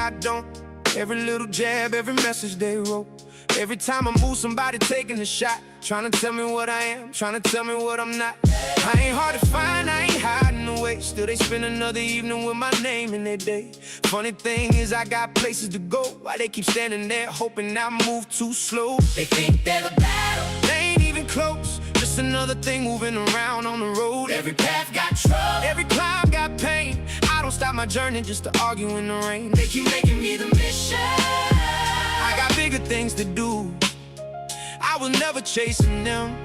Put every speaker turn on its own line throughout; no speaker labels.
I don't. Every little jab, every message they wrote. Every time I move, somebody taking a shot, trying to tell me what I am, trying to tell me what I'm not. I ain't hard to find, I ain't hiding away. Still they spend another evening with my name in their day. Funny thing is I got places to go. Why they keep standing there hoping I move too slow?
They think they're the battle.
They ain't even close, just another thing moving around on the road.
Every path got trouble.
Every climb got pain. I don't stop my journey just to argue in the rain.
They keep making me the mission.
I got bigger things to do. I was never chasing them.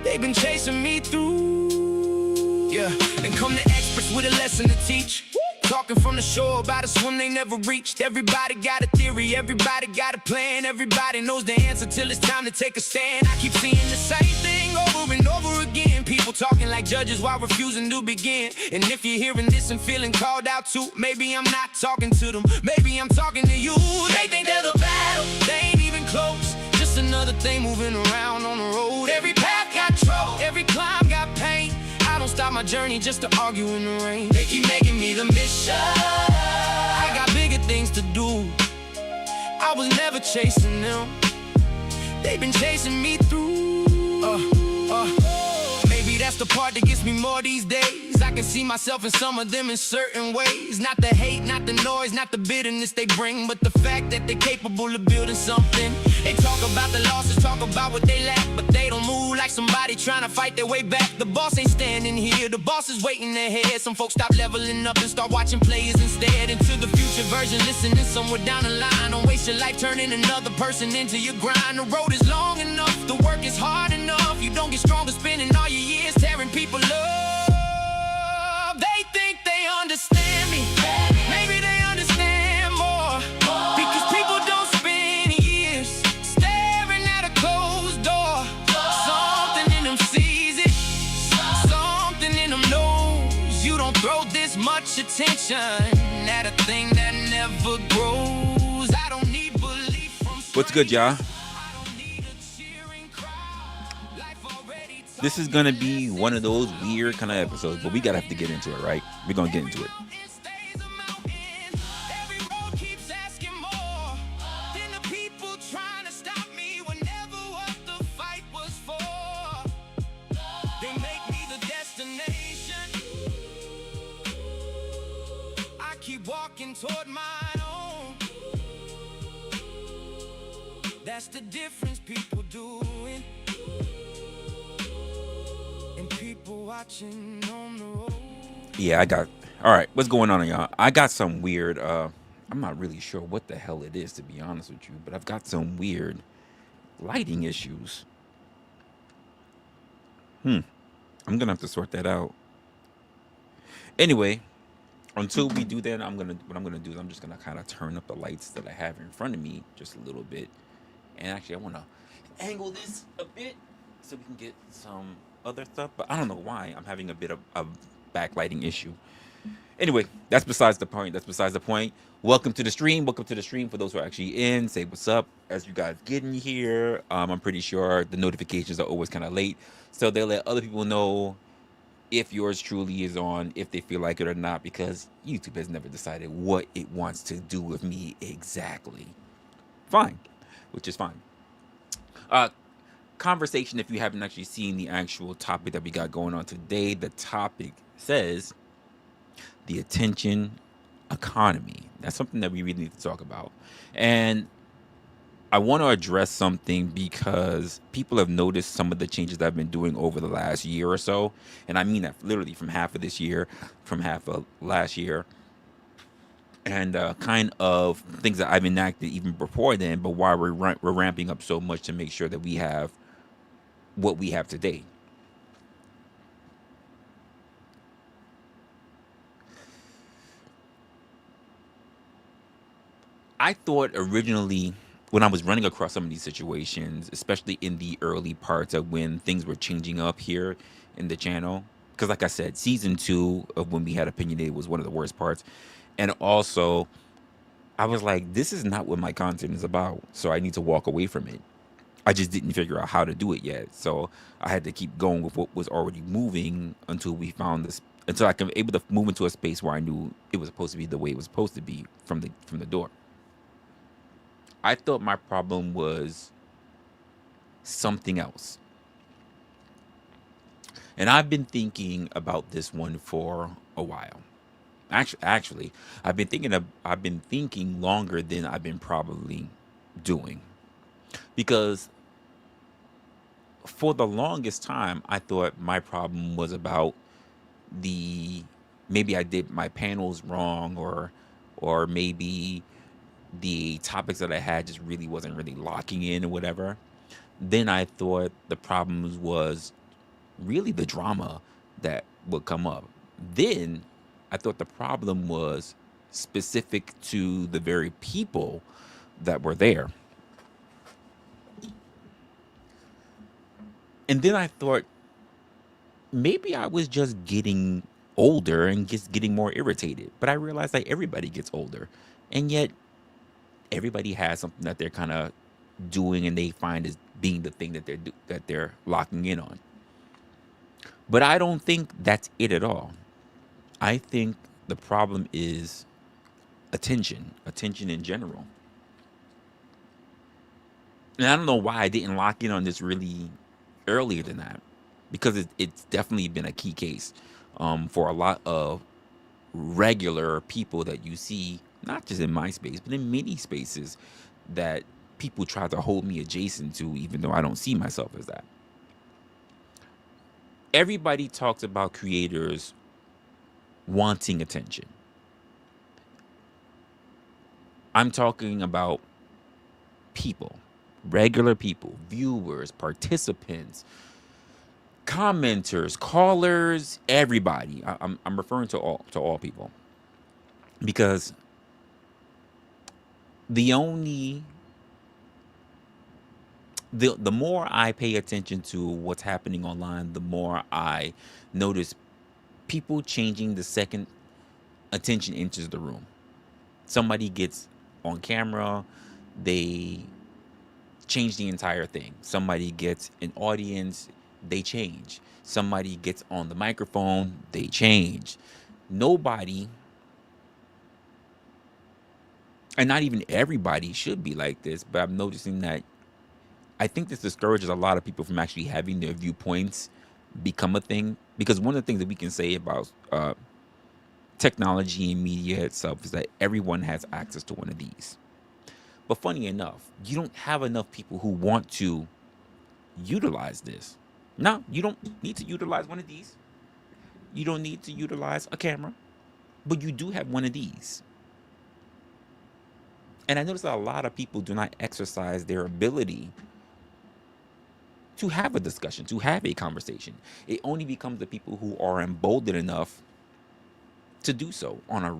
They've been chasing me through. Yeah, and come the experts with a lesson to teach. Talking from the shore about a swim they never reached. Everybody got a theory, everybody got a plan. Everybody knows the answer till it's time to take a stand. I keep seeing the same thing over and over again. People talking like judges while refusing to begin. And if you're hearing this and feeling called out to, maybe I'm not talking to them, maybe I'm talking to you.
They think they're the battle.
They ain't even close, just another thing moving around on the road. Every path got trouble, every climb got pain. I don't stop my journey just to argue in the rain.
They keep making me the mission.
I got bigger things to do. I was never chasing them. They've been chasing me through. Maybe that's the part that gets me more these days. I can see myself in some of them in certain ways. Not the hate, not the noise, not the bitterness they bring, but the fact that they're capable of building something. They talk about the losses, talk about what they lack, but they don't move like somebody trying to fight their way back. The boss ain't standing here, the boss is waiting ahead. Some folks stop leveling up and start watching players instead. Into the future version, listening somewhere down the line. Don't waste your life turning another person into your grind. The road is long enough, the work is hard enough. You don't get stronger spending all your years tearing people up. They think they understand me, maybe they understand more. Because people don't spend years staring at a closed door. Something in them sees it, something in them knows. You don't throw this much attention at a thing that never grows. I don't need belief from
What's good, y'all? This is gonna be one of those weird kind of episodes, but we gotta have to get into it, right? We're gonna get into it.
Walking toward my own. That's the difference people doing. And people watching on the road.
Yeah, all right, what's going on, y'all? I got some weird, I'm not really sure what the hell it is, to be honest with you, but I've got some weird lighting issues. I'm gonna have to sort that out. Anyway, until we do that, what I'm gonna do is I'm just gonna kind of turn up the lights that I have in front of me just a little bit. And actually, I want to angle this a bit so we can get some other stuff. But I don't know why I'm having a bit of a backlighting issue. Anyway, that's besides the point. Welcome to the stream. Welcome to the stream for those who are actually in. Say what's up as you guys get in here. I'm pretty sure the notifications are always kind of late, so they'll let other people know if yours truly is on, if they feel like it or not, because YouTube has never decided what it wants to do with me exactly. Fine, which is fine. Conversation, if you haven't actually seen the actual topic that we got going on today, the topic says the attention economy. That's something that we really need to talk about. And I want to address something because people have noticed some of the changes that I've been doing over the last year or so. And I mean that literally from half of this year, from half of last year. And kind of things that I've enacted even before then, but why we're ramping up so much to make sure that we have what we have today. I thought originally, when I was running across some of these situations, especially in the early parts of when things were changing up here in the channel, because like I said, season 2 of when we had Opinionated was one of the worst parts. And also, I was like, this is not what my content is about, so I need to walk away from it. I just didn't figure out how to do it yet. So I had to keep going with what was already moving until we found this until I can able to move into a space where I knew it was supposed to be the way it was supposed to be from the door. I thought my problem was something else. And I've been thinking about this one for a while. Actually, I've been thinking longer than I've been probably doing, because for the longest time I thought my problem was about the maybe I did my panels wrong, or maybe the topics that I had just really wasn't really locking in or whatever. Then I thought the problems was really the drama that would come up. Then I thought the problem was specific to the very people that were there. And then I thought maybe I was just getting older and just getting more irritated. But I realized that everybody gets older. And yet everybody has something that they're kind of doing and they find as being the thing that they're locking in on. But I don't think that's it at all. I think the problem is attention in general. And I don't know why I didn't lock in on this really earlier than that, because it's definitely been a key case for a lot of regular people that you see, not just in my space, but in many spaces that people try to hold me adjacent to, even though I don't see myself as that. Everybody talks about creators wanting attention. I'm talking about people, regular people, viewers, participants, commenters, callers, everybody. I'm referring to all people, because the more I pay attention to what's happening online, the more I notice people changing the second attention enters the room. Somebody gets on camera, they change the entire thing. Somebody gets an audience, they change. Somebody gets on the microphone, they change. Nobody, and not even everybody, should be like this, but I'm noticing that I think this discourages a lot of people from actually having their viewpoints become a thing. Because one of the things that we can say about technology and media itself is that everyone has access to one of these. But funny enough, you don't have enough people who want to utilize this. No, you don't need to utilize one of these. You don't need to utilize a camera, but you do have one of these. And I notice that a lot of people do not exercise their ability to have a discussion, to have a conversation. It only becomes the people who are emboldened enough to do so on a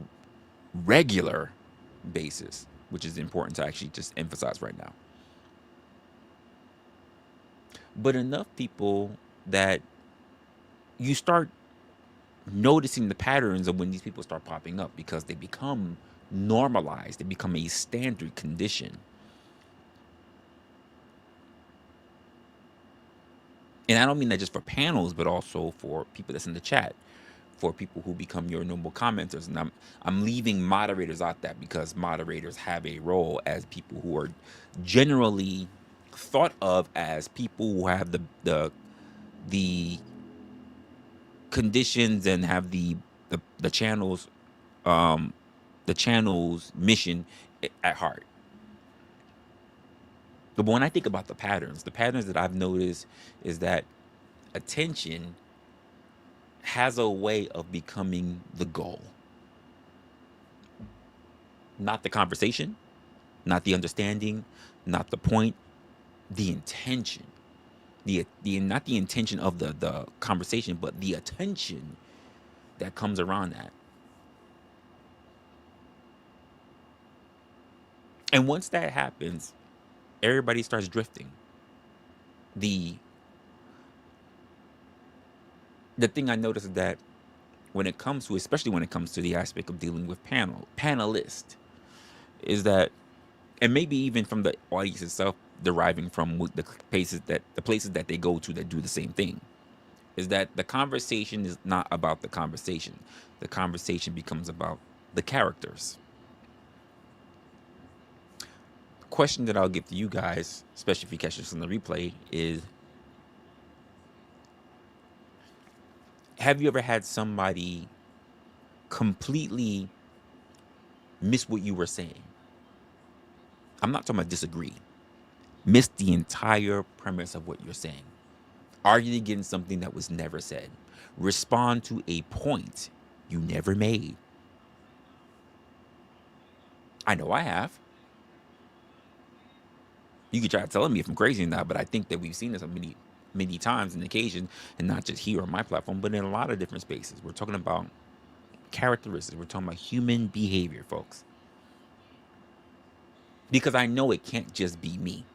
regular basis, which is important to actually just emphasize right now. But enough people that you start noticing the patterns of when these people start popping up, because they become normalized, they become a standard condition. And I don't mean that just for panels, but also for people that's in the chat, for people who become your normal commenters. And I'm leaving moderators out that, because moderators have a role as people who are generally thought of as people who have the conditions and have the channel's mission at heart. But when I think about the patterns that I've noticed is that attention has a way of becoming the goal. Not the conversation, not the understanding, not the point, the intention. Not the intention of the conversation, but the attention that comes around that. And once that happens, everybody starts drifting. The thing I notice is that especially when it comes to the aspect of dealing with panelists, is that, and maybe even from the audience itself, deriving from the places that they go to that do the same thing, is that the conversation is not about the conversation. The conversation becomes about the characters. The question that I'll give to you guys, especially if you catch this on the replay, is have you ever had somebody completely miss what you were saying? I'm not talking about disagree. Miss the entire premise of what you're saying. Argue against something that was never said. Respond to a point you never made. I know I have. You could try to tell me if I'm crazy or not, but I think that we've seen this many times and occasions, and not just here on my platform, but in a lot of different spaces. We're talking about characteristics. We're talking about human behavior, folks. Because I know it can't just be me.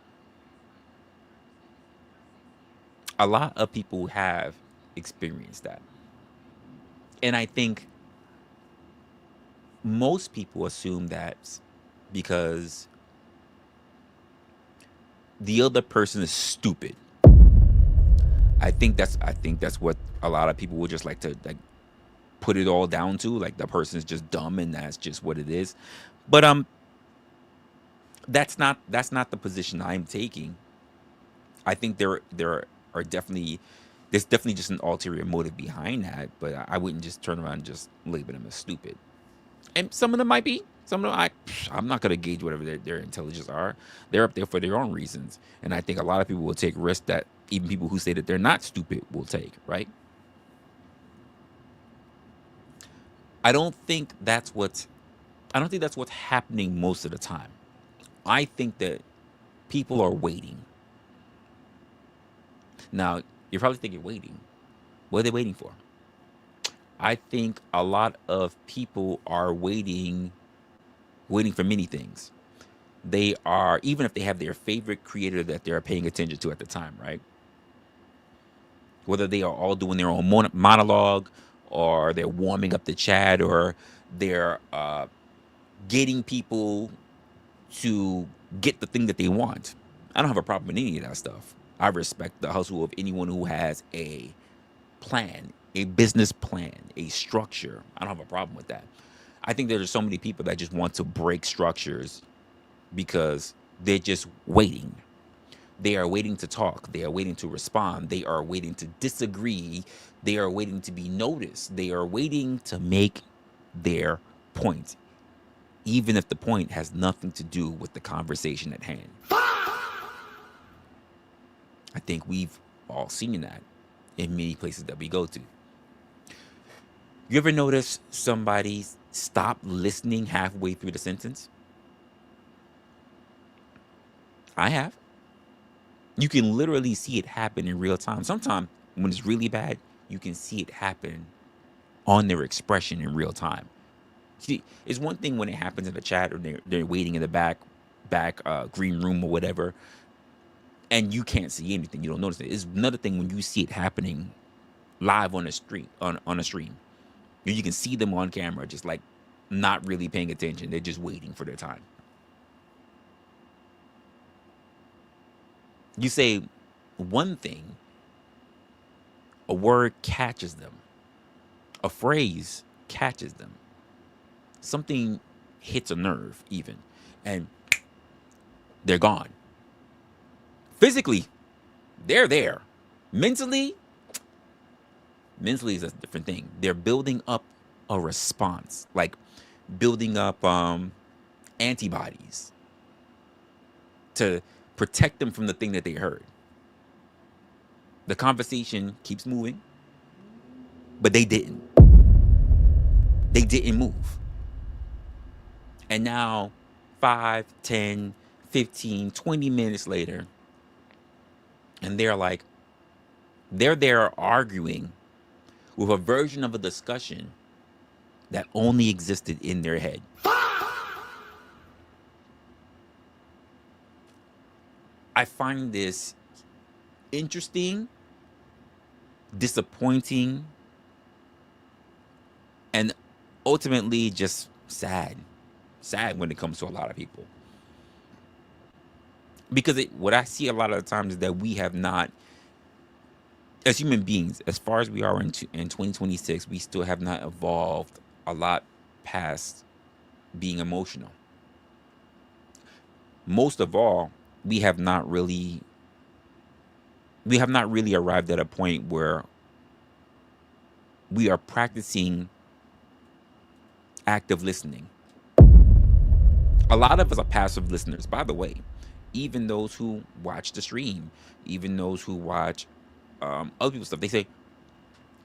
A lot of people have experienced that. And I think most people assume that because the other person is stupid. I think that's what a lot of people would just like to put it all down to, like the person is just dumb and that's just what it is. But that's not the position I'm taking. I think there's definitely just an ulterior motive behind that, but I wouldn't just turn around and just label them as stupid. And some of them might be. Some of them, I'm not going to gauge whatever their intelligence are. They're up there for their own reasons. And I think a lot of people will take risks that even people who say that they're not stupid will take, right? I don't think that's what's happening most of the time. I think that people are waiting. Now, you're probably thinking, waiting. What are they waiting for? I think a lot of people are waiting for many things. They are, even if they have their favorite creator that they're paying attention to at the time, right? Whether they are all doing their own monologue, or they're warming up the chat, or they're getting people to get the thing that they want. I don't have a problem with any of that stuff. I respect the hustle of anyone who has a plan, a business plan, a structure. I don't have a problem with that. I think there's so many people that just want to break structures because they're just waiting. They are waiting to talk. They are waiting to respond. They are waiting to disagree. They are waiting to be noticed. They are waiting to make their point, even if the point has nothing to do with the conversation at hand. I think we've all seen that in many places that we go to. You ever notice somebody stop listening halfway through the sentence? I have. You can literally see it happen in real time. Sometimes when it's really bad, you can see it happen on their expression in real time. See, it's one thing when it happens in the chat, or they're waiting in the back green room or whatever, and you can't see anything. You don't notice it. It's another thing when you see it happening live on the street, on a stream. You can see them on camera, just like not really paying attention. They're just waiting for their time. You say one thing, a word catches them, a phrase catches them, something hits a nerve even, and they're gone. Physically, they're there. Mentally is a different thing. They're building up a response, like building up antibodies to protect them from the thing that they heard. The conversation keeps moving, but they didn't. They didn't move. And now 5, 10, 15, 20 minutes later, and they're there arguing with a version of a discussion that only existed in their head. I find this interesting, disappointing, and ultimately just sad when it comes to a lot of people. Because what I see a lot of the times is that we have not as human beings, as far as we are in 2026, we still have not evolved a lot past being emotional. Most of all, we have not really arrived at a point where we are practicing active listening. A lot of us are passive listeners, by the way. Even those who watch the stream, even those who watch other people's stuff, they say,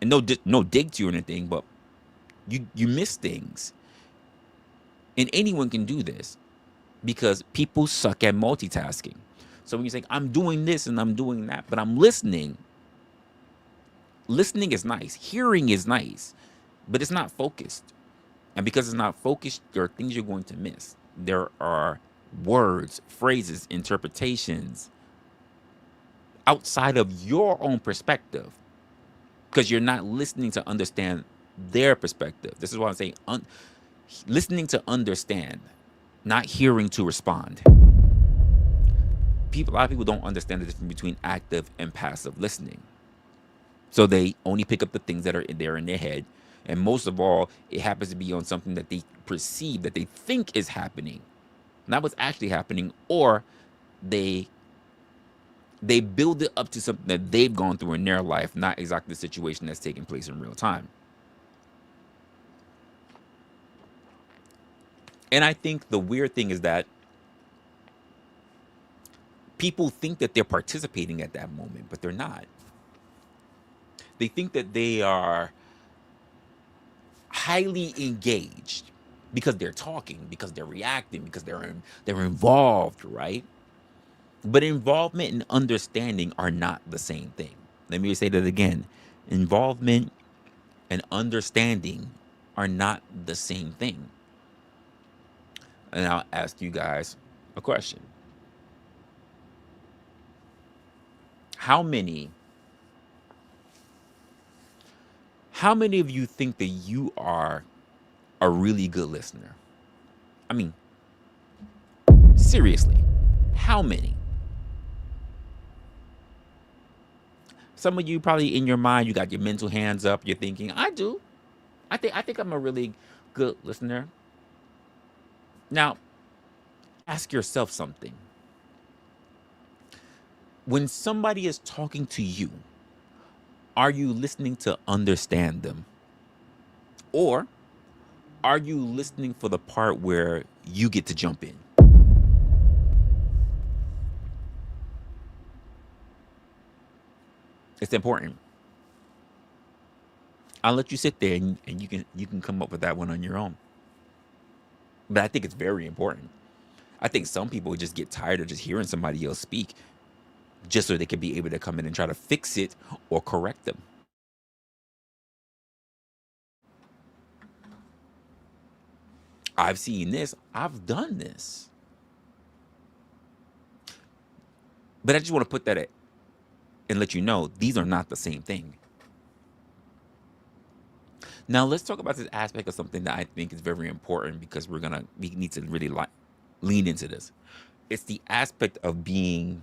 and no dig to you or anything, but you miss things, and anyone can do this because people suck at multitasking. So when you say I'm doing this and I'm doing that, but I'm listening, listening is nice, hearing is nice, but it's not focused. And because it's not focused, there are things you're going to miss. There are words, phrases, interpretations outside of your own perspective because you're not listening to understand their perspective. This is why I'm saying listening to understand, not hearing to respond. A lot of people don't understand the difference between active and passive listening. So they only pick up the things that are there in their head. And most of all, it happens to be on something that they perceive, that they think is happening, not what's actually happening, or they build it up to something that they've gone through in their life, not exactly the situation that's taking place in real time. And I think the weird thing is that people think that they're participating at that moment, but they're not. They think that they are highly engaged because they're talking, because they're reacting, because they're involved, right? But involvement and understanding are not the same thing. Let me say that again. Involvement and understanding are not the same thing. And I'll ask you guys a question. How many of you think that you are a really good listener? I mean, seriously, how many? Some of you probably in your mind, you got your mental hands up. You're thinking, I do. I think I'm a really good listener. Now, ask yourself something. When somebody is talking to you, are you listening to understand them? Or are you listening for the part where you get to jump in? It's important. I'll let you sit there and you can come up with that one on your own. But I think it's very important. I think some people just get tired of just hearing somebody else speak just so they can be able to come in and try to fix it or correct them. I've seen this. I've done this. But I just want to put that and let you know these are not the same thing. Now let's talk about this aspect of something that I think is very important because we need to really lean into this. It's the aspect of being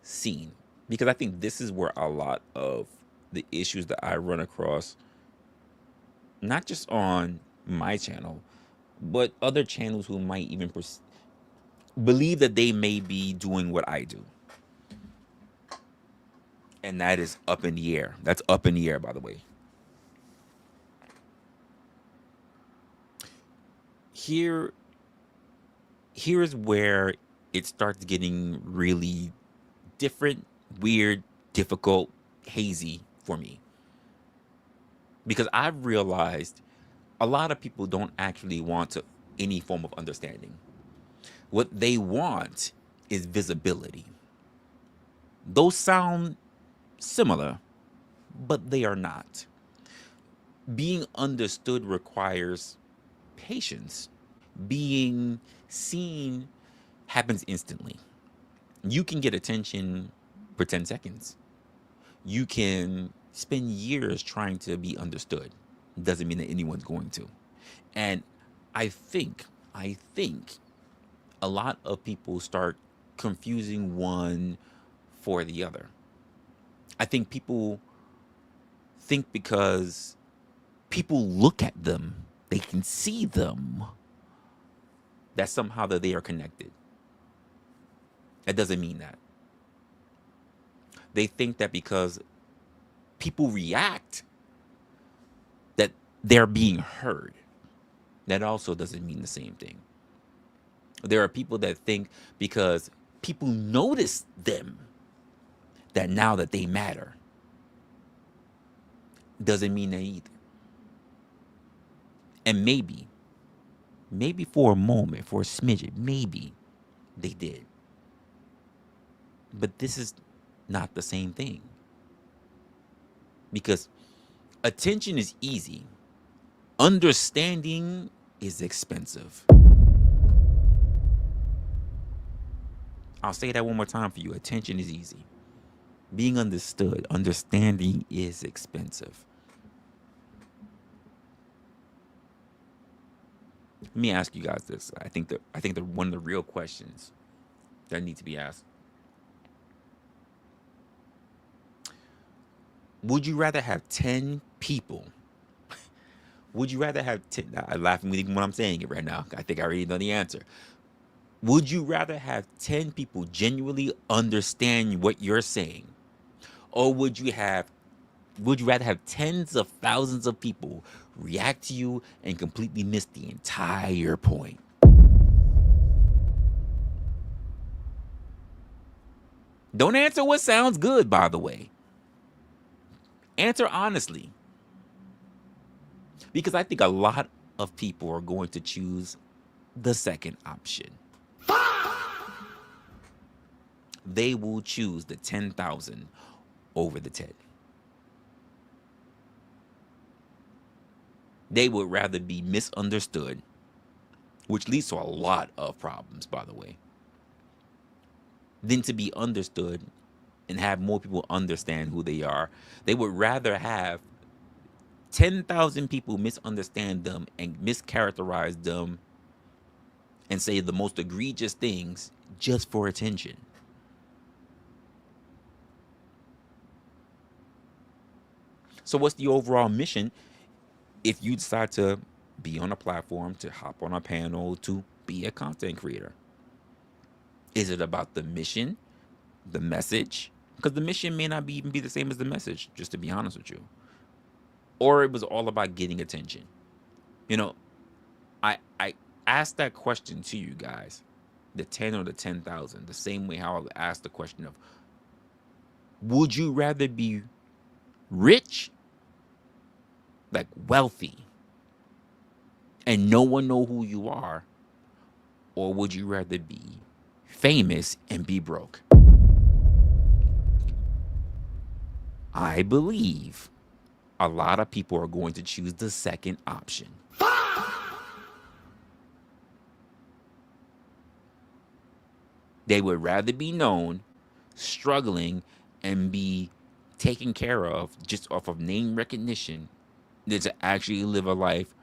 seen, because I think this is where a lot of the issues that I run across, not just on my channel, but other channels who might even believe that they may be doing what I do. And that is up in the air. That's up in the air, by the way. Here is where it starts getting really different, weird, difficult, hazy for me. Because I've realized a lot of people don't actually want any form of understanding. What they want is visibility. Those sound similar, but they are not. Being understood requires patience. Being seen happens instantly. You can get attention for 10 seconds. You can spend years trying to be understood. Doesn't mean that anyone's going to. And I think a lot of people start confusing one for the other. I think people think because people look at them, they can see them, that somehow that they are connected. That doesn't mean that. They think that because people react, that they're being heard. That also doesn't mean the same thing. There are people that think because people notice them, that now that they matter. Doesn't mean that either. And maybe for a moment, for a smidget, maybe they did. But this is not the same thing. Because attention is easy. Understanding is expensive. I'll say that one more time for you. Attention is easy. Being understood, understanding is expensive. Let me ask you guys this. I think that one of the real questions that need to be asked. Would you rather have 10 people? Would you rather have 10? I'm laughing even when I'm saying it right now. I think I already know the answer. Would you rather have 10 people genuinely understand what you're saying? Or would you rather have tens of thousands of people react to you and completely miss the entire point? Don't answer what sounds good, by the way. Answer honestly. Because I think a lot of people are going to choose the second option. They will choose the 10,000 over the 10. They would rather be misunderstood, which leads to a lot of problems, by the way, than to be understood and have more people understand who they are. They would rather have 10,000 people misunderstand them and mischaracterize them and say the most egregious things just for attention. So what's the overall mission if you decide to be on a platform, to hop on a panel, to be a content creator? Is it about the mission, the message? Because the mission may not even be the same as the message, just to be honest with you. Or it was all about getting attention. You know, I asked that question to you guys, the 10 or the 10,000, the same way how I asked the question of, would you rather be rich, like wealthy, and no one know who you are, or would you rather be famous and be broke? I believe a lot of people are going to choose the second option. They would rather be known, struggling, and be taken care of just off of name recognition than to actually live a life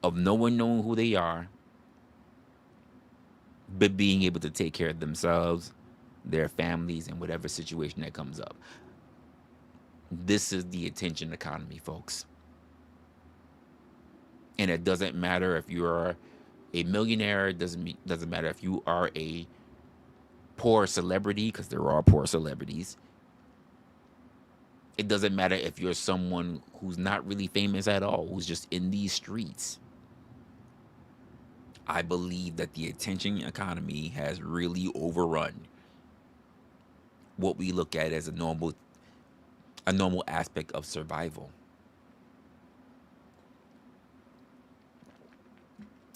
of no one knowing who they are, but being able to take care of themselves, their families, and whatever situation that comes up. This is the attention economy, folks. And it doesn't matter if you are a millionaire. It doesn't matter if you are a poor celebrity, because there are poor celebrities. It doesn't matter if you're someone who's not really famous at all, who's just in these streets. I believe that the attention economy has really overrun what we look at as a normal aspect of survival.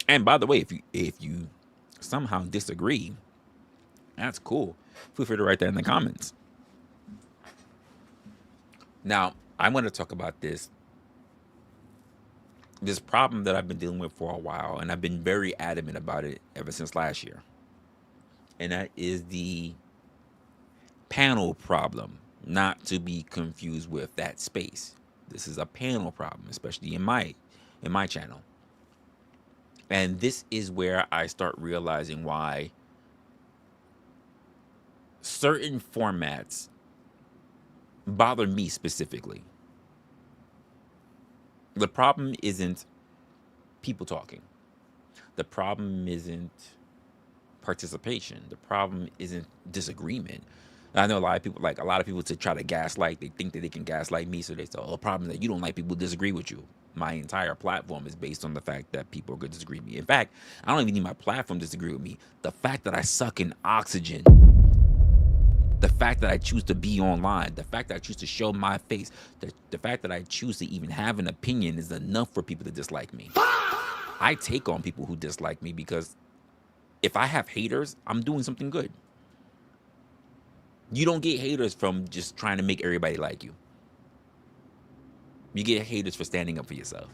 And by the way, if you somehow disagree, that's cool. Feel free to write that in the comments. Now, I'm going to talk about this problem that I've been dealing with for a while, and I've been very adamant about it ever since last year. And that is the panel problem, not to be confused with that space. This is a panel problem, especially in my channel. And this is where I start realizing why certain formats bother me specifically. The problem isn't people talking. The problem isn't participation. The problem isn't disagreement. And I know a lot of people to try to gaslight. They think that they can gaslight me, so they say, "Oh, the problem is that you don't like people who disagree with you." My entire platform is based on the fact that people are going to disagree with me. In fact, I don't even need my platform to disagree with me. The fact that I suck in oxygen, the fact that I choose to be online, the fact that I choose to show my face, the fact that I choose to even have an opinion is enough for people to dislike me. I take on people who dislike me because if I have haters, I'm doing something good. You don't get haters from just trying to make everybody like you. You get haters for standing up for yourself.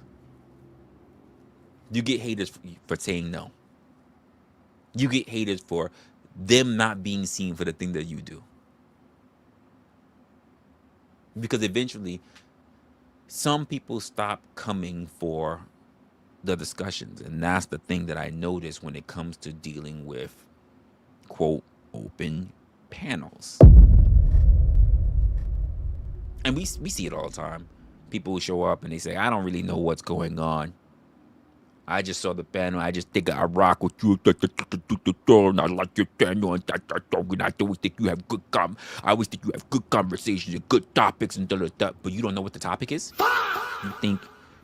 You get haters for saying no. You get haters for them not being seen for the thing that you do. Because eventually, some people stop coming for the discussions. And that's the thing that I notice when it comes to dealing with, quote, open panels. And we see it all the time. People who show up and they say, "I don't really know what's going on. I just saw the panel. I just think I rock with you. And I like your panel. And I always think you have I always think you have good conversations and good topics and da. But you don't know what the topic is. You think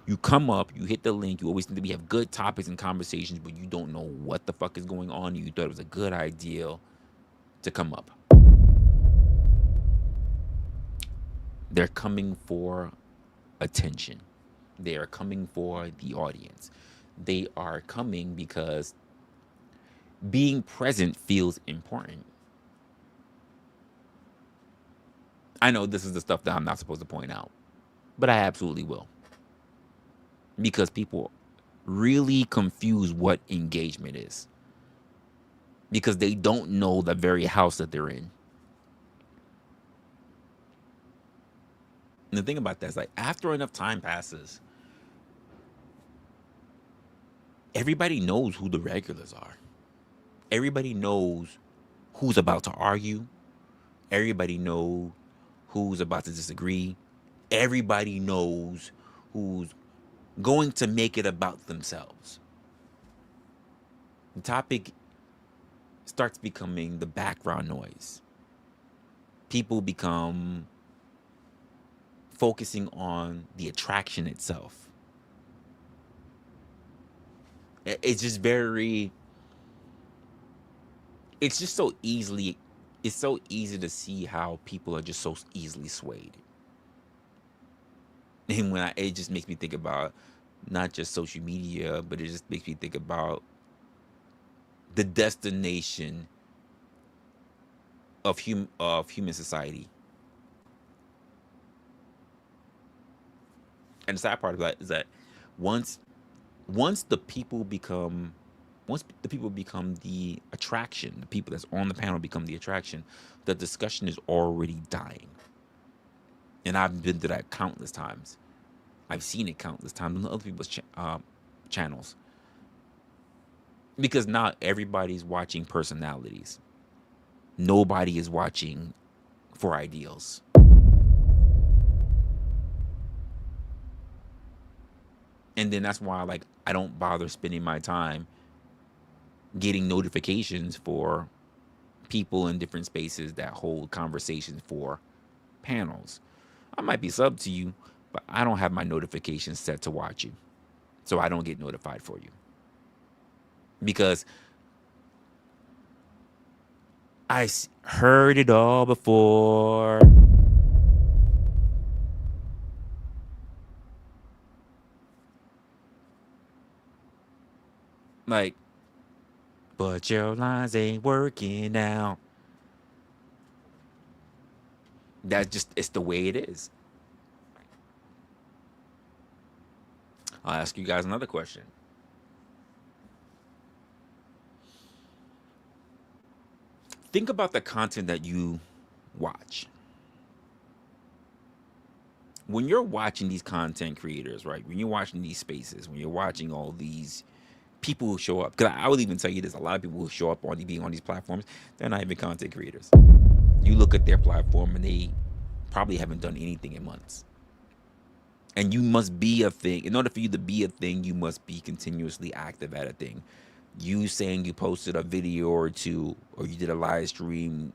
you come up, you hit the link. You always think that we have good topics and conversations, but you don't know what the fuck is going on. You thought it was a good idea to come up. They're coming for attention. They are coming for the audience. They are coming because being present feels important. I know this is the stuff that I'm not supposed to point out, but I absolutely will. Because people really confuse what engagement is. Because they don't know the very house that they're in. And the thing about that is, like, after enough time passes, everybody knows who the regulars are. Everybody knows who's about to argue. Everybody knows who's about to disagree. Everybody knows who's going to make it about themselves. The topic starts becoming the background noise. People become focusing on the attraction itself. It's just it's so easy to see how people are just so easily swayed. And it just makes me think about not just social media, but it just makes me think about the destination of human society. And the sad part of that is that once the people become the attraction, the people that's on the panel become the attraction, the discussion is already dying. And I've been to that countless times. I've seen it countless times on other people's channels. Because not everybody's watching personalities. Nobody is watching for ideals. And then that's why, like, I don't bother spending my time getting notifications for people in different spaces that hold conversations for panels. I might be subbed to you, but I don't have my notifications set to watch you. So I don't get notified for you. Because I heard it all before. Like, but your lines ain't working now. It's the way it is. I'll ask you guys another question. Think about the content that you watch. When you're watching these content creators, right? When you're watching these spaces, when you're watching all these people who show up, because I would even tell you there's a lot of people who show up being on these platforms, they're not even content creators. You look at their platform and they probably haven't done anything in months. And you must be a thing. In order for you to be a thing, you must be continuously active at a thing. You saying you posted a video or two, or you did a live stream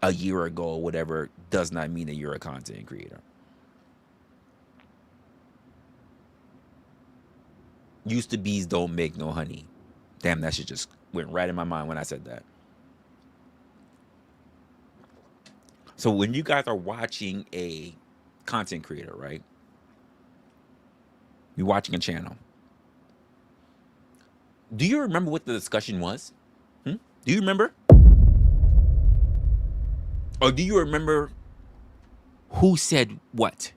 a year ago or whatever, does not mean that you're a content creator. Used to bees don't make no honey. Damn, that shit just went right in my mind when I said that. So when you guys are watching a content creator, right? You're watching a channel. Do you remember what the discussion was? Do you remember? Or do you remember who said what?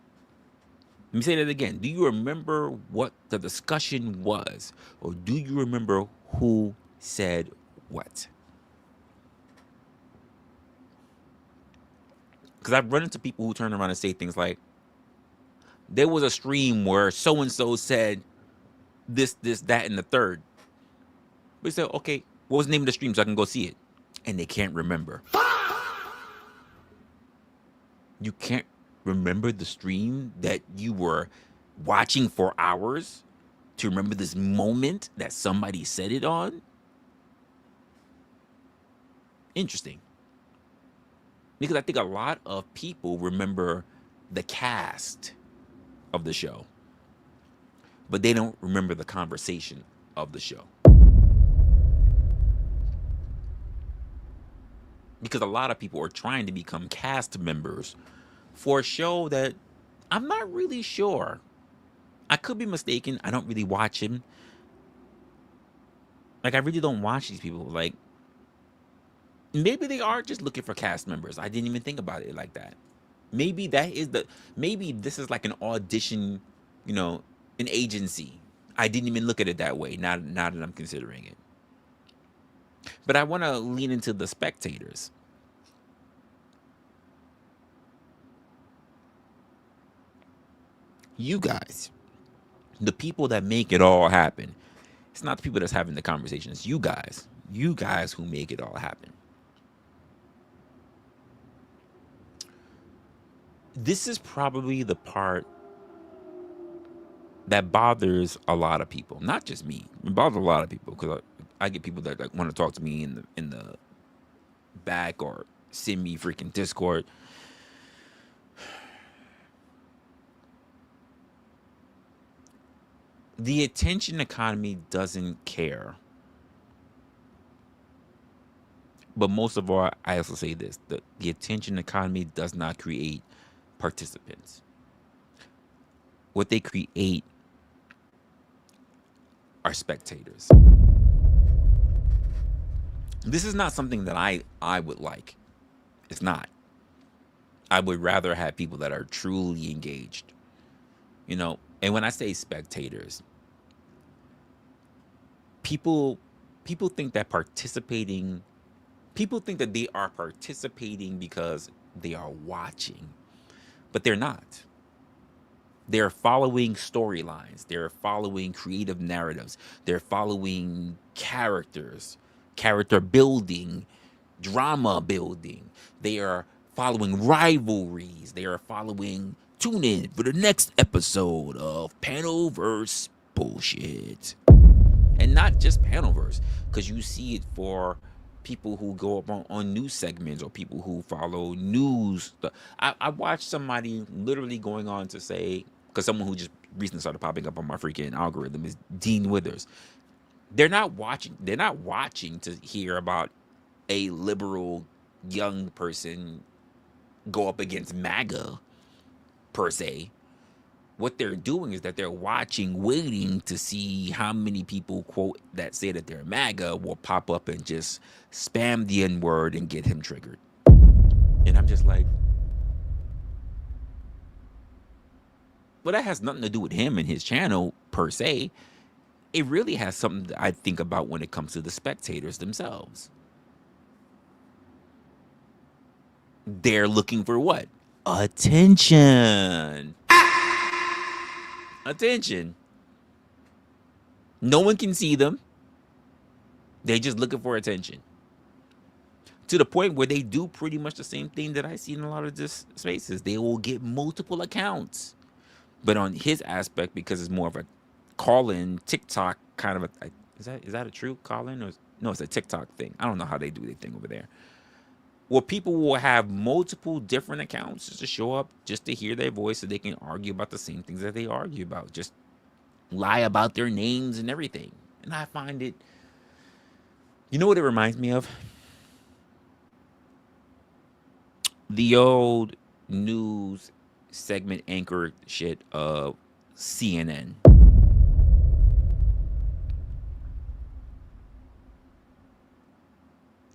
Let me say that again. Do you remember what the discussion was? Or do you remember who said what? Because I've run into people who turn around and say things like, there was a stream where so-and-so said this, that, and the third. We say, okay, what was the name of the stream so I can go see it? And they can't remember. You can't remember the stream that you were watching for hours to remember this moment that somebody said it on? Interesting. Because I think a lot of people remember the cast of the show, but they don't remember the conversation of the show. Because a lot of people are trying to become cast members for a show that I'm not really sure. I could be mistaken. I don't really watch him. Like, I really don't watch these people. Like, maybe they are just looking for cast members. I didn't even think about it like that. Maybe maybe this is like an audition, an agency. I didn't even look at it that way. Now that I'm considering it. But I want to lean into the spectators. You guys, the people that make it all happen. It's not the people that's having the conversation. It's you guys. You guys who make it all happen. This is probably the part that bothers a lot of people. Not just me. It bothers a lot of people because I get people that want to talk to me in the back or send me freaking Discord. The attention economy doesn't care. But most of all, I also say this. The attention economy does not create participants. What they create are spectators. This is not something that I would like. It's not. I would rather have people that are truly engaged. And when I say spectators, people think that people think that they are participating because they are watching, but they're not. They're following storylines. They're following creative narratives. They're following characters, character building, drama building. They are following rivalries. They are following, tune in for the next episode of Panelverse bullshit. And not just Panelverse, because you see it for people who go up on news segments or people who follow news. I watched somebody literally going on to say, because someone who just recently started popping up on my freaking algorithm is Dean Withers. They're not watching to hear about a liberal young person go up against MAGA per se. What they're doing is that they're waiting to see how many people, quote, that say that they're MAGA will pop up and just spam the N-word and get him triggered. And I'm just like, well, that has nothing to do with him and his channel per se. It really has something that I think about when it comes to the spectators themselves. They're looking for what? Attention. Attention. No one can see them. They're just looking for attention. to the point where they do pretty much the same thing that I see in a lot of this spaces. They will get multiple accounts. But on his aspect, because it's more of a call-in TikTok kind of a, is that a true call-in, or no, it's a TikTok thing. I don't know how they do their thing over there. Well, people will have multiple different accounts just to show up, just to hear their voice, so they can argue about the same things that they argue about. Just lie about their names and everything. And I find it, you know what it reminds me of? The old news segment anchor shit of CNN.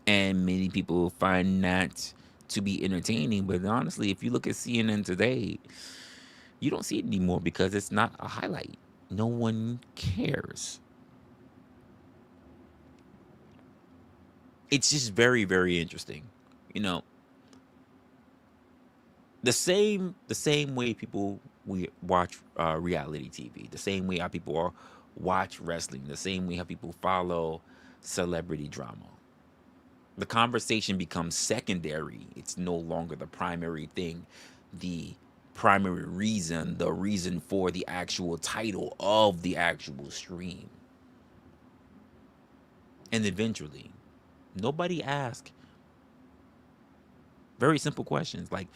And many people find that to be entertaining. But honestly, if you look at CNN today, you don't see it anymore because it's not a highlight. No one cares. It's just very, very interesting. You know, the same way people we watch reality TV, the same way how people watch wrestling, the same way how people follow celebrity drama. The conversation becomes secondary. It's no longer the primary thing, the primary reason, the reason for the actual title of the actual stream. And eventually, nobody asks very simple questions like,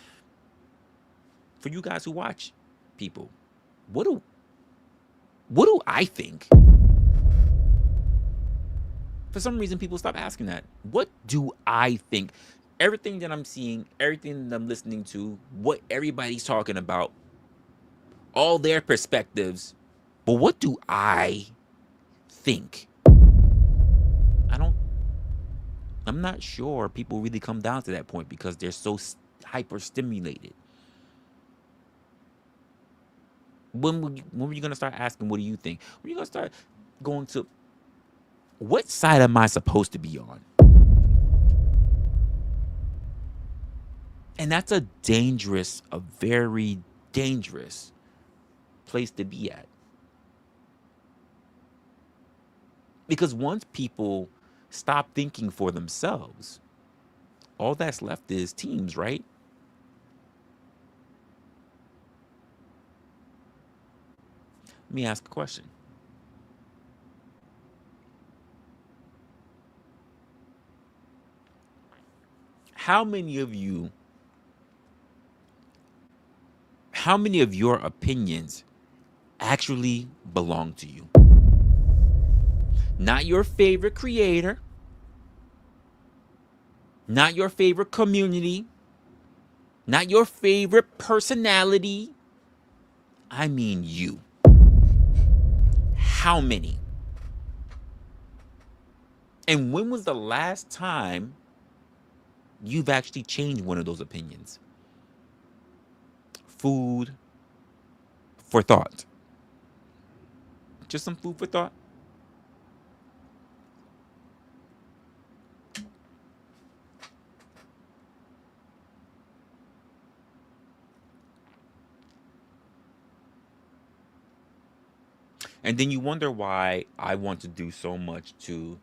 for you guys who watch people, what do I think? For some reason, people stop asking that. What do I think? Everything that I'm seeing, everything that I'm listening to, what everybody's talking about, all their perspectives. But what do I think? I'm not sure people really come down to that point because they're so hyper stimulated. When were you going to start asking, what do you think? When are you going to start going to, what side am I supposed to be on? And that's a very dangerous place to be at. Because once people stop thinking for themselves, all that's left is teams, right? Let me ask a question. How many of your opinions actually belong to you? Not your favorite creator, not your favorite community, not your favorite personality. I mean you. How many? And when was the last time you've actually changed one of those opinions? Food for thought. Just some food for thought. And then you wonder why I want to do so much to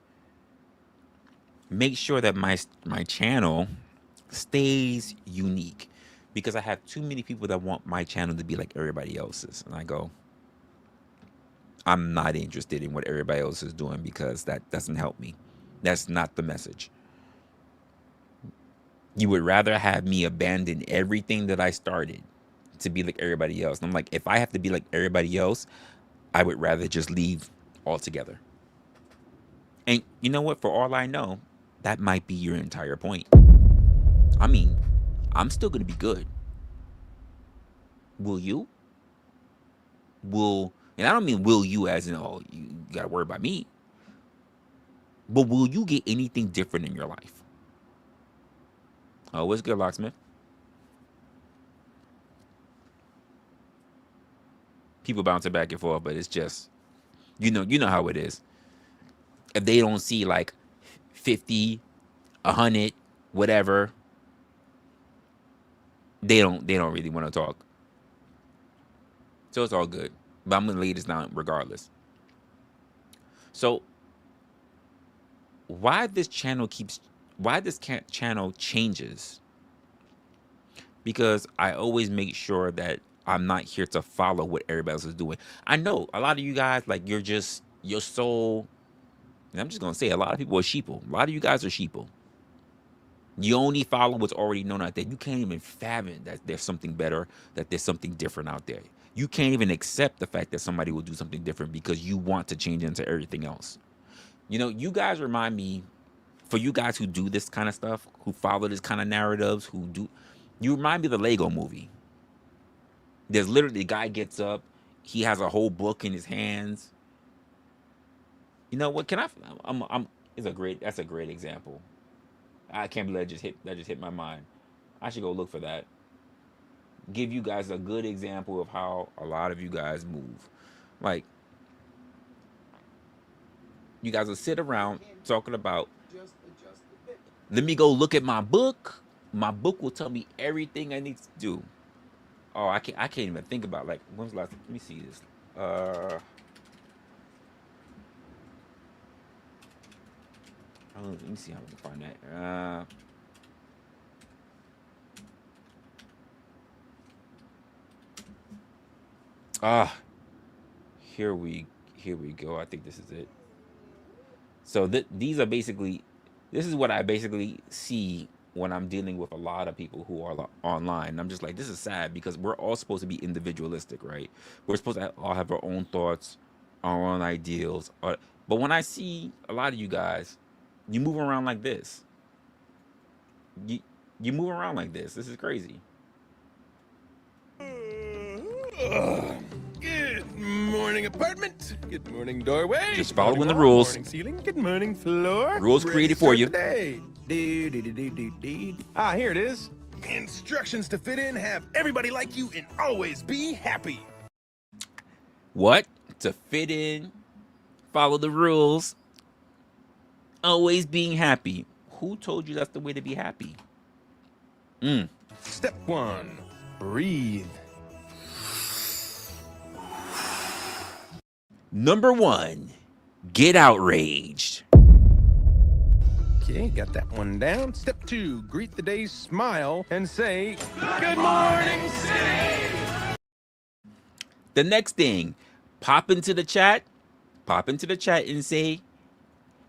make sure that my channel stays unique, because I have too many people that want my channel to be like everybody else's. And I go, I'm not interested in what everybody else is doing because that doesn't help me. That's not the message. You would rather have me abandon everything that I started to be like everybody else. And I'm like, if I have to be like everybody else, I would rather just leave altogether. And you know what? For all I know, that might be your entire point. I mean, I'm still going to be good. Will you? And I don't mean will you as in, oh, you got to worry about me. But will you get anything different in your life? Oh, what's good, Locksmith? People bouncing back and forth, but it's just, you know how it is. If they don't see like 50, 100, whatever, they don't really want to talk. So it's all good. But I'm gonna lay this down regardless. So why this channel keeps why this channel changes, because I always make sure that I'm not here to follow what everybody else is doing. I know a lot of you guys, like, you're so, and I'm just gonna say, a lot of people are sheeple. A lot of you guys are sheeple. You only follow what's already known out there. You can't even fathom that there's something better, that there's something different out there. You can't even accept the fact that somebody will do something different because you want to change into everything else. You know, you guys remind me, for you guys who do this kind of stuff, who follow this kind of narratives, you remind me of the Lego movie. There's literally, the guy gets up, he has a whole book in his hands. You know what? That's a great example. I can't believe that just hit my mind. I should go look for that. Give you guys a good example of how a lot of you guys move. Like, you guys will sit around talking about, let me go look at my book. My book will tell me everything I need to do. Oh, I can't even think about, like, when's the last, let me see this. Let me see how we can find that. Here we go. I think this is it. So these are basically, this is what I basically see when I'm dealing with a lot of people who are online. I'm just like, this is sad, because we're all supposed to be individualistic, right? We're supposed to all have our own thoughts, our own ideals. But when I see a lot of you guys, you move around like this. You move around like this. This is crazy.
Good morning, apartment. Good morning, doorway.
Just following
Good
the
morning wall,
rules.
Good morning, ceiling. Good morning, floor.
Rules
Ready
created
to
for
start
you.
the day. Here it is. Instructions to fit in, have everybody like you, and always be happy.
What? To fit in, follow the rules, always being happy. Who told you that's the way to be happy?
Step 1, breathe.
Number 1, get outraged.
Okay, got that one down. Step 2, greet the day, smile, and say, good morning, city.
The next thing, pop into the chat and say,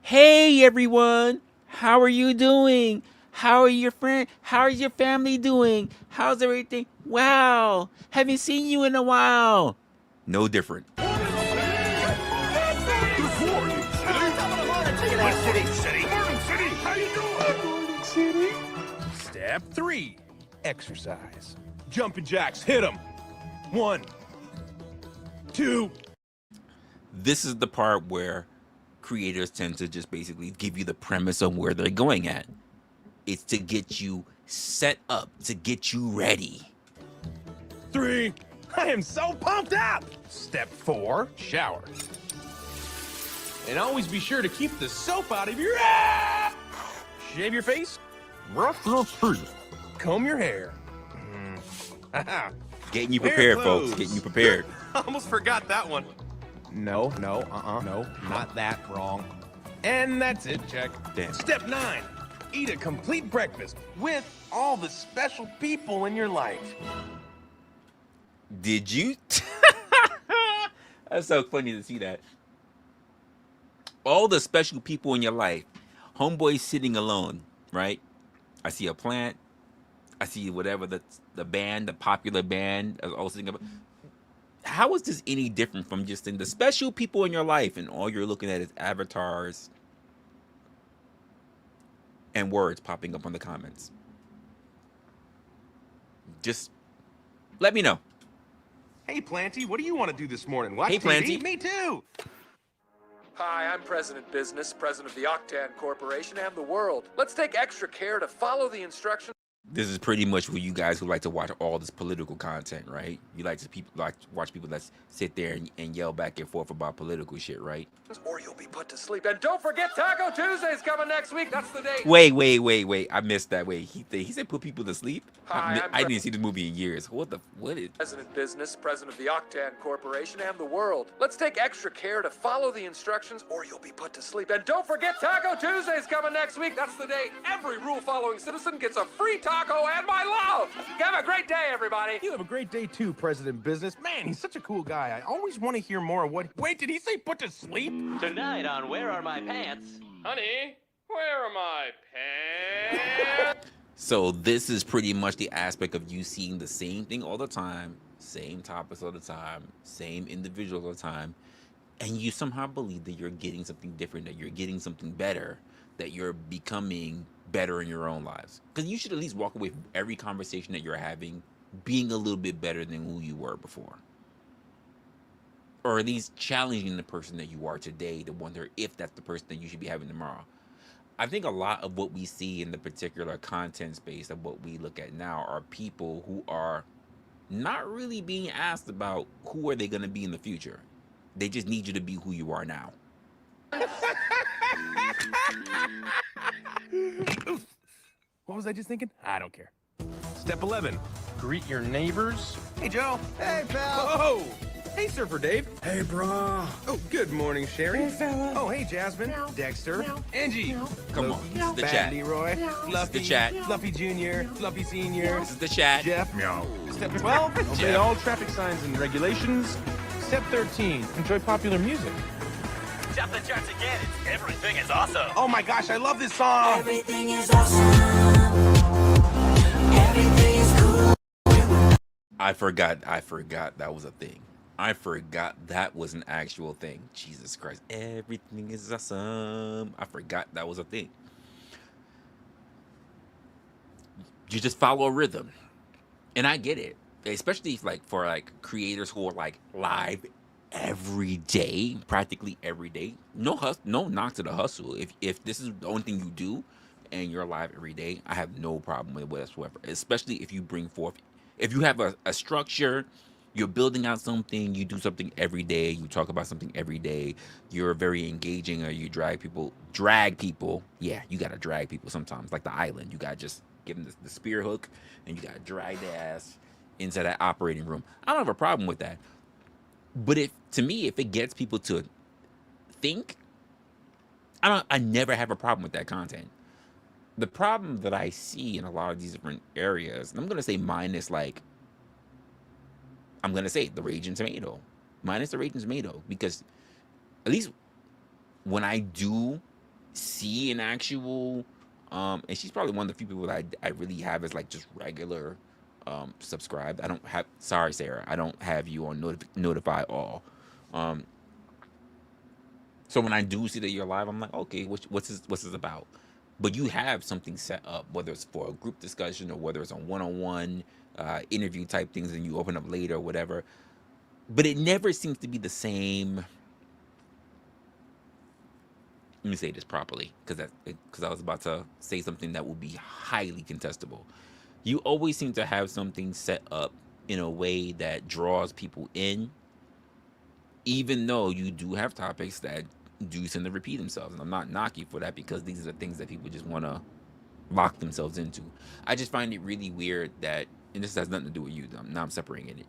hey everyone, how are you doing? How are your friends? How is your family doing? How's everything? Wow, haven't seen you in a while. No different.
Step 3, exercise. Jumping jacks, hit them. 1, 2.
This is the part where creators tend to just basically give you the premise of where they're going at. It's to get you set up, to get you ready.
3, I am so pumped up. Step 4, shower. And always be sure to keep the soap out of your ass. Shave your face, brush your teeth, comb your hair.
Getting you prepared, folks. Getting you prepared.
Almost forgot that one. No, not that. Wrong. And that's it, check.
Damn.
Step 9, eat a complete breakfast with all the special people in your life.
Did you? That's so funny to see that. All the special people in your life. Homeboy sitting alone, right? I see a plant. I see whatever the band, the popular band is all sitting about. How is this any different from just in the special people in your life and all you're looking at is avatars and words popping up on the comments? Just let me know.
Hey, Planty, what do you want to do this morning? Watch
Hey,
TV?
Planty.
Me too.
Hi, I'm President Business, President of the Octan Corporation and the world. Let's take extra care to follow the instructions.
This is pretty much for you guys who like to watch all this political content, right? You like to watch people that sit there and yell back and forth about political shit, right?
Or you'll be put to sleep. And don't forget Taco Tuesday's coming next week. That's the date.
Wait. I missed that. Wait, he said put people to sleep?
Hi,
I didn't see this movie in years. What is...
President Business, President of the Octan Corporation, and the world. Let's take extra care to follow the instructions, or you'll be put to sleep. And don't forget Taco Tuesday's coming next week. That's the date. Every rule-following citizen gets a free taco and my love. Have a great day, everybody.
You have a great day too, President Business. Man, he's such a cool guy. I always want to hear more of what... Wait, did he say put to sleep?
Tonight on Where Are My Pants?
Honey, where are my pants?
So this is pretty much the aspect of you seeing the same thing all the time, same topics all the time, same individuals all the time, and you somehow believe that you're getting something different, that you're getting something better, that you're becoming better in your own lives. Because you should at least walk away from every conversation that you're having being a little bit better than who you were before. Or at least challenging the person that you are today to wonder if that's the person that you should be having tomorrow. I think a lot of what we see in the particular content space of what we look at now are people who are not really being asked about who are they going to be in the future. They just need you to be who you are now.
What was I just thinking? I don't care. Step 11, greet your neighbors. Hey, Joe. Hey, pal. Oh, hey, Surfer Dave.
Hey, brah.
Oh, good morning, Sherry.
Hey, fella.
Oh, hey, Jasmine. Dexter. Angie.
Come on, this is the
Fat
chat.
Leroy. Fluffy.
the chat.
Fluffy Jr. Fluffy Senior.
This is the chat.
Jeff.
Meow.
Step 12, obey
Jeff.
all traffic signs and regulations. Step 13, enjoy popular music.
Jump the charts again. Everything is awesome.
Oh my gosh, I love this song.
Everything is awesome. Everything is cool.
I forgot that was a thing. I forgot that was an actual thing. Jesus Christ. Everything is awesome. I forgot that was a thing. You just follow a rhythm. And I get it. Especially for creators who are live every day, practically every day. No knock to the hustle. If this is the only thing you do and you're live every day, I have no problem with it whatsoever. Especially if you bring forth, if you have a structure, you're building out something, you do something every day, you talk about something every day, you're very engaging, or you drag people. Yeah, you gotta drag people sometimes. Like the island, you gotta just give them the spear hook and you gotta drag their ass into that operating room. I don't have a problem with that. But if it gets people to think, I never have a problem with that content. The problem that I see in a lot of these different areas, and I'm gonna say minus the Rage and Tomato. Minus the Rage and Tomato, because at least when I do see an actual and she's probably one of the few people that I really have as just regular subscribed. I don't have, sorry Sarah, I don't have you on notify all. So when I do see that you're live, I'm like, okay, what's this about? But you have something set up, whether it's for a group discussion or whether it's a one-on-one interview type things, and you open up later or whatever. But it never seems to be the same. Let me say this properly, because I was about to say something that would be highly contestable. You always seem to have something set up in a way that draws people in, even though you do have topics that do tend to repeat themselves. And I'm not knocking for that, because these are things that people just want to lock themselves into. I just find it really weird that, and this has nothing to do with you, now I'm separating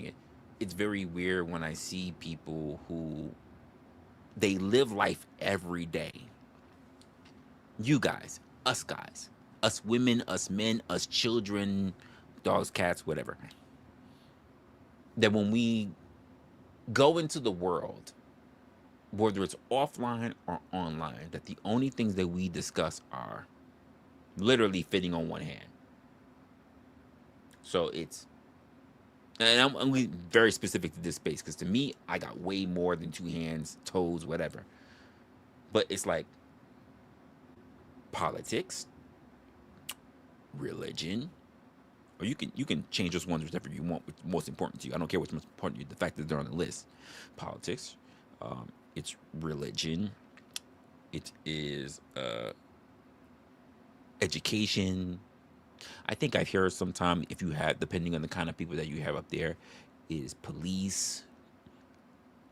it. It's very weird when I see people who, they live life every day. You guys, us women, us men, us children, dogs, cats, whatever. That when we go into the world, whether it's offline or online, that the only things that we discuss are literally fitting on one hand. So it's, and I'm very specific to this space, because to me, I got way more than two hands, toes, whatever. But it's like politics, religion, or you can change those ones whichever you want, what's most important to you. I don't care what's most important to you. The fact that they're on the list. Politics, it's religion, it is education, I think I've heard sometime if you have, depending on the kind of people that you have up there, is police,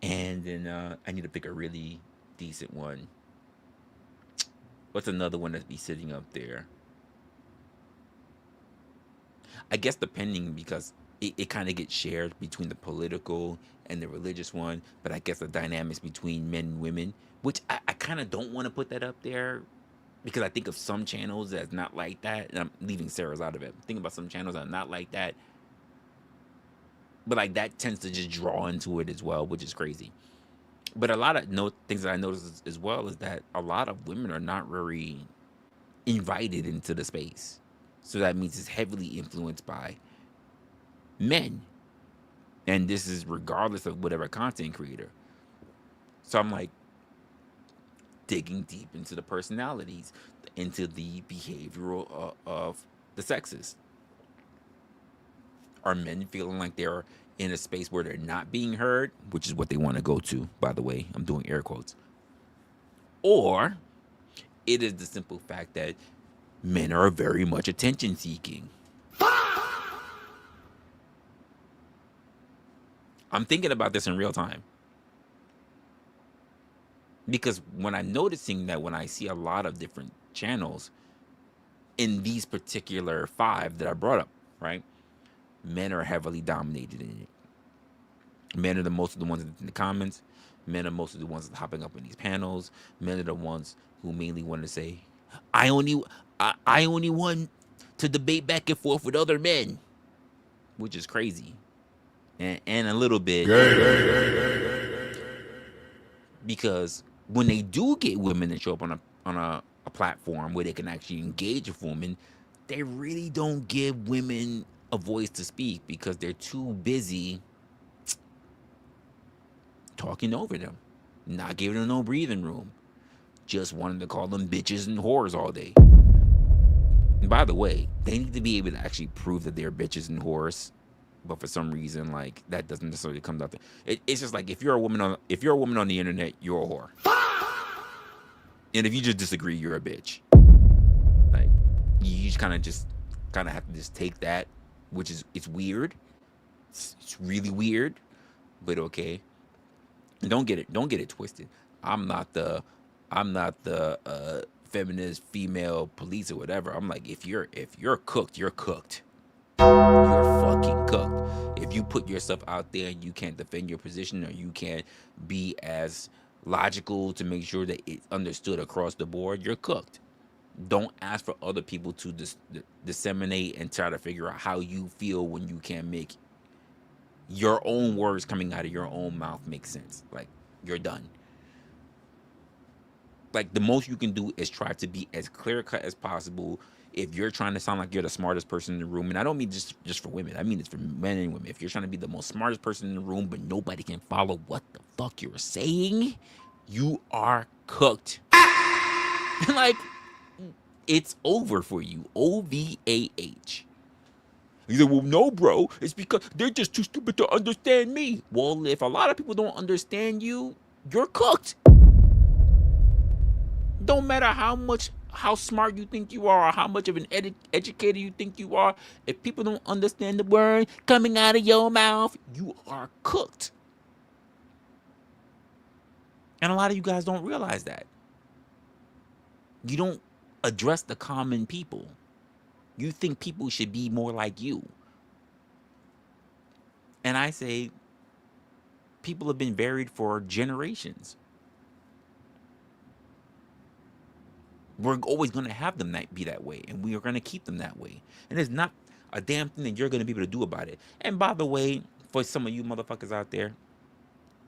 and then I need to pick a really decent one. What's another one that be sitting up there? I guess depending, because it kind of gets shared between the political and the religious one, but I guess the dynamics between men and women, which I kind of don't want to put that up there because I think of some channels that's not like that, and I'm leaving Sarah's out of it. I'm thinking about some channels that are not like that, but like that tends to just draw into it as well, which is crazy. But a lot of things that I noticed as well is that a lot of women are not very invited into the space. So that means it's heavily influenced by men. And this is regardless of whatever content creator. So I'm like digging deep into the personalities, into the behavioral of the sexes. Are men feeling like they're in a space where they're not being heard, which is what they want to go to, by the way, I'm doing air quotes, or it is the simple fact that men are very much attention seeking. I'm thinking about this in real time because when I'm noticing that when I see a lot of different channels in these particular 5 that I brought up, right? Men are heavily dominated in it. Men are the most of the ones in the comments. Men are most of the ones hopping up in these panels. Men are the ones who mainly want to say, I only want to debate back and forth with other men, which is crazy, and a little bit because when they do get women to show up on a platform where they can actually engage with women, they really don't give women a voice to speak because they're too busy talking over them, not giving them no breathing room, just wanting to call them bitches and whores all day. And by the way, they need to be able to actually prove that they're bitches and whores, but for some reason, like that doesn't necessarily come out. It's just like if you're a woman on the internet, you're a whore, and if you just disagree, you're a bitch. Like you just kind of have to just take that, which is it's weird. It's really weird, but okay. And don't get it twisted. I'm not the feminist female police or whatever. I'm like, if you're cooked, you're cooked. You're fucking cooked. If you put yourself out there and you can't defend your position, or you can't be as logical to make sure that it's understood across the board, you're cooked. Don't ask for other people to disseminate and try to figure out how you feel when you can't make your own words coming out of your own mouth make sense. Like, you're done. Like, the most you can do is try to be as clear cut as possible. If you're trying to sound like you're the smartest person in the room, and I don't mean just for women, I mean it's for men and women. If you're trying to be the most smartest person in the room, but nobody can follow what the fuck you're saying, you are cooked. Like, it's over for you. OVAH. He said, well, no, bro. It's because they're just too stupid to understand me. Well, if a lot of people don't understand you, you're cooked. Don't matter how smart you think you are or how much of an educator you think you are. If people don't understand the word coming out of your mouth, you are cooked. And a lot of you guys don't realize that. You don't address the common people. You think people should be more like you. And I say, people have been varied for generations. We're always going to have them be that way, and we are going to keep them that way. And there's not a damn thing that you're going to be able to do about it. And by the way, for some of you motherfuckers out there,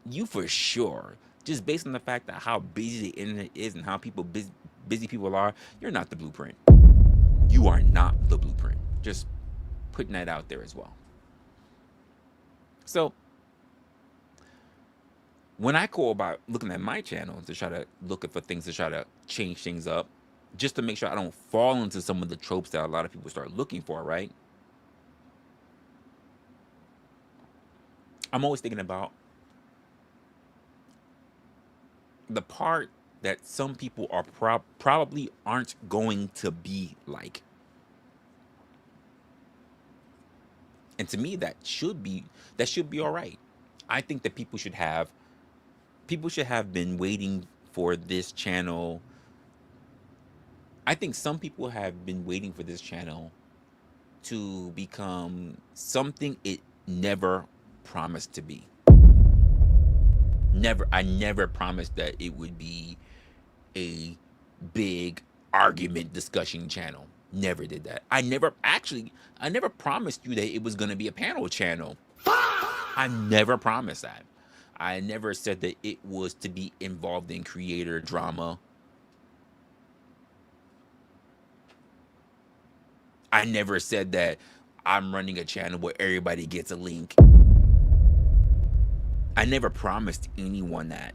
you for sure, just based on the fact that how busy the internet is and how busy people are, you're not the blueprint. You are not the blueprint. Just putting that out there as well. So when I go about looking at my channel to try to look for things to try to change things up, just to make sure I don't fall into some of the tropes that a lot of people start looking for, right? I'm always thinking about the part that some people are probably aren't going to be like. And to me, that should be all right. I think that people should have been waiting for this channel. I think some people have been waiting for this channel to become something it never promised to be. I never promised that it would be a big argument discussion channel. Never did that. I never promised you that it was going to be a panel channel. I never promised that. I never said that it was to be involved in creator drama. I never said that I'm running a channel where everybody gets a link. I never promised anyone that.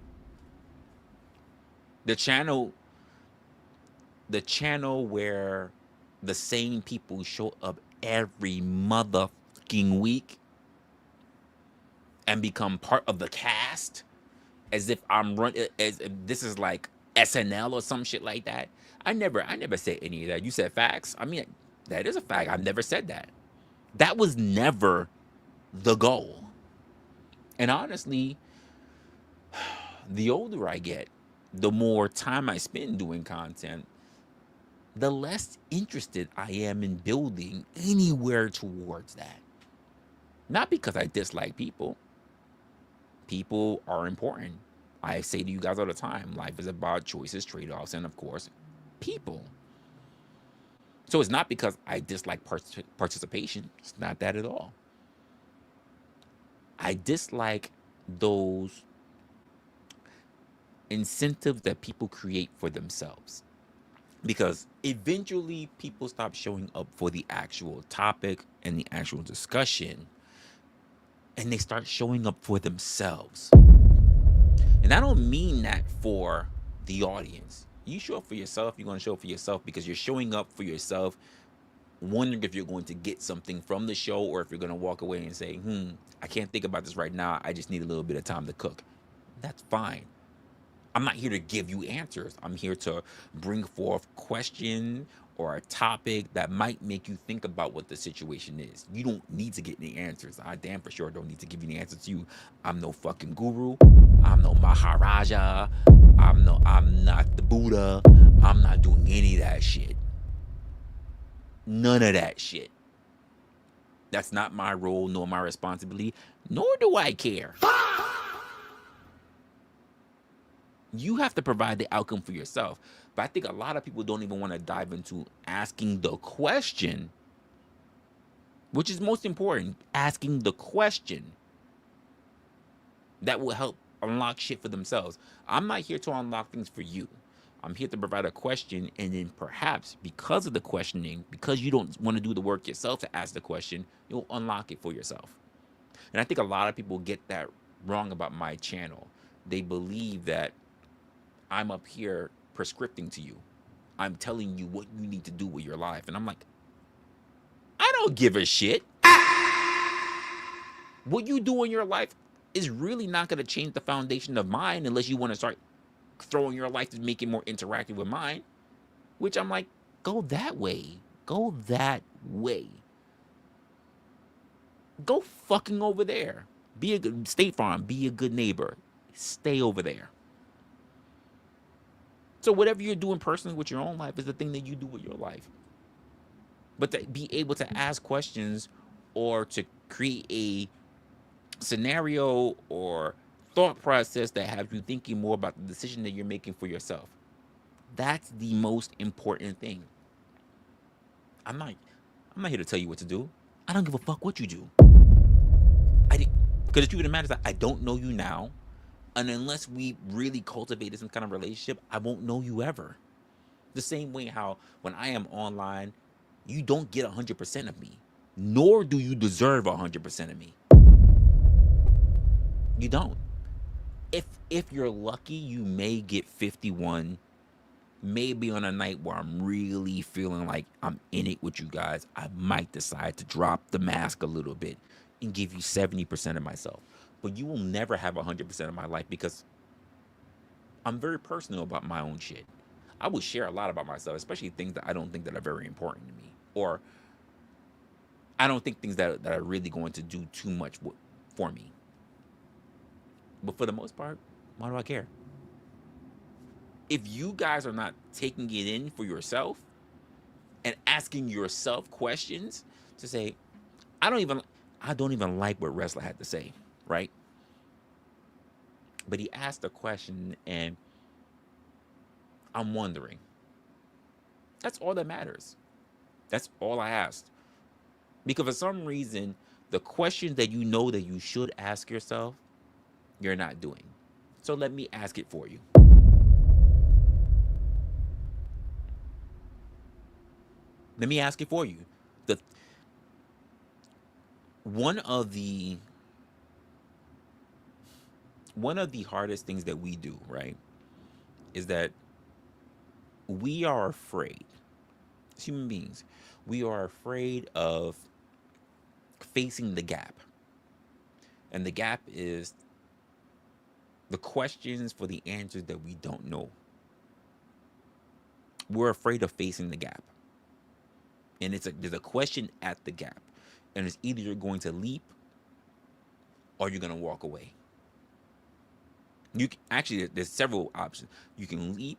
The channel where the same people show up every motherfucking week and become part of the cast as if as if this is like SNL or some shit like that. I never said any of that. You said facts. I mean, that is a fact. I've never said that. That was never the goal. And honestly, the older I get, the more time I spend doing content, the less interested I am in building anywhere towards that. Not because I dislike people. People are important. I say to you guys all the time, life is about choices, trade-offs, and of course, people. So it's not because I dislike participation. It's not that at all. I dislike those incentives that people create for themselves. Because eventually people stop showing up for the actual topic and the actual discussion, and they start showing up for themselves. And I don't mean that for the audience. You show up for yourself, you're going to show up for yourself because you're showing up for yourself, wondering if you're going to get something from the show or if you're going to walk away and say, I can't think about this right now. I just need a little bit of time to cook. That's fine. I'm not here to give you answers. I'm here to bring forth question or a topic that might make you think about what the situation is. You don't need to get any answers. I damn for sure don't need to give you any answers to you. I'm no fucking guru. I'm no Maharaja. I'm not the Buddha. I'm not doing any of that shit. None of that shit. That's not my role nor my responsibility, nor do I care. You have to provide the outcome for yourself. But I think a lot of people don't even want to dive into asking the question, which is most important, asking the question that will help unlock shit for themselves. I'm not here to unlock things for you. I'm here to provide a question, and then perhaps because of the questioning, because you don't want to do the work yourself to ask the question, you'll unlock it for yourself. And I think a lot of people get that wrong about my channel. They believe that I'm up here prescripting to you. I'm telling you what you need to do with your life. And I'm like, I don't give a shit. What you do in your life is really not going to change the foundation of mine unless you want to start throwing your life to make it more interactive with mine. Which I'm like, go that way. Go that way. Go fucking over there. Be a good State Farm. Be a good neighbor. Stay over there. So whatever you're doing personally with your own life is the thing that you do with your life. But to be able to ask questions or to create a scenario or thought process that has you thinking more about the decision that you're making for yourself. That's the most important thing. I'm not here to tell you what to do. I don't give a fuck what you do. Because the truth of the matter is that I don't know you now. And unless we really cultivated some kind of relationship, I won't know you ever. The same way how when I am online, you don't get 100% of me. Nor do you deserve 100% of me. You don't. If you're lucky, you may get 51. Maybe on a night where I'm really feeling like I'm in it with you guys, I might decide to drop the mask a little bit and give you 70% of myself. But you will never have 100% of my life because I'm very personal about my own shit. I will share a lot about myself, especially things that I don't think that are very important to me. Or I don't think things that are really going to do too much for me. But for the most part, why do I care? If you guys are not taking it in for yourself and asking yourself questions to say, I don't even like what Resla had to say, right? But he asked a question and I'm wondering. That's all that matters. That's all I asked. Because for some reason, the questions that you know that you should ask yourself, you're not doing. So let me ask it for you. Let me ask it for you. The one of the hardest things that we do, right, is that we are afraid. As human beings, we are afraid of facing the gap. And the gap is the questions for the answers that we don't know. We're afraid of facing the gap. And there's a question at the gap. And it's either you're going to leap or you're going to walk away. Actually, there's several options. You can leap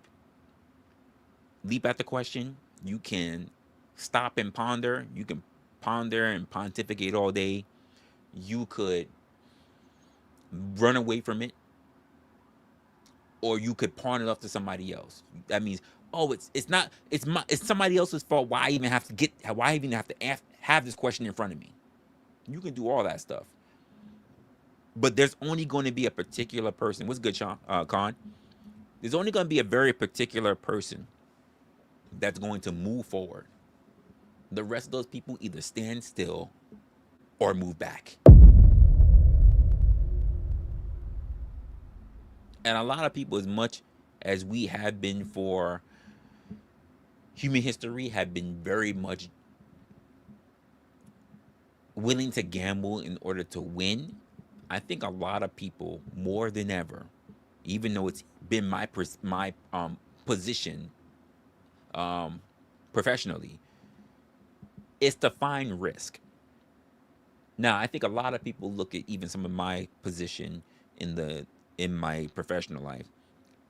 at the question. You can stop and ponder. You can ponder and pontificate all day. You could run away from it, or you could pawn it off to somebody else. That means, oh, it's somebody else's fault. Why even have to have this question in front of me? You can do all that stuff, but there's only going to be a particular person. What's good, Sean? Con? There's only going to be a very particular person that's going to move forward. The rest of those people either stand still or move back. And a lot of people, as much as we have been for human history, have been very much willing to gamble in order to win. I think a lot of people, more than ever, even though it's been my position professionally, is to find risk. Now, I think a lot of people look at even some of my position in my professional life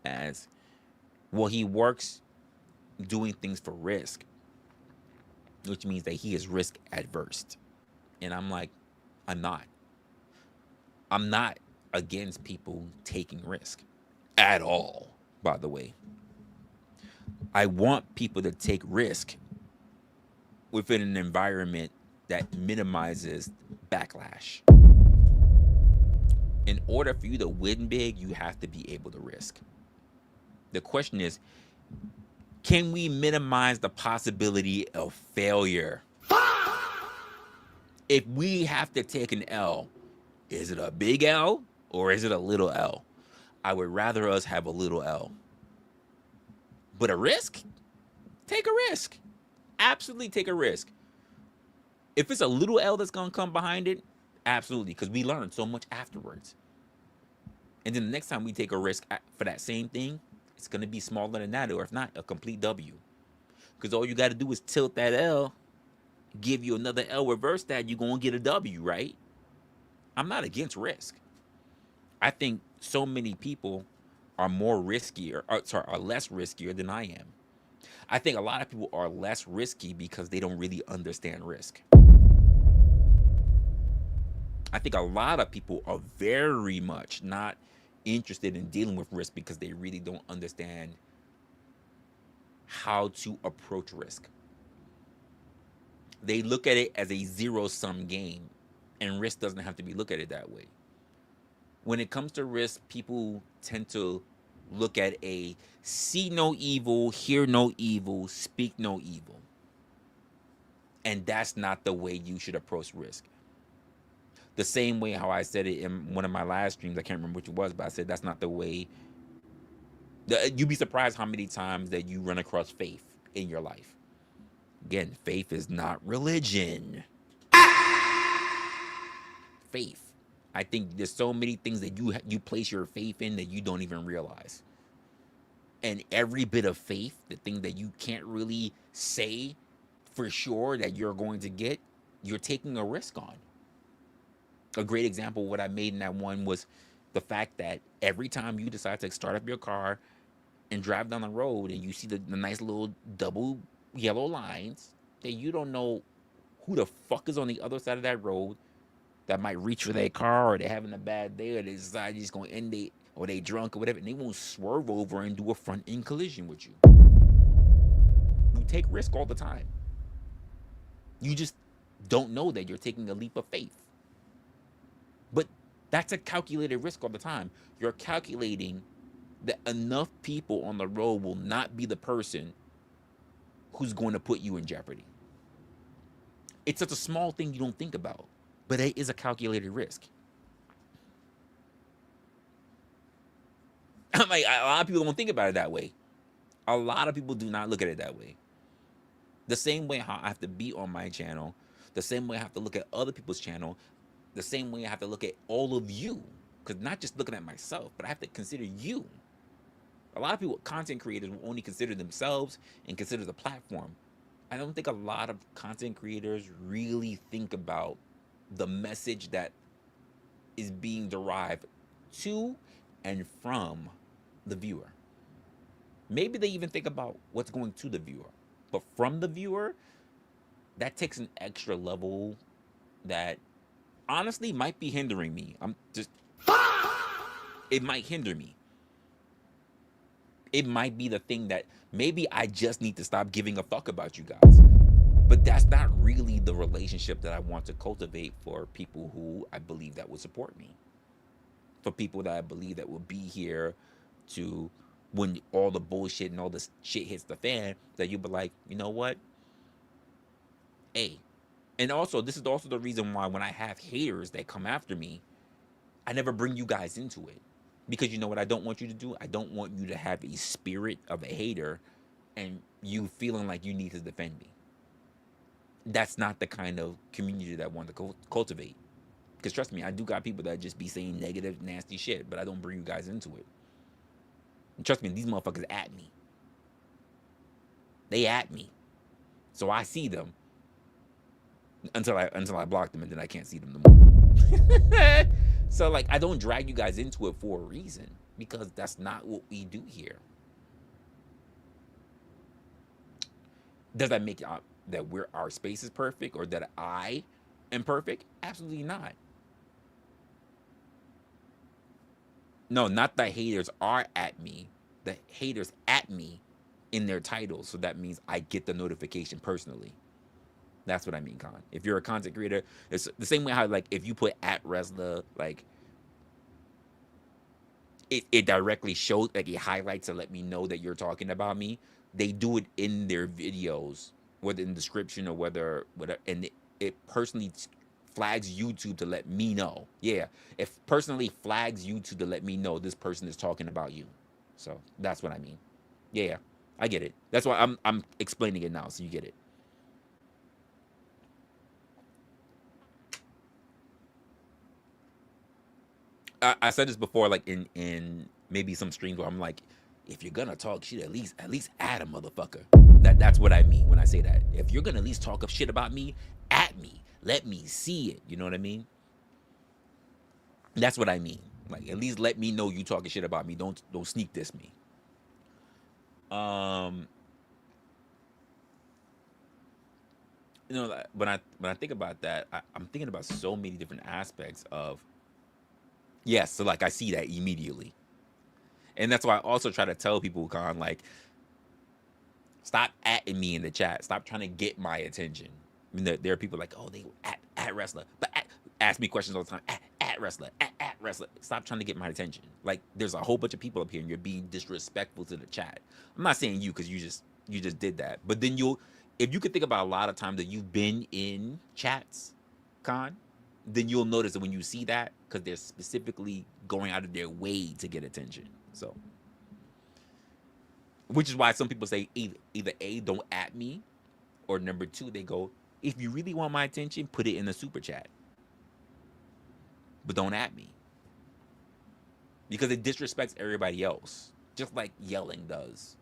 as, well, he works doing things for risk, which means that he is risk adverse. And I'm like, I'm not against people taking risk at all, by the way. I want people to take risk within an environment that minimizes backlash. In order for you to win big, you have to be able to risk. The question is, can we minimize the possibility of failure? If we have to take an L, is it a big L or is it a little L? I would rather us have a little L. But a risk? Take a risk. Absolutely take a risk. If it's a little L that's going to come behind it, absolutely, because we learn so much afterwards. And then the next time we take a risk for that same thing, it's going to be smaller than that, or if not, a complete W. Because all you got to do is tilt that L, give you another L, reverse that, you're going to get a W, right? I'm not against risk. I think so many people are less riskier than I am. I think a lot of people are less risky because they don't really understand risk. I think a lot of people are very much not interested in dealing with risk because they really don't understand how to approach risk. They look at it as a zero-sum game, and risk doesn't have to be looked at it that way. When it comes to risk, people tend to look at a see no evil, hear no evil, speak no evil. And that's not the way you should approach risk. The same way how I said it in one of my last streams, I can't remember which it was, but I said that's not the way. You'd be surprised how many times that you run across faith in your life. Again, faith is not religion. Faith. I think there's so many things that you place your faith in that you don't even realize. And every bit of faith, the thing that you can't really say for sure that you're going to get, you're taking a risk on. A great example of what I made in that one was the fact that every time you decide to start up your car and drive down the road and you see the nice little double yellow lines, that you don't know who the fuck is on the other side of that road that might reach for their car, or they're having a bad day, or they decide they're just going to end it, or they drunk or whatever, and they won't swerve over and do a front end collision with you. You take risk all the time. You just don't know that you're taking a leap of faith. But that's a calculated risk all the time. You're calculating that enough people on the road will not be the person who's going to put you in jeopardy. It's such a small thing you don't think about, but it is a calculated risk. I'm like, a lot of people don't think about it that way. A lot of people do not look at it that way. The same way how I have to be on my channel, the same way I have to look at other people's channel, the same way I have to look at all of you. Because not just looking at myself, but I have to consider you. A lot of people, content creators, will only consider themselves and consider the platform. I don't think a lot of content creators really think about the message that is being derived to and from the viewer. Maybe they even think about what's going to the viewer. But from the viewer, that takes an extra level that honestly might be hindering me. It might hinder me. It might be the thing that maybe I just need to stop giving a fuck about you guys. But that's not really the relationship that I want to cultivate for people who I believe that will support me. For people that I believe that will be here to, when all the bullshit and all this shit hits the fan, that you'll be like, you know what? Hey. And also, this is also the reason why when I have haters that come after me, I never bring you guys into it. Because you know what I don't want you to do? I don't want you to have a spirit of a hater and you feeling like you need to defend me. That's not the kind of community that I want to cultivate. Because trust me, I do got people that just be saying negative, nasty shit, but I don't bring you guys into it. And trust me, these motherfuckers at me. They at me. So I see them until I block them, and then I can't see them no more. So like, I don't drag you guys into it for a reason, because that's not what we do here. Does that make that our space is perfect, or that I am perfect? Absolutely not. No, not the haters are at me. The haters at me in their titles. So that means I get the notification personally. That's what I mean, Con. If you're a content creator, it's the same way how, like, if you put at Resla, like, it directly shows, like, it highlights to let me know that you're talking about me. They do it in their videos, whether in the description or whatever, and it personally flags YouTube to let me know. Yeah, it personally flags YouTube to let me know this person is talking about you. So that's what I mean. Yeah, I get it. That's why I'm explaining it now, so you get it. I said this before, like in maybe some streams where I'm like, if you're gonna talk shit, at least add a motherfucker. That's what I mean when I say that. If you're gonna at least talk shit about me, at me. Let me see it. You know what I mean? That's what I mean. Like, at least let me know you talking shit about me. Don't sneak diss me. You know, when I think about that, I'm thinking about so many different aspects of. Yes, so like I see that immediately. And that's why I also try to tell people, Con, like, stop atting me in the chat. Stop trying to get my attention. I mean, there are people like, oh, they at Resla, but ask me questions all the time. At Resla, at Resla. Stop trying to get my attention. Like, there's a whole bunch of people up here, and you're being disrespectful to the chat. I'm not saying you, because you just did that. But then if you could think about a lot of times that you've been in chats, Con, then you'll notice that when you see that, because they're specifically going out of their way to get attention. So, which is why some people say either A, don't at me, or number 2, they go, if you really want my attention, put it in the super chat. But don't at me. Because it disrespects everybody else. Just like yelling does.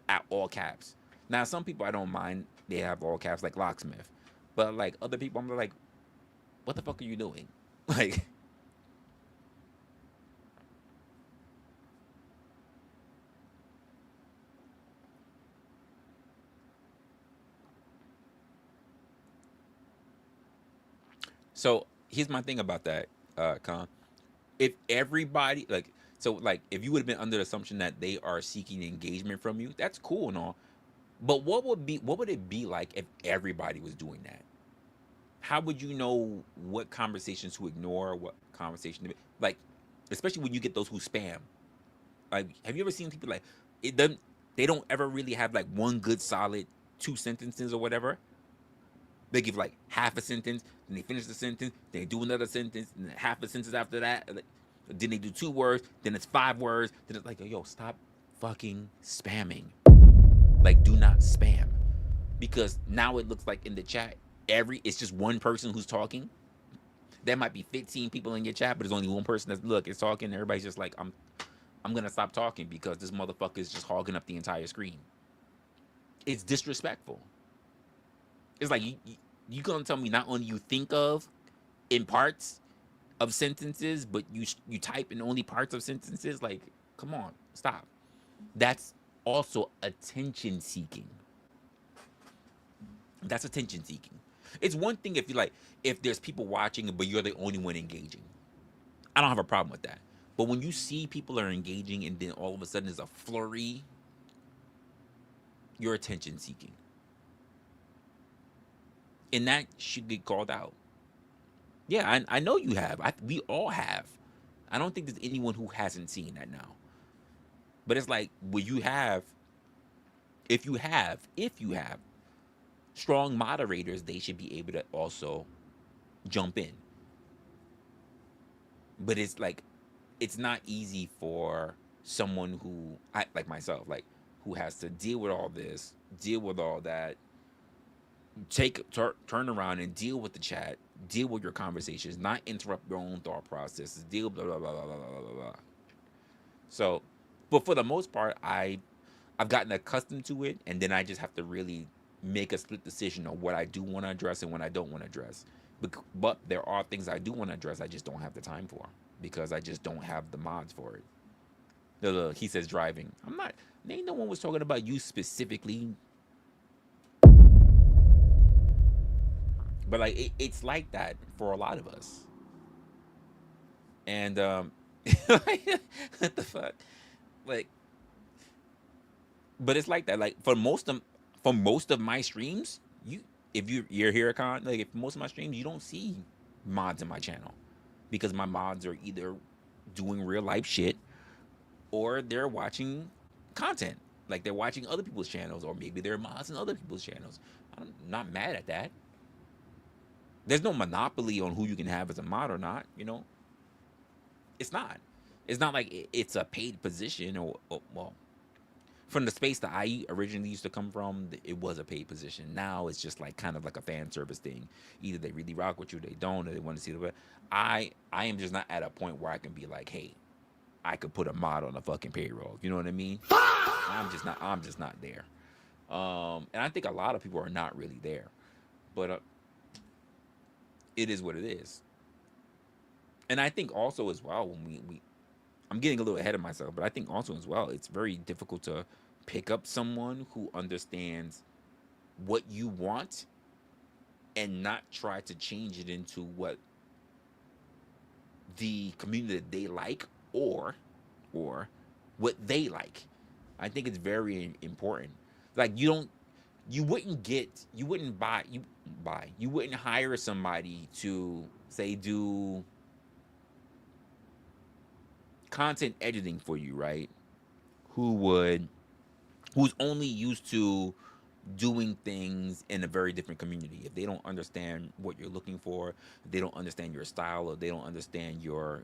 At all caps. Now, some people I don't mind, they have all caps, like Locksmith. But like other people, I'm like, what the fuck are you doing? Like, so here's my thing about that, Con. If everybody like, so like, if you would have been under the assumption that they are seeking engagement from you, that's cool and all. But what would it be like if everybody was doing that? How would you know what conversations to ignore, what conversation to like, especially when you get those who spam? Like, have you ever seen people like it doesn't? They don't ever really have like one good solid 2 sentences or whatever. They give like half a sentence, then they finish the sentence, then they do another sentence, and then half a sentence after that. Like, then they do 2 words, then it's 5 words. Then it's like, yo, stop fucking spamming. Like, do not spam, because now it looks like in the chat, it's just one person who's talking. There might be 15 people in your chat, but there's only one person is talking. Everybody's just like, I'm gonna stop talking because this motherfucker is just hogging up the entire screen. It's disrespectful. It's like you gonna tell me not only you think of in parts of sentences, but you type in only parts of sentences. Like, come on, stop. That's also attention seeking. That's attention seeking. It's one thing if you like, if there's people watching, but you're the only one engaging. I don't have a problem with that. But when you see people are engaging and then all of a sudden there's a flurry, you're attention seeking. And that should get called out. Yeah, I know you have. We all have. I don't think there's anyone who hasn't seen that now. But it's like, if you have strong moderators, they should be able to also jump in. But it's like, it's not easy for someone who, like myself, like, who has to deal with all this, deal with all that, turn around and deal with the chat, deal with your conversations, not interrupt your own thought processes, deal blah blah blah blah blah blah blah. So, but for the most part, I've gotten accustomed to it, and then I just have to really make a split decision on what I do want to address and what I don't want to address. But there are things I do want to address, I just don't have the time for, because I just don't have the mods for it. He says driving. I'm not. Ain't no one was talking about you specifically. But like, it's like that for a lot of us. And what the fuck? Like, but it's like that. Like, for most of my streams, you're here, Con, like, if most of my streams, you don't see mods in my channel, because my mods are either doing real life shit or they're watching content. Like, they're watching other people's channels, or maybe they're mods in other people's channels. I'm not mad at that. There's no monopoly on who you can have as a mod or not, you know? It's not. It's not like it's a paid position, or well, from the space that I originally used to come from, it was a paid position. Now it's just like kind of like a fan service thing. Either they really rock with you, they don't, or they want to see the. I am just not at a point where I can be like, hey, I could put a mod on a fucking payroll. You know what I mean? I'm just not there. And I think a lot of people are not really there. But it is what it is. And I think also as well, when I'm getting a little ahead of myself, but I think also as well, it's very difficult to pick up someone who understands what you want and not try to change it into what the community that they like, or what they like. I think it's very important. Like, you wouldn't hire somebody to, say, do content editing for you, right? Who's only used to doing things in a very different community. If they don't understand what you're looking for, if they don't understand your style, or they don't understand your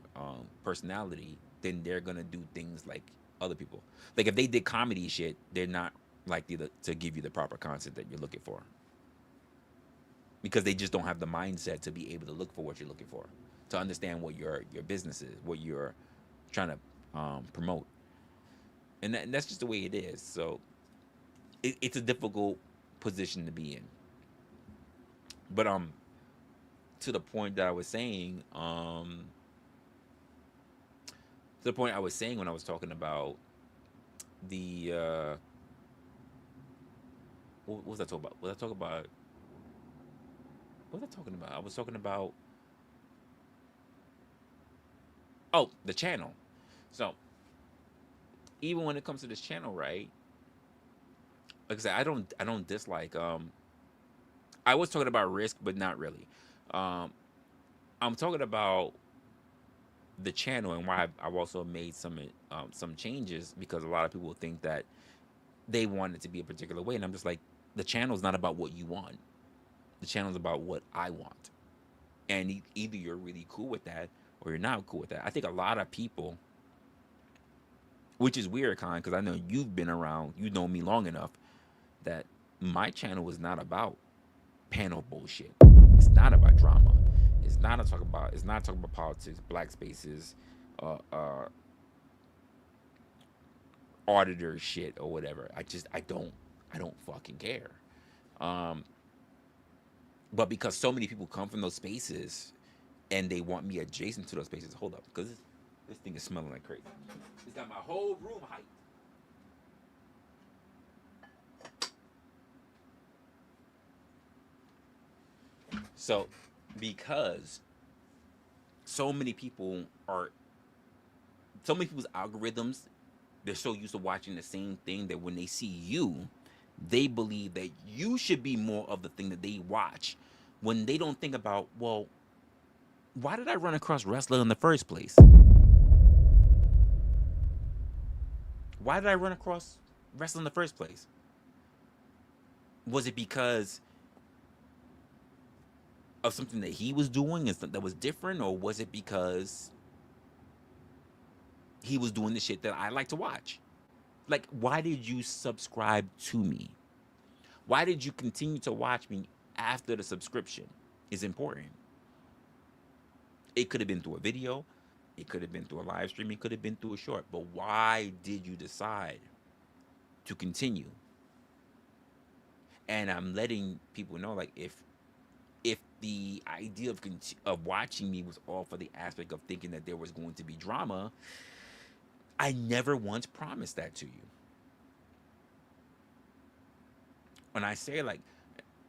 personality, then they're gonna do things like other people. Like, if they did comedy shit, they're not likely to give you the proper content that you're looking for, because they just don't have the mindset to be able to look for what you're looking for, to understand what your business is, what you're trying to promote. And that's just the way it is. So it's a difficult position to be in. But to the point that I was saying, to the point I was saying when I was talking about the what was I talking about? Was I talking about what was I talking about? I was talking about the channel. So even when it comes to this channel, right? Like I said, I don't dislike I was talking about risk, but not really. I'm talking about the channel and why I've also made some changes, because a lot of people think that they want it to be a particular way, and I'm just like, the channel is not about what you want. The channel is about what I want, and either you're really cool with that or you're not cool with that. I think a lot of people, which is weird, Con, because I know you've been around, you know me long enough, that my channel is not about panel bullshit. It's not about drama. It's not talking about politics, black spaces, auditor shit or whatever. I don't fucking care. But because so many people come from those spaces and they want me adjacent to those spaces, hold up, because this thing is smelling like crazy. It's got my whole room hyped. So, because so many people's algorithms, they're so used to watching the same thing that when they see you, they believe that you should be more of the thing that they watch, when they don't think about, well, why did I run across Resla in the first place? Why did I run across Resla in the first place? Was it because of something that he was doing and something that was different, or was it because he was doing the shit that I like to watch? Like, why did you subscribe to me? Why did you continue to watch me after the subscription is important? It could have been through a video, it could have been through a live stream, it could have been through a short, but why did you decide to continue? And I'm letting people know, like, if the idea of watching me was all for the aspect of thinking that there was going to be drama, I never once promised that to you. When I say, like,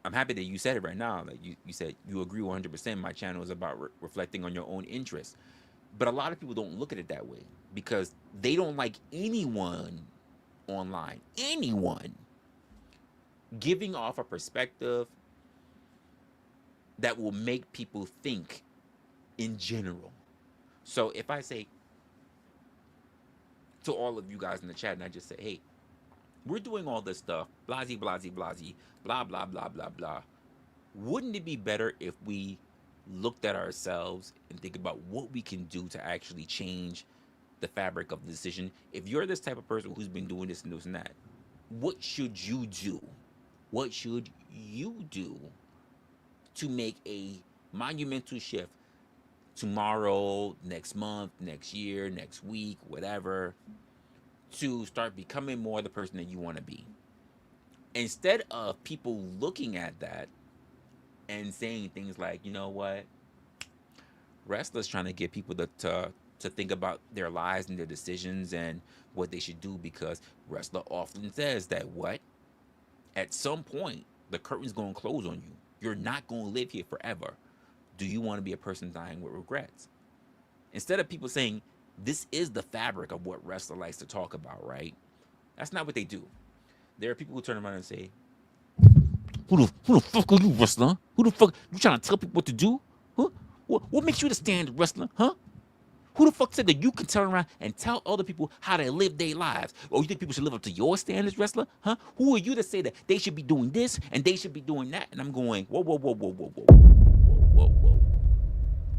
I'm happy that you said it right now. Like, you said you agree 100%. My channel is about reflecting on your own interests. But a lot of people don't look at it that way, because they don't like anyone online, anyone, giving off a perspective that will make people think in general. So if I say to all of you guys in the chat, and I just say, hey, we're doing all this stuff, blasey, blasey, blasey, blah, blah, blah, blah, blah. Wouldn't it be better if we looked at ourselves and think about what we can do to actually change the fabric of the decision? If you're this type of person who's been doing this and this and that, what should you do? What should you do to make a monumental shift tomorrow, next month, next year, next week, whatever, to start becoming more the person that you want to be? Instead of people looking at that and saying things like, you know what, Resla's trying to get people to think about their lives and their decisions and what they should do, because Resla often says that what? At some point, the curtain's going to close on you. You're not going to live here forever. Do you want to be a person dying with regrets? Instead of people saying, this is the fabric of what Resla likes to talk about, right? That's not what they do. There are people who turn around and say, who the fuck are you, Resla? Who the fuck? You trying to tell people what to do? Huh? What makes you the standard, Resla? Huh? Who the fuck said that you can turn around and tell other people how to live their lives? Or you think people should live up to your standards, Resla? Huh? Who are you to say that they should be doing this and they should be doing that? And I'm going, whoa, whoa, whoa, whoa, whoa, whoa, whoa, whoa, whoa.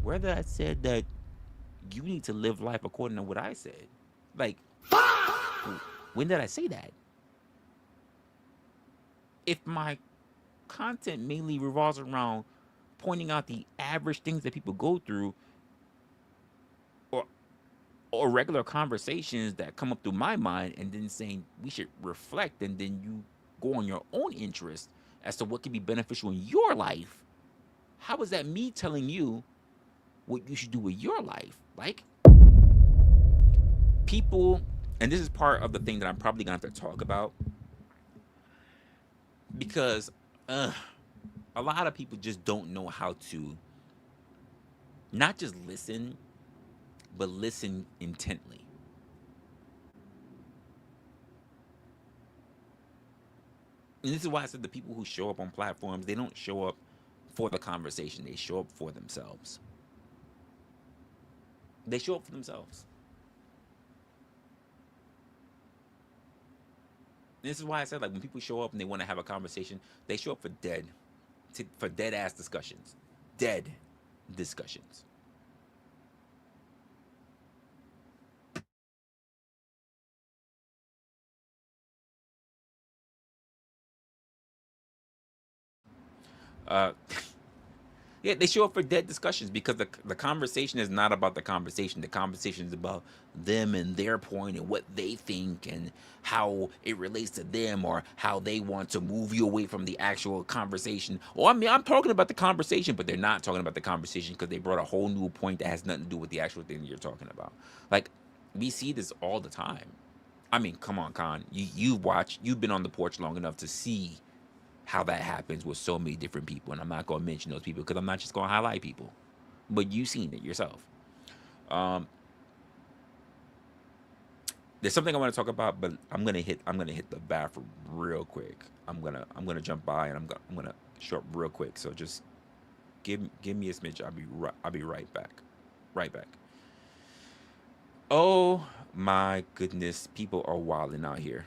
Whether I said that you need to live life according to what I said. Like, when did I say that? If my content mainly revolves around pointing out the average things that people go through, or regular conversations that come up through my mind, and then saying we should reflect, and then you go on your own interest as to what can be beneficial in your life, how is that me telling you what you should do with your life? Like, people, and this is part of the thing that I'm probably gonna have to talk about, because a lot of people just don't know how to not just listen, but listen intently. And this is why I said the people who show up on platforms, they don't show up for the conversation, they show up for themselves. They show up for themselves. And this is why I said, like, when people show up and they want to have a conversation, they show up for dead ass discussions. Dead discussions. Yeah, they show up for dead discussions because the conversation is not about the conversation. The conversation is about them and their point and what they think and how it relates to them, or how they want to move you away from the actual conversation. Or I mean, I'm talking about the conversation, but they're not talking about the conversation because they brought a whole new point that has nothing to do with the actual thing that you're talking about. Like, we see this all the time. I mean, come on, Khan. You've been on the porch long enough to see how that happens with so many different people. And I'm not going to mention those people because I'm not just going to highlight people. But you've seen it yourself. There's something I want to talk about, but I'm gonna hit the bathroom real quick. I'm gonna jump by and I'm gonna show up real quick. So just give me a smidge. I'll be right back. Right back. Oh my goodness, people are wilding out here.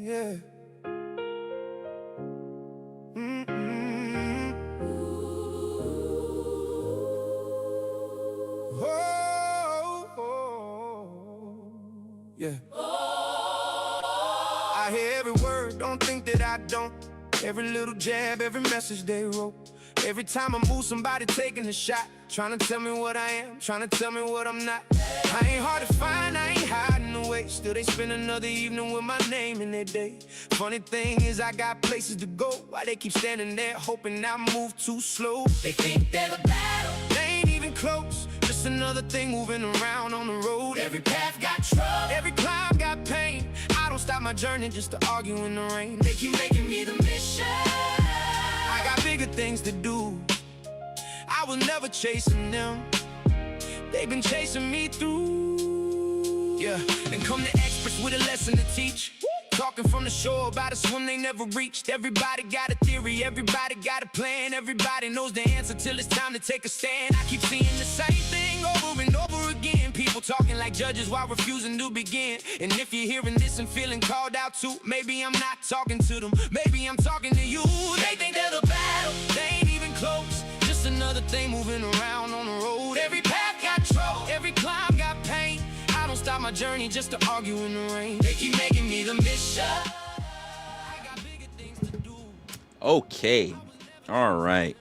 Yeah. Yeah. I hear every word, don't think that I don't. Every little jab, every message they wrote. Every time I move, somebody taking a shot, trying to tell me what I am, trying to tell me what I'm not. I ain't hard to find, I ain't hiding away. Still they spend another evening with my name in their day. Funny thing is I got places to go. Why they keep standing there hoping I move too slow? They think they're the battle, they ain't even close. Just another thing moving around on the road. Every path got trouble, every climb got pain. I don't stop my journey just to argue in the rain. They keep making me the mission. I got bigger things to do. I was never chasing them, they've been chasing me through. Yeah, and come the experts with a lesson to teach. Talking from the shore about a swim they never reached. Everybody got a theory, everybody got a plan. Everybody knows the answer till it's time to take a stand. I keep seeing the same thing over and over again. People talking like judges while refusing to begin. And if you're hearing this and feeling called out to, maybe I'm not talking to them, maybe I'm talking to you. They think they're the battle, they ain't even close. Just another thing moving around on the road. Every path got trouble, every climb got pain. I don't stop my journey just to argue in the rain. They keep making me the mission. I got bigger things to do.
Okay. All right.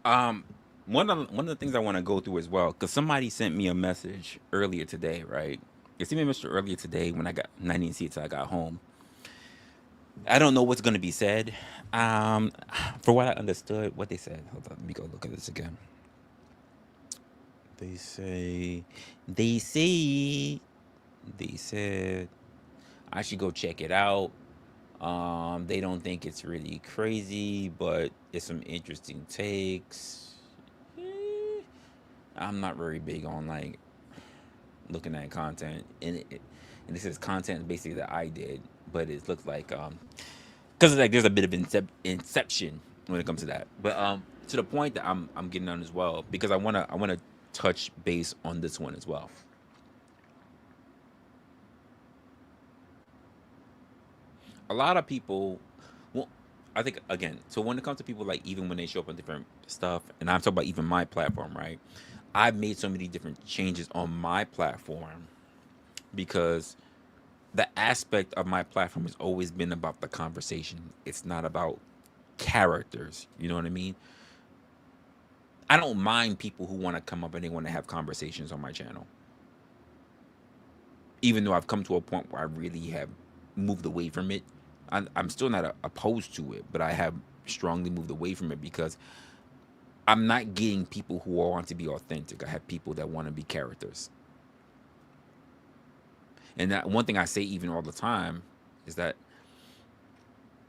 One of the things I want to go through as well, because somebody sent me a message earlier today, right? They sent me a message earlier today when I didn't see it till I got home. I don't know what's going to be said. For what I understood, what they said. Hold on, let me go look at this again. They said I should go check it out. They don't think it's really crazy, but it's some interesting takes. I'm not very big on like looking at content, and this is content basically that I did, but it looks like because like there's a bit of inception when it comes to that. But to the point that I'm getting on as well, because I wanna touch base on this one as well. A lot of people, well, I think again, so when it comes to people, like even when they show up on different stuff, and I'm talking about even my platform, right? I've made so many different changes on my platform because the aspect of my platform has always been about the conversation. It's not about characters. You know what I mean? I don't mind people who want to come up and they want to have conversations on my channel. Even though I've come to a point where I really have moved away from it. I'm still not opposed to it, but I have strongly moved away from it because I'm not getting people who want to be authentic. I have people that want to be characters. And that one thing I say even all the time is that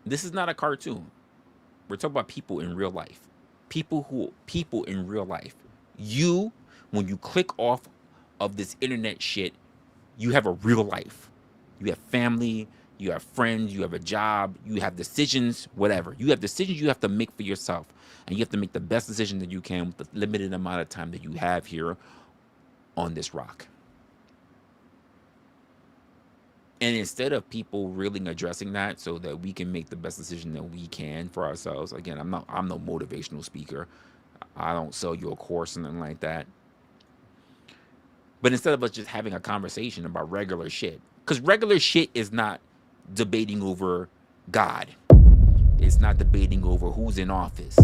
this is not a cartoon. We're talking about people in real life. People in real life. You, when you click off of this internet shit, you have a real life. You have family, you have friends, you have a job, you have decisions, whatever. You have decisions you have to make for yourself. And you have to make the best decision that you can with the limited amount of time that you have here on this rock. And instead of people really addressing that so that we can make the best decision that we can for ourselves, again, I'm no motivational speaker. I don't sell you a course or anything like that. But instead of us just having a conversation about regular shit, because regular shit is not debating over God. It's not debating over who's in office.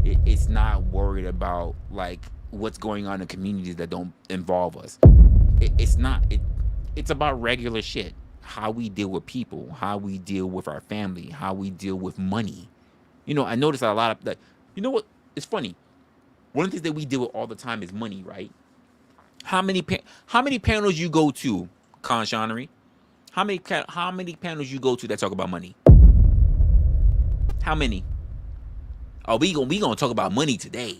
It's not worried about like what's going on in communities that don't involve us. It's about regular shit. How we deal with people, how we deal with our family, how we deal with money. You know, I notice a lot of that. You know what? It's funny. One of the things that we deal with all the time is money, right? How many panels you go to, Conshonery? How many panels you go to that talk about money? How many? Oh, we gonna talk about money today.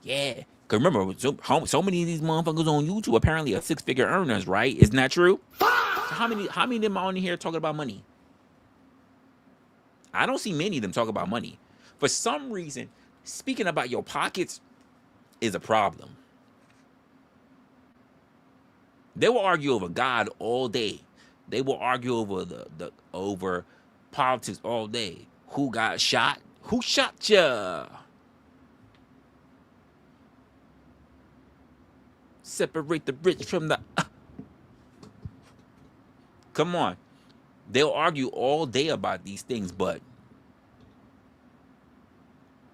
Yeah. Cause remember, so many of these motherfuckers on YouTube apparently are 6-figure earners, right? Isn't that true? So how many of them are on here talking about money? I don't see many of them talk about money. For some reason, speaking about your pockets is a problem. They will argue over God all day. They will argue over over politics all day. Who got shot? Who shot ya? Separate the rich from the... Come on. They'll argue all day about these things, but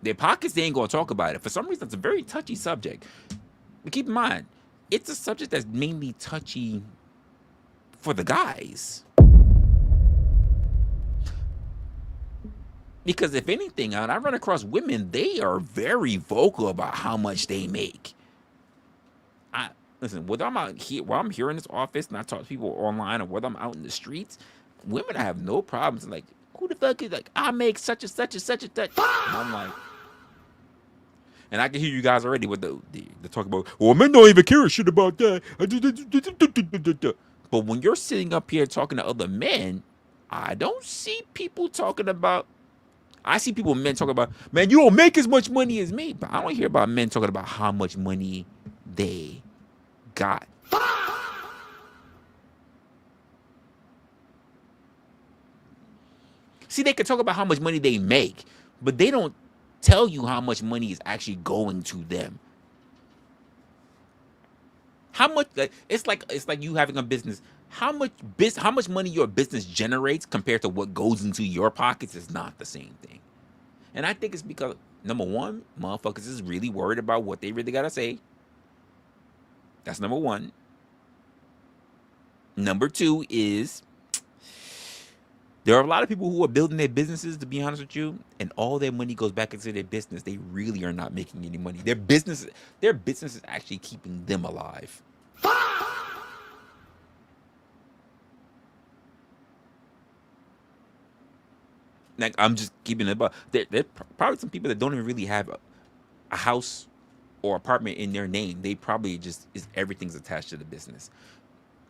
their pockets, they ain't going to talk about it. For some reason, it's a very touchy subject. But keep in mind, it's a subject that's mainly touchy for the guys. Because if anything, I run across women, they are very vocal about how much they make. Listen, whether I'm out here, while I'm here in this office and I talk to people online, or whether I'm out in the streets, women have no problems. Like, who the fuck is like, I make such and such and such and such. And I'm like, and I can hear you guys already with the talk about, well, men don't even care a shit about that. But when you're sitting up here talking to other men, I don't see people talking about. I see men talking about, man, you don't make as much money as me. But I don't hear about men talking about how much money they got. See, they can talk about how much money they make, but they don't tell you how much money is actually going to them. How much? It's like you having a business. How much money your business generates compared to what goes into your pockets is not the same thing. And I think it's because, number one, motherfuckers is really worried about what they really gotta say. That's number one. Number two is there are a lot of people who are building their businesses, to be honest with you, and all their money goes back into their business. They really are not making any money. Their business is actually keeping them alive. Like, I'm just keeping it about. There probably some people that don't even really have a house or apartment in their name. They probably just everything's attached to the business.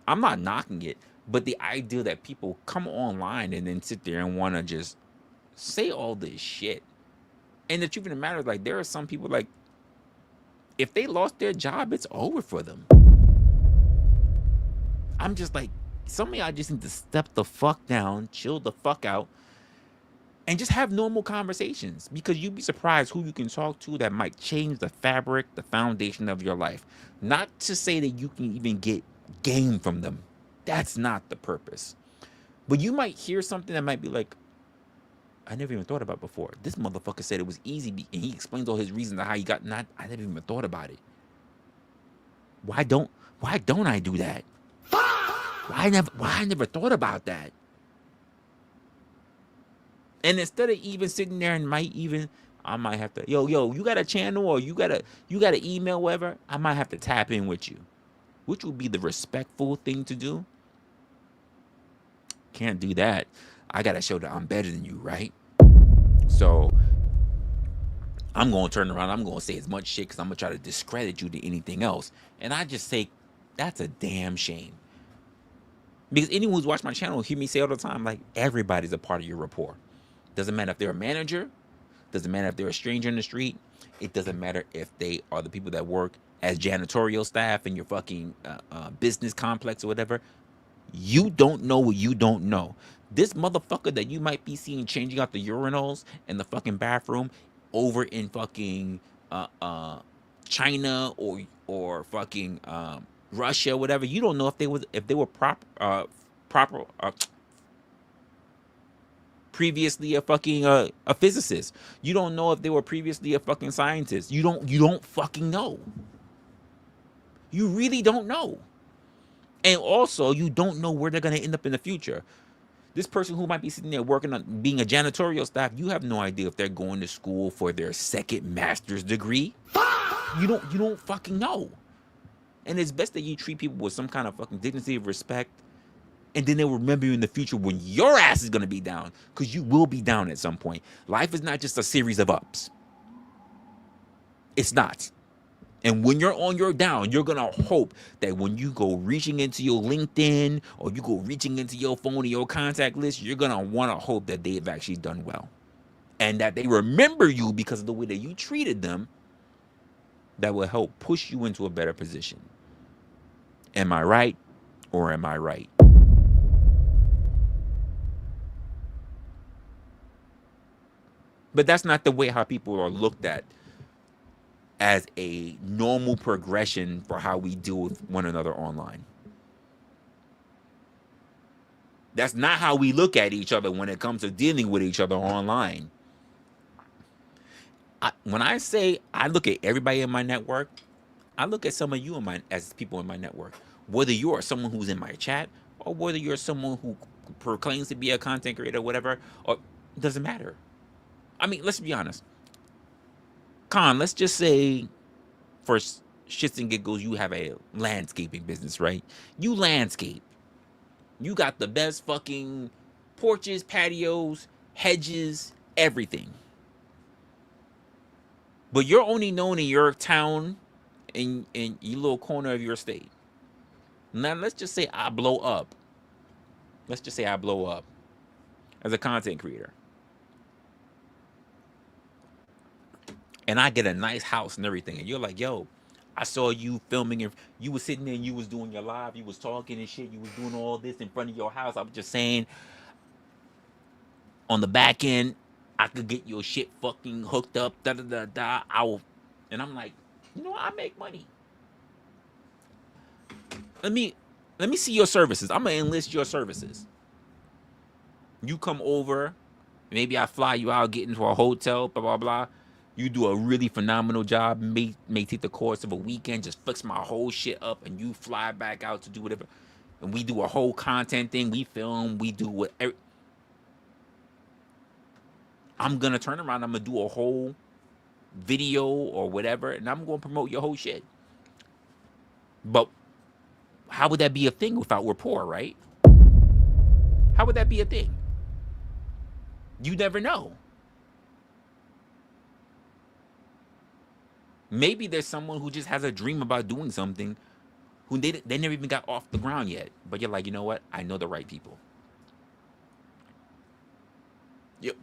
I'm not knocking it, but the idea that people come online and then sit there and want to just say all this shit, and the truth of the matter is, like, there are some people, like, if they lost their job, it's over for them. I'm just like, some of y'all just need to step the fuck down, chill the fuck out, and just have normal conversations, because you'd be surprised who you can talk to that might change the fabric, the foundation of your life. Not to say that you can even get gain from them. That's not the purpose. But you might hear something that might be like, I never even thought about it before. This motherfucker said it was easy, and he explains all his reasons of how he got. Not, I never even thought about it. Why don't I do that? Why I never thought about that? And instead of even sitting there and I might have to, yo, you got a channel or you got an email, whatever. I might have to tap in with you, which would be the respectful thing to do. Can't do that. I gotta show that I'm better than you, right? So I'm gonna turn around. I'm gonna say as much shit because I'm gonna try to discredit you to anything else. And I just say that's a damn shame. Because anyone who's watched my channel hear me say all the time, like, everybody's a part of your rapport. Doesn't matter if they're a manager. Doesn't matter if they're a stranger in the street. It doesn't matter if they are the people that work as janitorial staff in your fucking business complex or whatever. You don't know what you don't know. This motherfucker that you might be seeing changing out the urinals in the fucking bathroom over in fucking China or fucking Russia, whatever. You don't know if they were proper previously a fucking a physicist. You don't know if they were previously a fucking scientist. You don't fucking know. You really don't know. And also, you don't know where they're going to end up in the future. This person who might be sitting there working on being a janitorial staff, you have no idea if they're going to school for their second master's degree. You don't fucking know. And it's best that you treat people with some kind of fucking dignity of respect. And then they'll remember you in the future when your ass is going to be down. Because you will be down at some point. Life is not just a series of ups. It's not. And when you're on your down, you're going to hope that when you go reaching into your LinkedIn or you go reaching into your phone or your contact list, you're going to want to hope that they've actually done well. And that they remember you because of the way that you treated them. That will help push you into a better position. Am I right or am I right? But that's not the way how people are looked at as a normal progression for how we deal with one another online. That's not how we look at each other when it comes to dealing with each other online. When I say I look at everybody in my network, I look at some of you as people in my network. Whether you are someone who's in my chat or whether you're someone who proclaims to be a content creator or whatever, or it doesn't matter. I mean, let's be honest. Let's just say for shits and giggles, you have a landscaping business, right? You landscape. You got the best fucking porches, patios, hedges, everything. But you're only known in your town, in your little corner of your state. Now, let's just say I blow up. Let's just say I blow up as a content creator. And I get a nice house and everything. And you're like, yo, I saw you filming. And you was sitting there and you was doing your live. You was talking and shit. You was doing all this in front of your house. I was just saying, on the back end, I could get your shit fucking hooked up. And I'm like, I make money. Let me see your services. I'm going to enlist your services. You come over. Maybe I fly you out, get into a hotel, blah, blah, blah. You do a really phenomenal job, may take the course of a weekend, just fix my whole shit up, and you fly back out to do whatever. And we do a whole content thing. We film. We do whatever. I'm going to turn around. I'm going to do a whole video or whatever, and I'm going to promote your whole shit. But how would that be a thing without rapport, right? How would that be a thing? You never know. Maybe there's someone who just has a dream about doing something who they never even got off the ground yet. But you're like, you know what? I know the right people.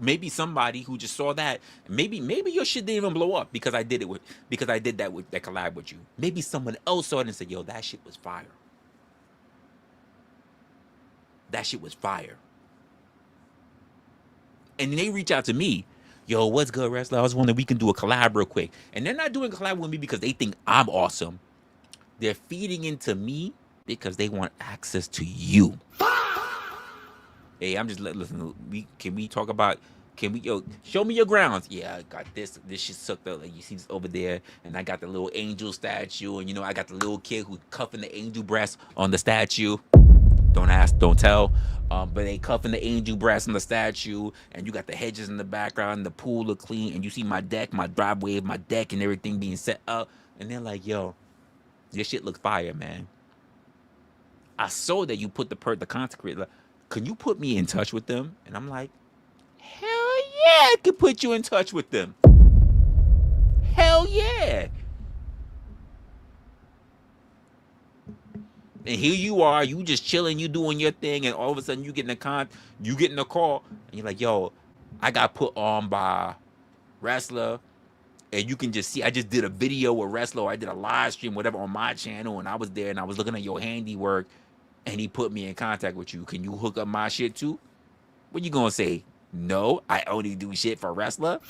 Maybe somebody who just saw that. Maybe your shit didn't even blow up because I did that collab with you. Maybe someone else saw it and said, yo, that shit was fire. That shit was fire. And they reach out to me. Yo, what's good, Resla? I was wondering if we can do a collab real quick. And they're not doing a collab with me because they think I'm awesome. They're feeding into me because they want access to you. Hey, I'm just listen. Can we talk about can we, yo, show me your grounds. Yeah, I got this shit sucked up. Like, you see this over there, and I got the little angel statue, and I got the little kid who cuffing the angel breast on the statue. Don't ask, don't tell. But they cuffing the angel breast on the statue, and you got the hedges in the background, the pool look clean, and you see my deck, my driveway, my deck, and everything being set up. And they're like, yo, your shit looks fire, man. I saw that you put the content creator. Like, can you put me in touch with them? And I'm like, hell yeah, I could put you in touch with them. Hell yeah. And here you are, you just chilling, you doing your thing, and all of a sudden you getting a call, and you're like, yo, I got put on by Resla, and you can just see, I just did a video with Resla, or I did a live stream, whatever, on my channel, and I was there, and I was looking at your handiwork, and he put me in contact with you. Can you hook up my shit too? What you gonna say? No, I only do shit for Resla?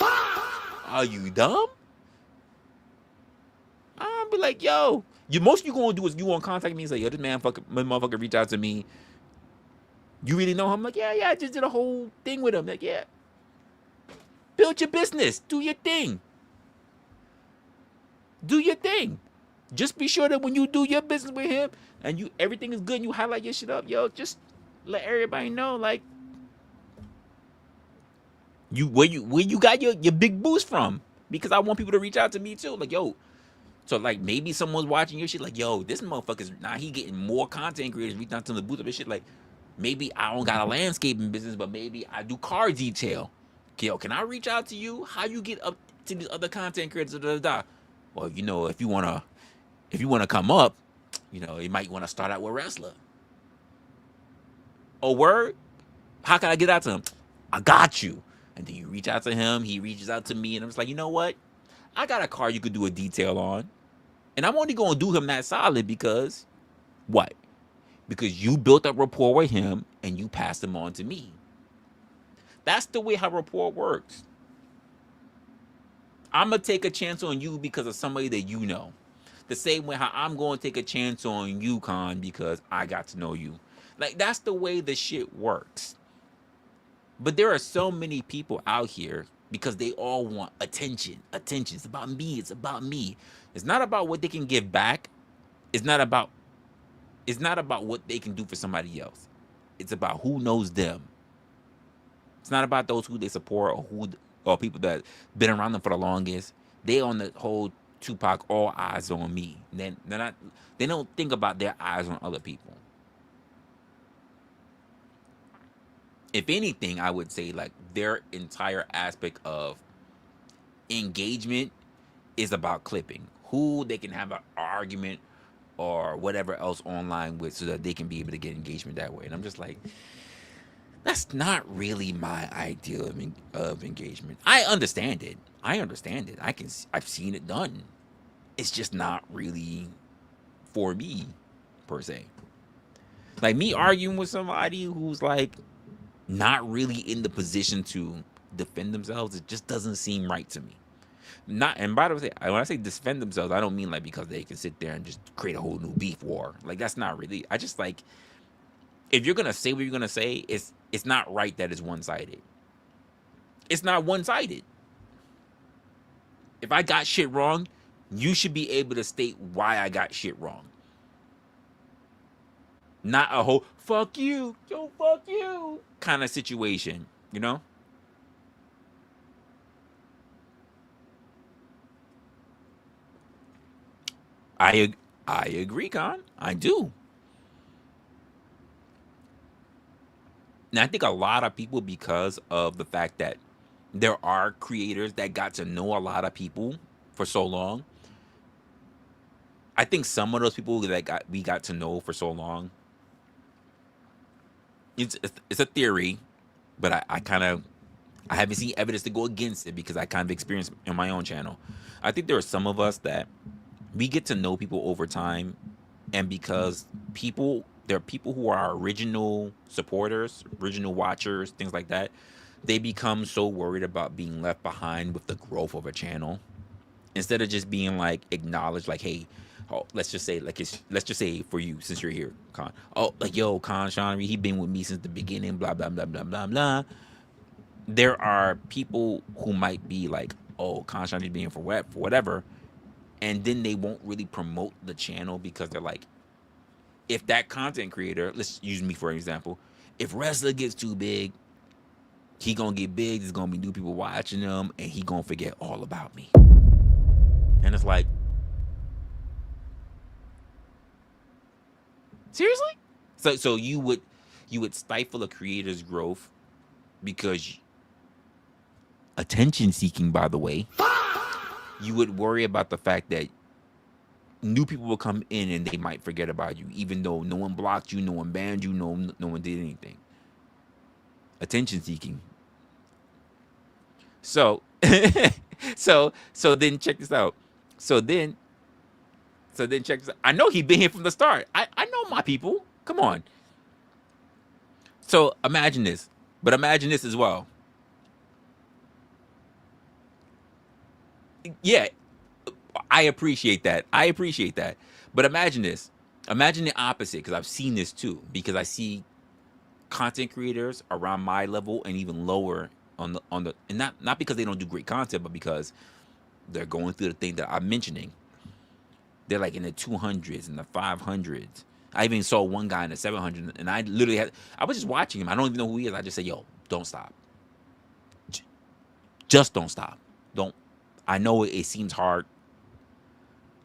Are you dumb? I'll be like, yo, most you gonna do is you gonna contact me and say, yo, this motherfucker reach out to me. You really know him? I'm like, yeah, I just did a whole thing with him. Like, yeah. Build your business. Do your thing. Do your thing. Just be sure that when you do your business with him and everything is good and you highlight your shit up, yo, just let everybody know, like, where you got your big boost from. Because I want people to reach out to me too. Like, yo, so like maybe someone's watching your shit, like, yo, this motherfucker's he getting more content creators reach out to the boost of his shit. Like, maybe I don't got a landscaping business, but maybe I do car detail. Yo, can I reach out to you? How you get up to these other content creators? Well, if you wanna come up, you might want to start out with Resla. Oh, word? How can I get out to him? I got you. And then you reach out to him, he reaches out to me, and I'm just like, you know what? I got a car you could do a detail on. And I'm only going to do him that solid because, what? Because you built up rapport with him and you passed him on to me. That's the way how rapport works. I'm going to take a chance on you because of somebody that you know. The same way how I'm going to take a chance on you, Khan, because I got to know you. Like, that's the way the shit works. But there are so many people out here because they all want attention. Attention. It's about me. It's about me. It's not about what they can give back. It's not about what they can do for somebody else. It's about who knows them. It's not about those who they support or people that been around them for the longest. They on the whole Tupac, all eyes on me. They don't think about their eyes on other people. If anything, I would say like their entire aspect of engagement is about clipping. Who they can have an argument or whatever else online with so that they can be able to get engagement that way. And I'm just like, that's not really my ideal of engagement. I understand it. I've seen it done. It's just not really for me, per se. Like me arguing with somebody who's like not really in the position to defend themselves, it just doesn't seem right to me. And by the way, when I say defend themselves, I don't mean like because they can sit there and just create a whole new beef war. Like, that's not really. I just like, if you're gonna say what you're gonna say, it's not right that it's one-sided. It's not one-sided. If I got shit wrong, you should be able to state why I got shit wrong. Not a whole fuck you, yo, fuck you kind of situation, you know? I agree, Con. I do. And I think a lot of people, because of the fact that there are creators that got to know a lot of people for so long, I think some of those people that we got to know for so long, it's a theory, but I haven't seen evidence to go against it because I kind of experienced it on my own channel. I think there are some of us that we get to know people over time, and because there are people who are original supporters, original watchers, things like that, they become so worried about being left behind with the growth of a channel, instead of just being like acknowledged, like, hey, oh, let's just say for you, since you're here, Con, oh, like, yo, Con Seanery, he been with me since the beginning, blah blah blah blah blah blah. there are people who might be like, oh, content is being for whatever, and then they won't really promote the channel because they're like, if that content creator, let's use me for an example, if Resla gets too big, he gonna get big, there's gonna be new people watching him, and he gonna forget all about me. And it's like, seriously? So you would stifle a creator's growth because attention seeking, by the way, you would worry about the fact that new people will come in and they might forget about you, even though no one blocked you, no one banned you, no one did anything. Attention seeking. So so then check this out. So then check this out. I know he been here from the start. I know my people. Come on. So imagine this. But imagine this as well. Yeah, I appreciate that. But imagine this. Imagine the opposite, because I've seen this too. Because I see content creators around my level and even lower on the and not because they don't do great content, but because they're going through the thing that I'm mentioning. They're like in the 200s and the 500s. I even saw one guy in the 700s, and I was just watching him. I don't even know who he is. I just said, yo, don't stop. Just don't stop. Don't. I know it seems hard.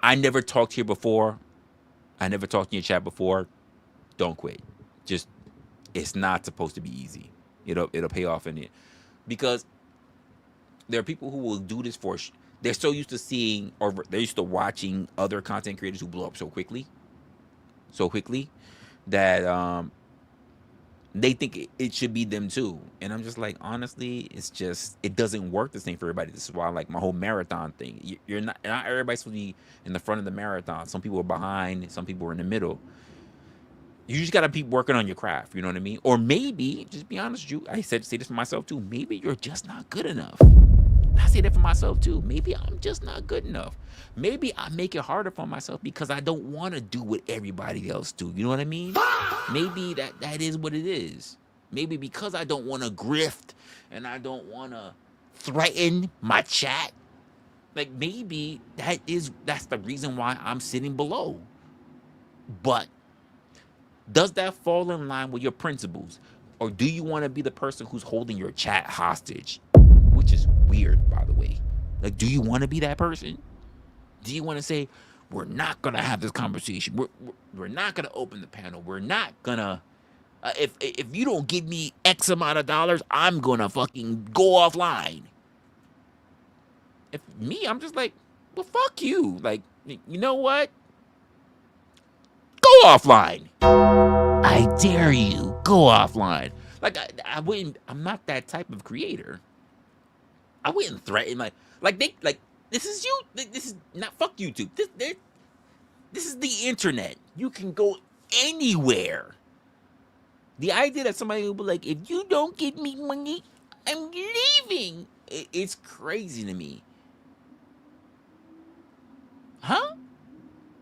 I never talked here before. I never talked in your chat before. Don't quit. Just, it's not supposed to be easy. It'll pay off in it. Because there are people who will do this for, they're so used to seeing, or they're used to watching other content creators who blow up so quickly that they think it should be them too. And I'm just like, honestly, it doesn't work the same for everybody. This is why I like my whole marathon thing. You're not everybody's supposed to be in the front of the marathon. Some people are behind, some people are in the middle. You just gotta keep working on your craft, you know what I mean? Or maybe, just be honest with you, I say this for myself too, maybe you're just not good enough. I say that for myself too. Maybe I'm just not good enough. Maybe I make it harder for myself because I don't want to do what everybody else do. You know what I mean? Maybe that is what it is. Maybe because I don't want to grift and I don't want to threaten my chat. Like maybe that's the reason why I'm sitting below. But does that fall in line with your principles? Or do you want to be the person who's holding your chat hostage? Which is weird, by the way. Like, do you want to be that person? Do you want to say, we're not going to have this conversation. We're not going to open the panel. We're not going to, if you don't give me X amount of dollars, I'm going to fucking go offline. If me, I'm just like, well, fuck you. Like, you know what? Go offline. I dare you. Go offline. Like, I wouldn't, I'm not that type of creator. I wouldn't threaten this is you. This is not fuck YouTube. This is the internet. You can go anywhere. The idea that somebody will be like, if you don't give me money, I'm leaving. It's crazy to me. Huh?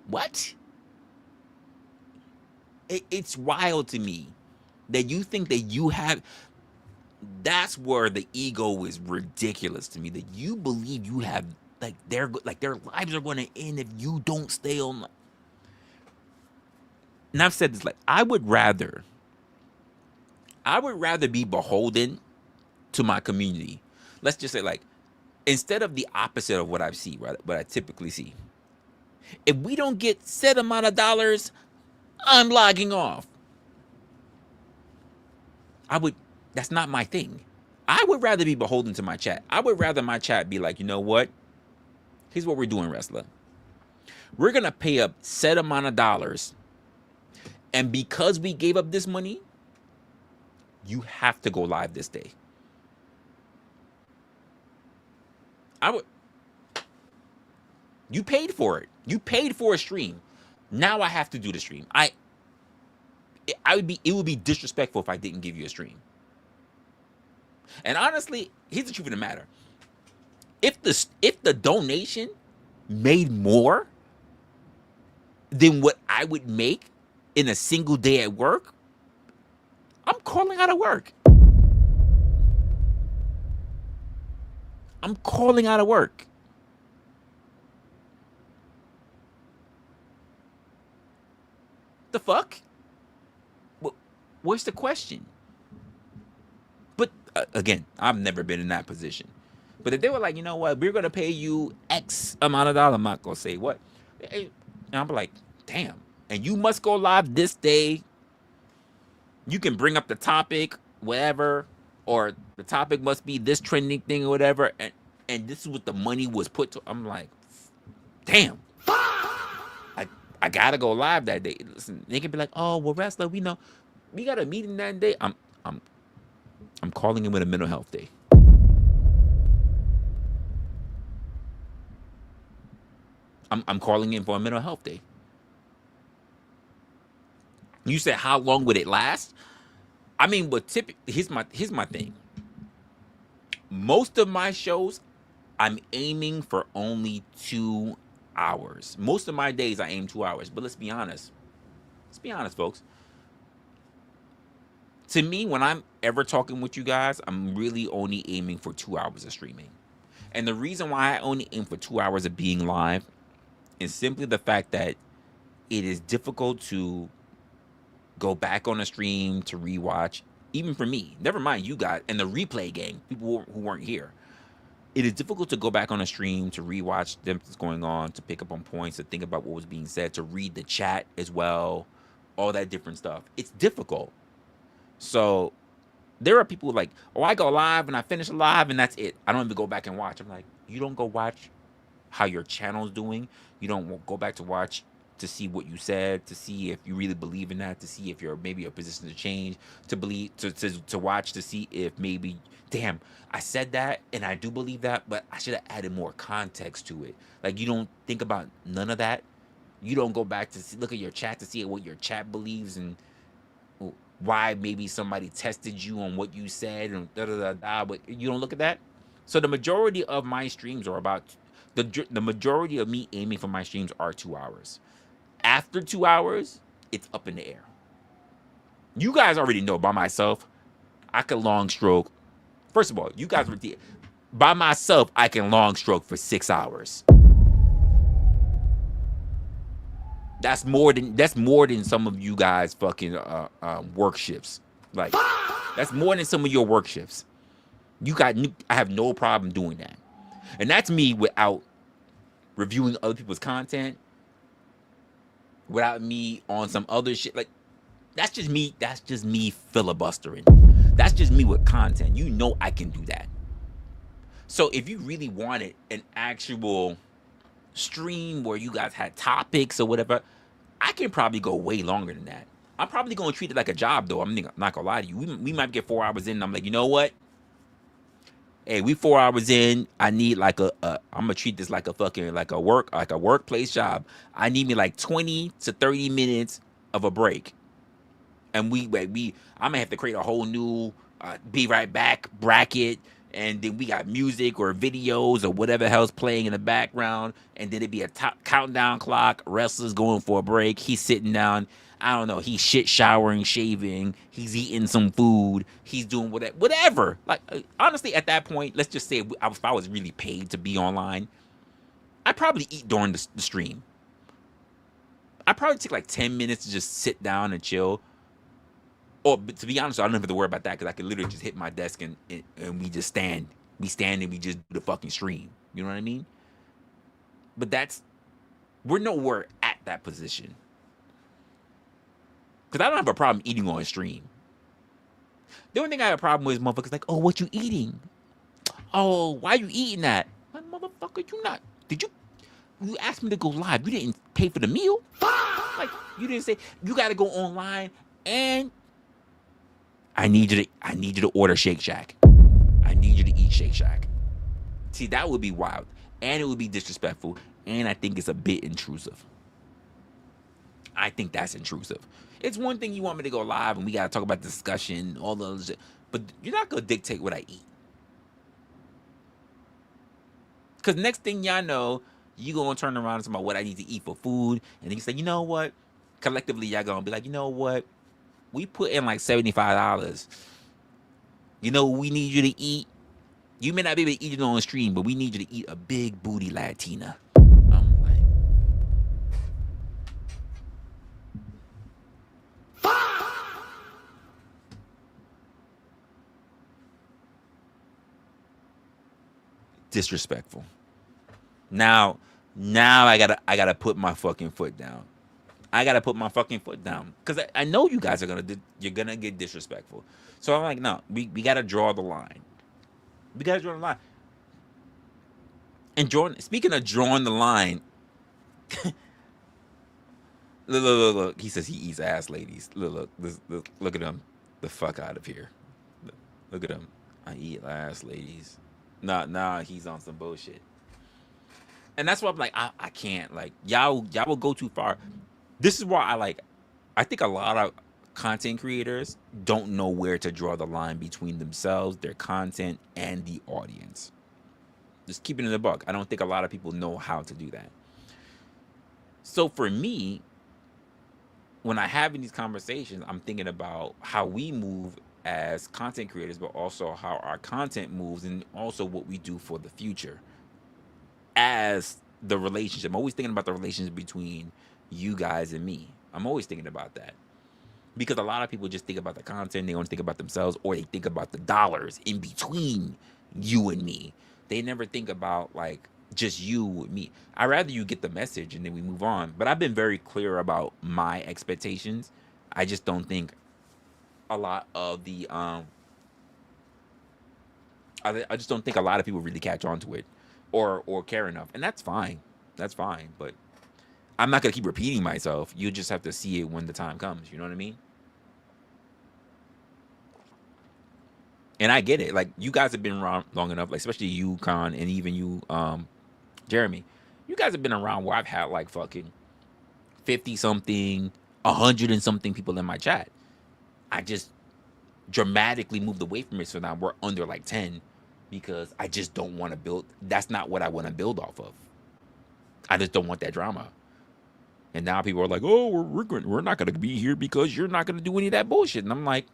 What? It's wild to me that you think that you have. That's where the ego is ridiculous to me. That you believe you have their lives are going to end if you don't stay on. And I've said this, like, I would rather be beholden to my community. Let's just say, like, instead of the opposite of what I see, right? What I typically see. If we don't get set amount of dollars, I'm logging off. That's not my thing. I would rather be beholden to my chat. I would rather my chat be like, you know what? Here's what we're doing, Resla. We're going to pay up set amount of dollars. And because we gave up this money, you have to go live this day. You paid for it. You paid for a stream. Now I have to do the stream. It would be disrespectful if I didn't give you a stream. And honestly, here's the truth of the matter. If the donation made more than what I would make in a single day at work, I'm calling out of work. I'm calling out of work. The fuck? What's the question? But again, I've never been in that position. But if they were like, you know what, we're gonna pay you X amount of dollars, I'm not gonna say what. And I'm like, damn. And you must go live this day. You can bring up the topic, whatever, or the topic must be this trending thing or whatever. And this is what the money was put to. I'm like, damn. I gotta go live that day. Listen, they can be like, oh well, Resla, we know we got a meeting that day. I'm calling in with a mental health day. I'm calling in for a mental health day. You said how long would it last? I mean, but here's my thing. Most of my shows, I'm aiming for only 2 hours. Most of my days I aim 2 hours. But let's be honest. Let's be honest, folks. To me, when I'm ever talking with you guys, I'm really only aiming for 2 hours of streaming. And the reason why I only aim for 2 hours of being live is simply the fact that it is difficult to go back on a stream to rewatch, even for me. Never mind you guys and the replay gang, people who weren't here. It is difficult to go back on a stream to rewatch them what's going on, to pick up on points, to think about what was being said, to read the chat as well, all that different stuff. It's difficult. So there are people like, oh, I go live and I finish live and that's it. I don't even go back and watch. I'm like, you don't go watch how your channel's doing. You don't go back to watch to see what you said, to see if you really believe in that, to see if you're maybe a position to change, to believe, to watch, to see if maybe, damn, I said that and I do believe that, but I should have added more context to it. Like, you don't think about none of that. You don't go back to look at your chat to see what your chat believes and why maybe somebody tested you on what you said and da-da-da-da, but you don't look at that. So the majority of my streams are about, the majority of me aiming for my streams are 2 hours. After 2 hours, it's up in the air. You guys already know by myself, I can long stroke. First of all, you guys already, by myself, I can long stroke for 6 hours. That's more than some of you guys fucking work shifts. Like, that's more than some of your work shifts. I have no problem doing that. And that's me without reviewing other people's content, without me on some other shit. Like, that's just me filibustering. That's just me with content. You know I can do that. So if you really wanted an actual stream where you guys had topics or whatever, I can probably go way longer than that. I'm probably gonna treat it like a job though. I'm not gonna lie to you. We might get 4 hours in and I'm like, you know what? Hey, we 4 hours in. I need like I'm gonna treat this like a fucking like a workplace job. I need me like 20 to 30 minutes of a break. And I'm gonna have to create a whole new be right back bracket. And then we got music or videos or whatever hell's playing in the background. And then it'd be a countdown clock. Wrestler's going for a break. He's sitting down. I don't know. He's shit showering, shaving. He's eating some food. He's doing whatever. Like, honestly, at that point, let's just say if I was really paid to be online, I'd probably eat during the stream. I'd probably take like 10 minutes to just sit down and chill. Or, but to be honest, I don't have to worry about that because I can literally just hit my desk and we just stand. We stand and we just do the fucking stream. You know what I mean? But we're nowhere at that position. Because I don't have a problem eating on stream. The only thing I have a problem with is motherfuckers like, oh, what you eating? Oh, why you eating that? Like, motherfucker, you asked me to go live. You didn't pay for the meal. Like, you didn't say, you got to go online and I need you to order Shake Shack. I need you to eat Shake Shack. See, that would be wild. And it would be disrespectful. And I think it's a bit intrusive. I think that's intrusive. It's one thing you want me to go live and we got to talk about discussion, all the other shit. But you're not going to dictate what I eat. Because next thing y'all know, you going to turn around and talk about what I need to eat for food. And then you say, you know what? Collectively, y'all going to be like, you know what? We put in like $75. You know what we need you to eat? You may not be able to eat it on stream, but we need you to eat a big booty Latina. I'm like, disrespectful. Now I gotta put my fucking foot down. I gotta put my fucking foot down because I know you guys are you're gonna get disrespectful. So I'm like, no, we gotta draw the line. We gotta draw the line. And speaking of drawing the line, look. He says he eats ass ladies. Look at him. The fuck out of here. Look at him. I eat ass ladies. Nah, he's on some bullshit. And that's why I'm like, I can't. Like, y'all will go too far. This is why I think a lot of content creators don't know where to draw the line between themselves, their content, and the audience. Just keeping it in the buck. I don't think a lot of people know how to do that. So for me, when I have these conversations, I'm thinking about how we move as content creators, but also how our content moves and also what we do for the future. As the relationship, I'm always thinking about the relationship between you guys and me. I'm always thinking about that. Because a lot of people just think about the content, they only think about themselves, or they think about the dollars in between you and me. They never think about like just you with me. I'd rather you get the message and then we move on. But I've been very clear about my expectations. I just don't think a lot of the I just don't think a lot of people really catch on to it or care enough. And that's fine. That's fine. But I'm not gonna keep repeating myself. You just have to see it when the time comes. You know what I mean? And I get it. Like, you guys have been around long enough, like especially you, Khan, and even you, Jeremy. You guys have been around where I've had like fucking 50 something, 100 and something people in my chat. I just dramatically moved away from it, so now we're under like 10 because I just don't want to build. That's not what I want to build off of. I just don't want that drama. And now people are like, "Oh, we're not gonna be here because you're not gonna do any of that bullshit." And I'm like,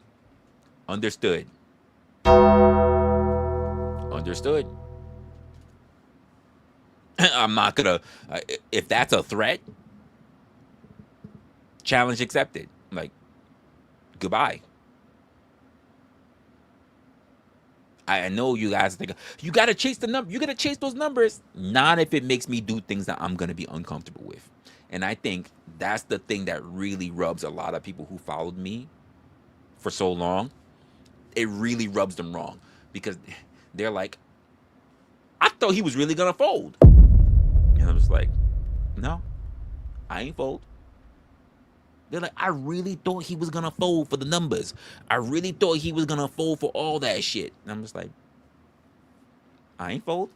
understood. Understood. I'm not gonna. If that's a threat, challenge accepted. Like, goodbye. I know you guys think you gotta chase the number. You gotta chase those numbers. Not if it makes me do things that I'm gonna be uncomfortable with. And I think that's the thing that really rubs a lot of people who followed me for so long. It really rubs them wrong because they're like, I thought he was really gonna fold. And I'm just like, no, I ain't fold. They're like, I really thought he was gonna fold for the numbers. I really thought he was gonna fold for all that shit. And I'm just like, I ain't fold.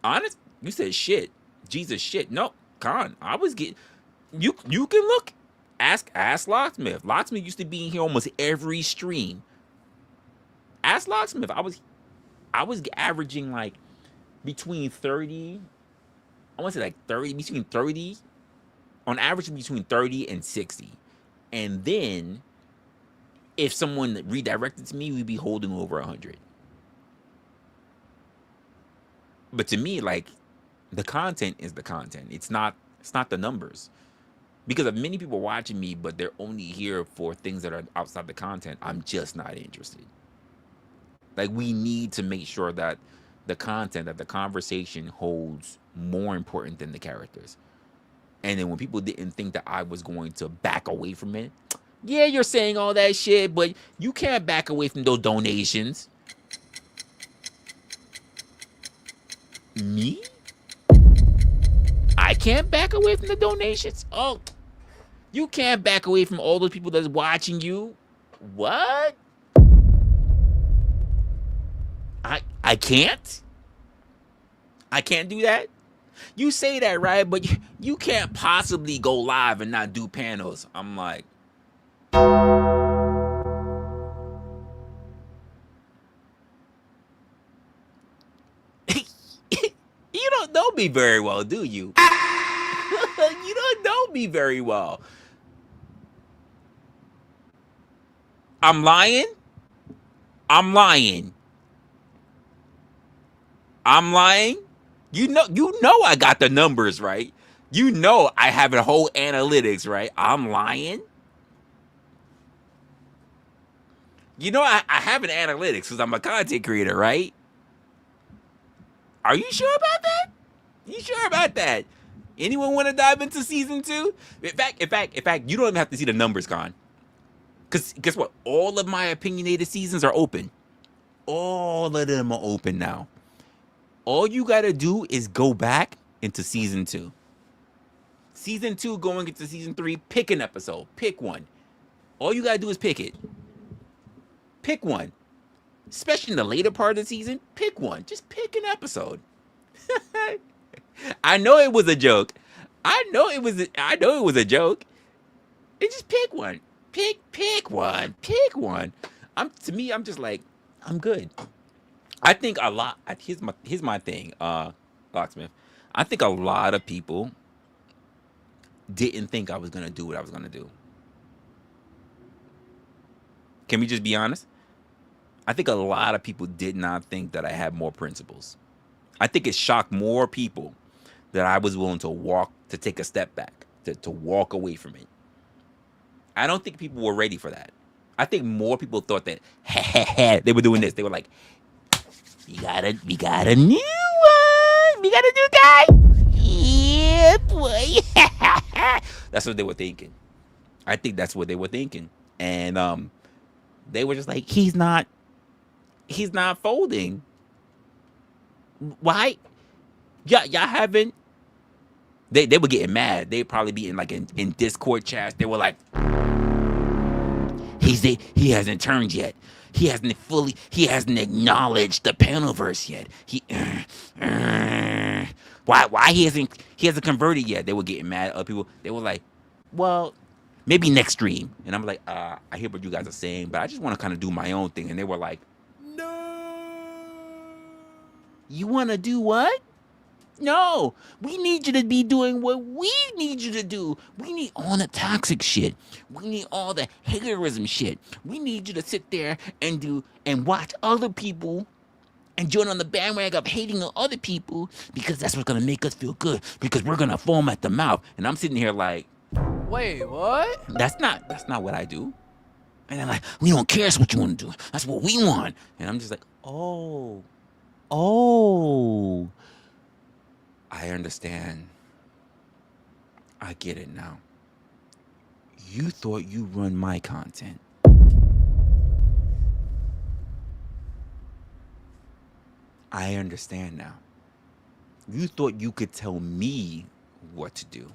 Honest, you said shit. Jesus shit. No, Con, I was getting. You can look. Ask Locksmith. Locksmith used to be in here almost every stream. Ask Locksmith. I was averaging like between 30. I want to say like 30, between 30. On average, between 30 and 60. And then, if someone redirected to me, we'd be holding over 100. But to me, like, the content is the content. It's not the numbers. Because of many people watching me, but they're only here for things that are outside the content, I'm just not interested. Like, we need to make sure that the content, that the conversation holds more important than the characters. And then when people didn't think that I was going to back away from it, yeah, you're saying all that shit, but you can't back away from those donations. Me? I can't back away from the donations? Oh, you can't back away from all those people that's watching you? What? I can't? I can't do that? You say that, right? But you can't possibly go live and not do panels. I'm like, you don't know me very well, do you? You don't know me very well. I'm lying? I'm lying. I'm lying. You know I got the numbers right. You know I have a whole analytics, right? I'm lying. You know I have an analytics because I'm a content creator, right? Are you sure about that? You sure about that? Anyone want to dive into season 2? In fact, you don't even have to see the numbers, Con. Because guess what? All of my opinionated seasons are open. All of them are open now. All you got to do is go back into season 2. Season 2 going into season 3, pick an episode. Pick one. All you got to do is pick it. Pick one. Especially in the later part of the season, pick one. Just pick an episode. I know it was a joke. I know it was a joke. And just pick one. Pick one. Pick one. I'm just like, I'm good. I think a lot. Here's my thing, Locksmith. I think a lot of people didn't think I was gonna do what I was gonna do. Can we just be honest? I think a lot of people did not think that I had more principles. I think it shocked more people that I was willing to take a step back, to walk away from it. I don't think people were ready for that. I think more people thought that they were doing this. They were like, we got a new one. We got a new guy. Yeah, boy. That's what they were thinking. I think that's what they were thinking. And they were just like, he's not folding. Why? Y'all haven't. They were getting mad. They'd probably be in Discord chats. They were like, he hasn't turned yet. He hasn't acknowledged the Panelverse yet. Why he hasn't converted yet? They were getting mad at other people. They were like, well, maybe next stream. And I'm like, I hear what you guys are saying, but I just want to kind of do my own thing. And they were like, you want to do what? No, we need you to be doing what we need you to do. We need all the toxic shit. We need all the haterism shit. We need you to sit there and watch other people and join on the bandwagon of hating on other people because that's what's going to make us feel good because we're going to foam at the mouth. And I'm sitting here like,
wait, what?
That's not what I do. And they're like, we don't care what you want to do. That's what we want. And I'm just like, oh. I understand. I get it now. You thought you run my content. I understand now. You thought you could tell me what to do.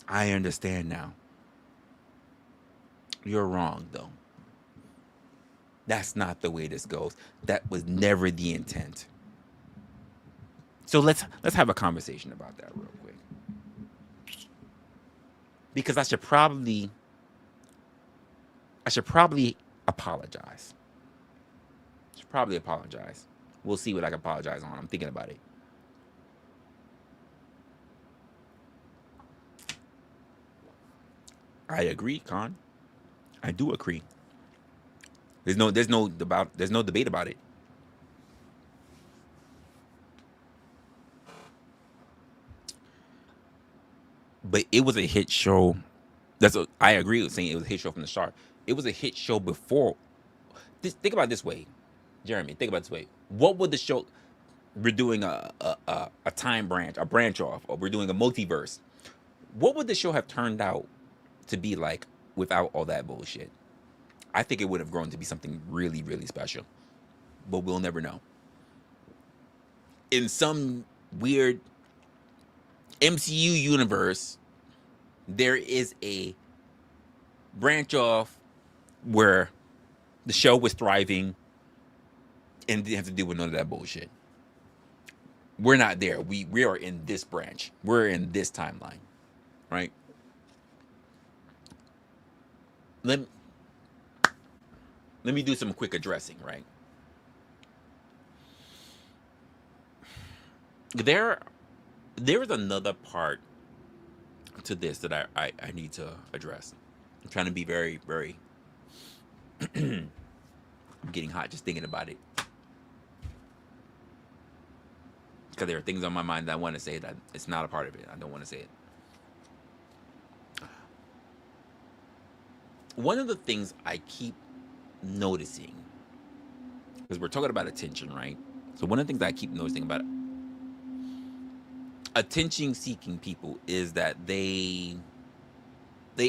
I understand now. You're wrong, though. That's not the way this goes. That was never the intent. So let's have a conversation about that real quick. Because I should probably apologize. We'll see what I can apologize on. I'm thinking about it. I agree, Con. I do agree. There's no debate about it. But it was a hit show. I agree with saying it was a hit show from the start. It was a hit show before. Think about it this way, Jeremy. Think about it this way. What would the show? We're doing a time branch, a branch off, or we're doing a multiverse. What would the show have turned out to be like without all that bullshit? I think it would have grown to be something really, really special. But we'll never know. In some weird MCU universe, there is a branch off where the show was thriving and didn't have to deal with none of that bullshit. We're not there. We are in this branch. We're in this timeline. Right? Let me do some quick addressing, right? There is another part to this that I need to address. I'm trying to be very, very I'm I'm getting hot just thinking about it. Because there are things on my mind that I want to say that it's not a part of it. I don't want to say it. One of the things I keep noticing, because we're talking about attention, right? So one of the things I keep noticing about attention-seeking people is that they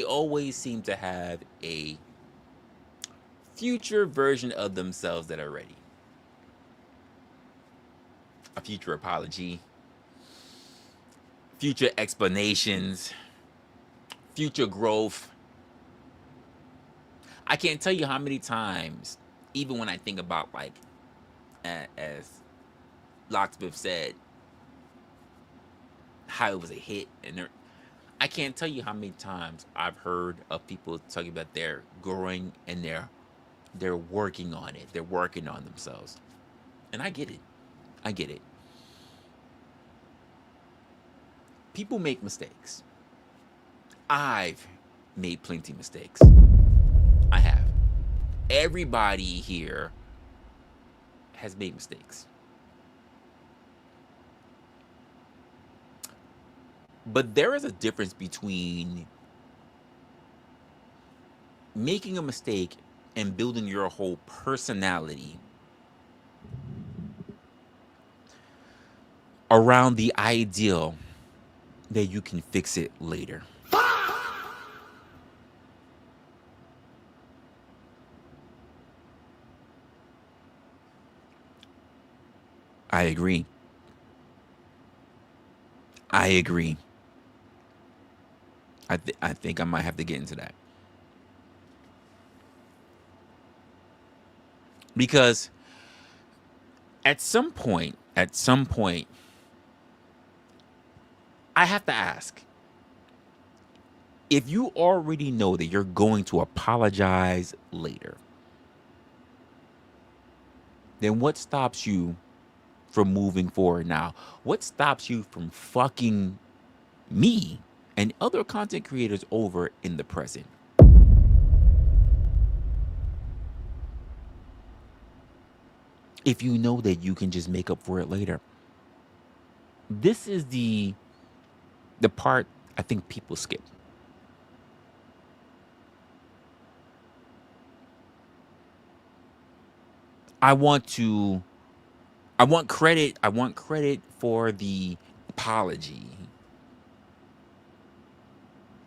always seem to have a future version of themselves that are ready. A future apology, future explanations, future growth. I can't tell you how many times, even when I think about, like, as Locksmith said, how it was a hit, and I can't tell you how many times I've heard of people talking about they're growing and they're working on it. They're working on themselves. And I get it. I get it. People make mistakes. I've made plenty of mistakes. I have. Everybody here has made mistakes. But there is a difference between making a mistake and building your whole personality around the ideal that you can fix it later. I agree. I agree. I think I might have to get into that. Because at some point, I have to ask, if you already know that you're going to apologize later, then what stops you from moving forward now? What stops you from fucking me and other content creators over in the present? If you know that you can just make up for it later. This is the part I think people skip. I want credit for the apology.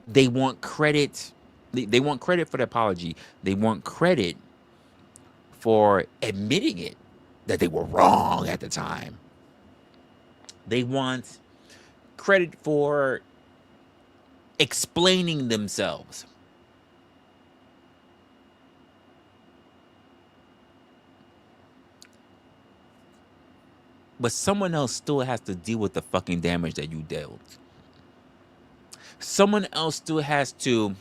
They want credit. They want credit for the apology. They want credit for admitting it, that they were wrong at the time. They want credit for explaining themselves. But someone else still has to deal with the fucking damage that you dealt. Someone else still has to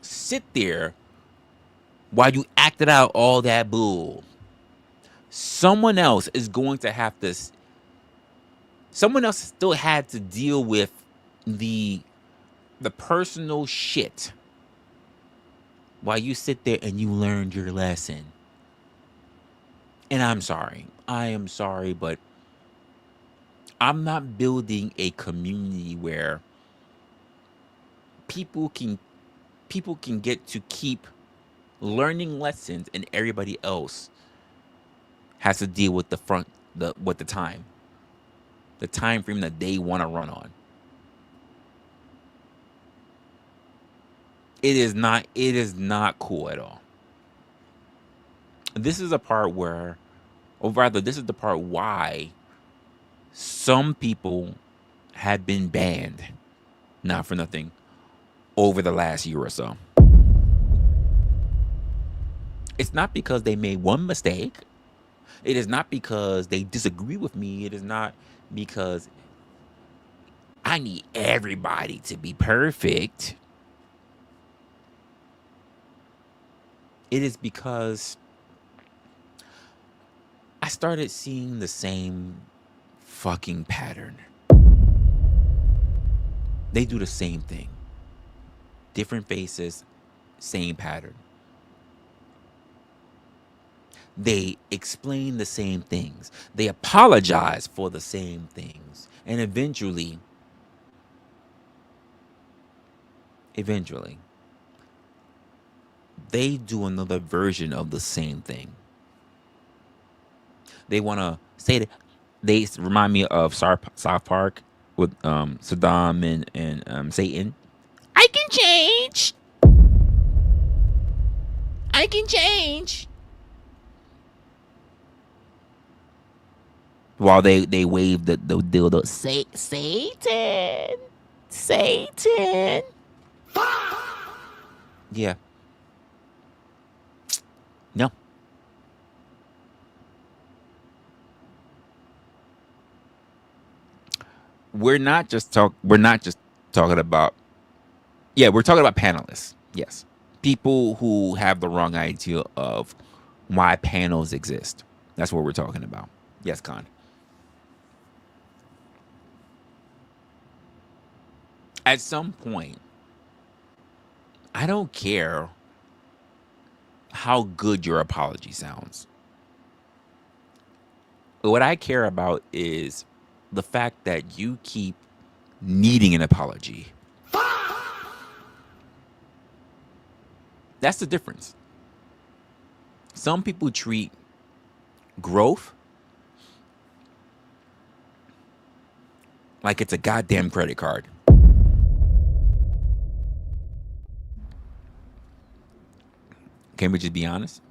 sit there while you acted out all that bull. Someone else is going to have to. Someone else still had to deal with the personal shit while you sit there and you learned your lesson. And I'm sorry. I am sorry, but I'm not building a community where people can get to keep learning lessons and everybody else has to deal with the time frame that they want to run on. It is not cool at all. This is a part where, or rather, this is the part why some people have been banned, not for nothing, over the last year or so. It's not because they made one mistake. It is not because they disagree with me. It is not because I need everybody to be perfect. It is because I started seeing the same fucking pattern. They do the same thing. Different faces, same pattern. They explain the same things. They apologize for the same things. And eventually, they do another version of the same thing. They want to say that they remind me of South Park with Saddam and Satan. I can change. I can change. While they wave the dildo, Satan. Yeah. No. We're not just talking about. Yeah, we're talking about panelists. Yes, people who have the wrong idea of why panels exist. That's what we're talking about. Yes, Khan. At some point, I don't care how good your apology sounds. What I care about is the fact that you keep needing an apology. That's the difference. Some people treat growth like it's a goddamn credit card. Can we just be honest?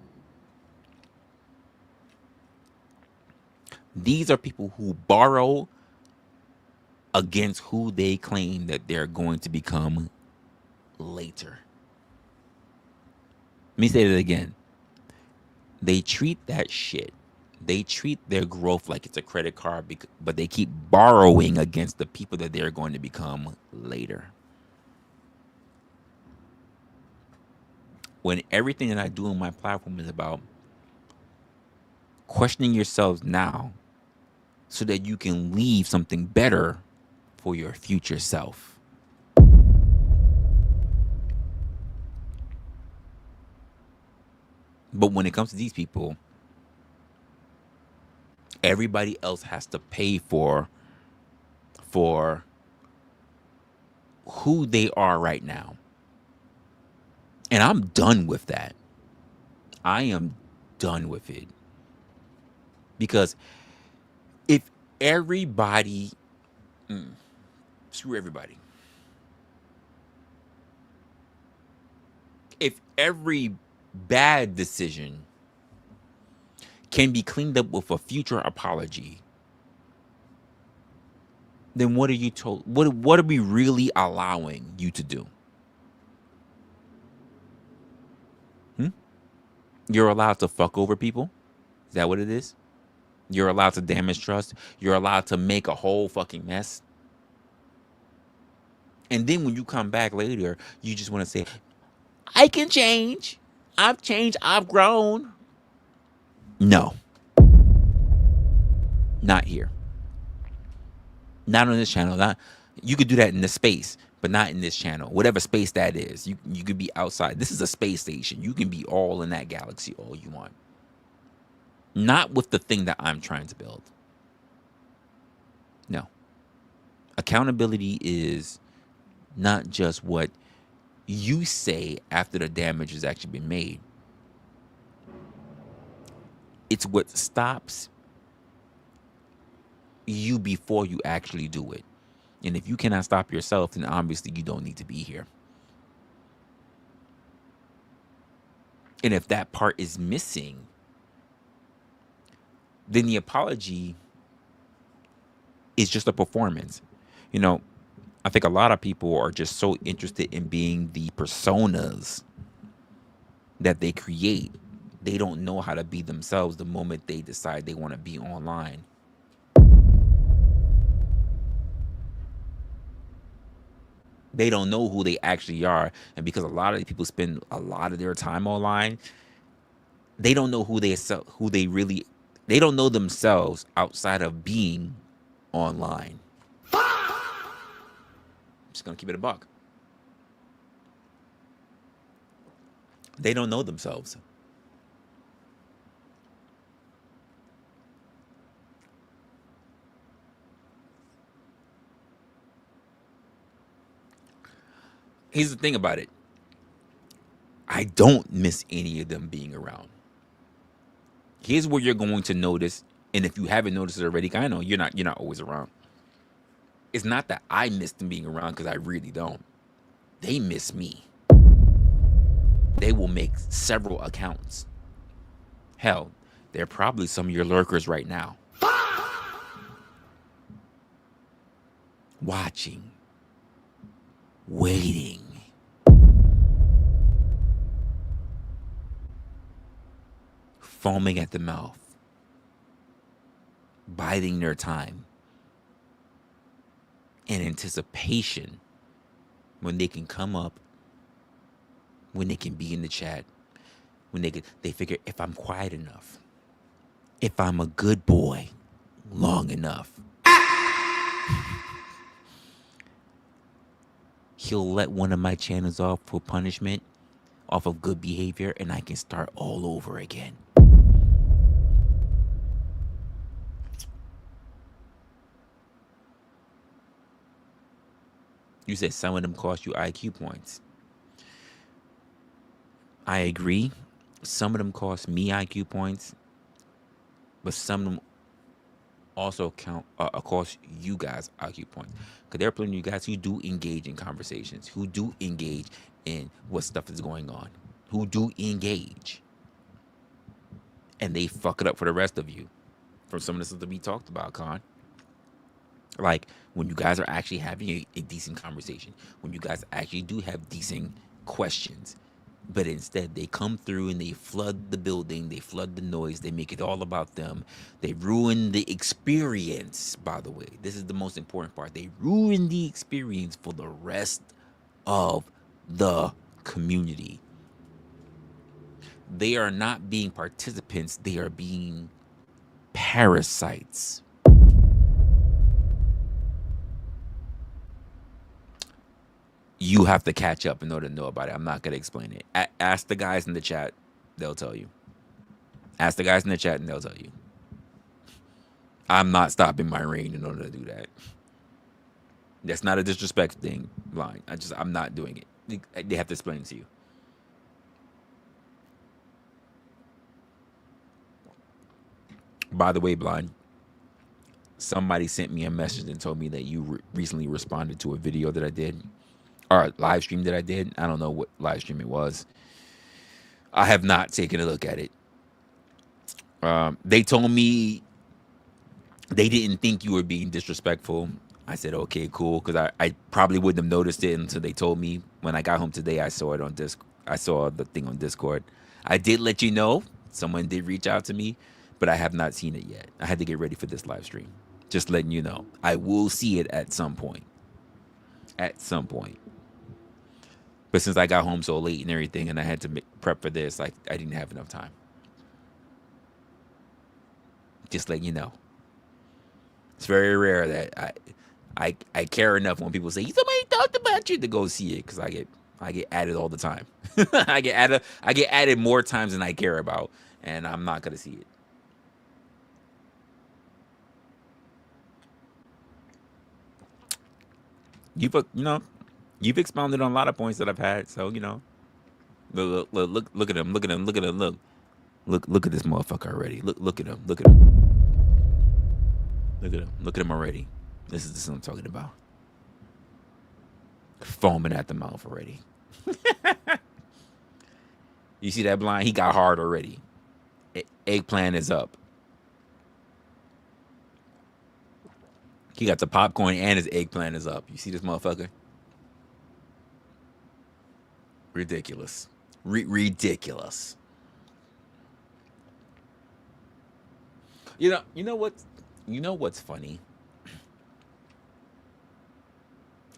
These are people who borrow against who they claim that they're going to become later. Let me say that again. They treat that shit. They treat their growth like it's a credit card, but they keep borrowing against the people that they're going to become later. When everything that I do on my platform is about questioning yourselves now so that you can leave something better for your future self. But when it comes to these people, everybody else has to pay for who they are right now. And I'm done with that. I am done with it. Because if everybody, screw everybody. If every bad decision can be cleaned up with a future apology, then what are you told? What are we really allowing you to do? You're allowed to fuck over people? Is that what it is? You're allowed to damage trust? You're allowed to make a whole fucking mess? And then when you come back later, you just want to say, I can change. I've changed. I've grown. No. Not here. Not on this channel. You could do that in this space, but not in this channel. Whatever space that is. You could be outside. This is a space station. You can be all in that galaxy all you want. Not with the thing that I'm trying to build. No. Accountability is not just what you say after the damage has actually been made. It's what stops you before you actually do it. And if you cannot stop yourself, then obviously you don't need to be here. And if that part is missing, then the apology is just a performance. You know, I think a lot of people are just so interested in being the personas that they create. They don't know how to be themselves the moment they decide they want to be online. They don't know who they actually are. And because a lot of people spend a lot of their time online, they don't know they don't know themselves outside of being online. I'm just going to keep it a buck. They don't know themselves. Here's the thing about it. I don't miss any of them being around. Here's where you're going to notice, and if you haven't noticed it already, I know you're not always around. It's not that I miss them being around, because I really don't. They miss me. They will make several accounts. Hell, they're probably some of your lurkers right now. Watching. Waiting. Foaming at the mouth. Biding their time. In anticipation when they can come up, when they can be in the chat, when they figure, if I'm quiet enough, if I'm a good boy long enough, he'll let one of my channels off for punishment, off of good behavior, and I can start all over again. You said some of them cost you IQ points. I agree. Some of them cost me IQ points, but some of them also cost you guys IQ points. Because there are plenty of you guys who do engage in conversations, who do engage in what stuff is going on, who do engage. And they fuck it up for the rest of you. From some of the stuff that we talked about, Con. Like, when you guys are actually having a decent conversation, when you guys actually do have decent questions, but instead they come through and they flood the building, they flood the noise, they make it all about them. They ruin the experience, by the way. This is the most important part. They ruin the experience for the rest of the community. They are not being participants, they are being parasites. You have to catch up in order to know about it. I'm not going to explain it. Ask the guys in the chat. They'll tell you. Ask the guys in the chat and they'll tell you. I'm not stopping my reign in order to do that. That's not a disrespect thing, Blind. I'm not doing it. They have to explain it to you. By the way, Blind, somebody sent me a message and told me that you recently responded to a video that I did. Or a live stream that I did. I don't know what live stream it was. I have not taken a look at it. They told me they didn't think you were being disrespectful. I said, okay, cool. Because I probably wouldn't have noticed it until they told me. When I got home today, I saw it on I saw the thing on Discord. I did let you know. Someone did reach out to me. But I have not seen it yet. I had to get ready for this live stream. Just letting you know. I will see it at some point. At some point. But since I got home so late and everything, and I had to prep for this, I didn't have enough time. Just letting you know. It's very rare that I care enough when people say somebody talked about you to go see it, because I get added all the time. I get added more times than I care about, and I'm not gonna see it. You've expounded on a lot of points that I've had, so look at him, look at this motherfucker already. Look at him, look at him already. This is what I'm talking about. Foaming at the mouth already. You see that, Blind? He got hard already. Eggplant is up. He got the popcorn and his eggplant is up. You see this motherfucker? Ridiculous. Ridiculous. You know what's funny?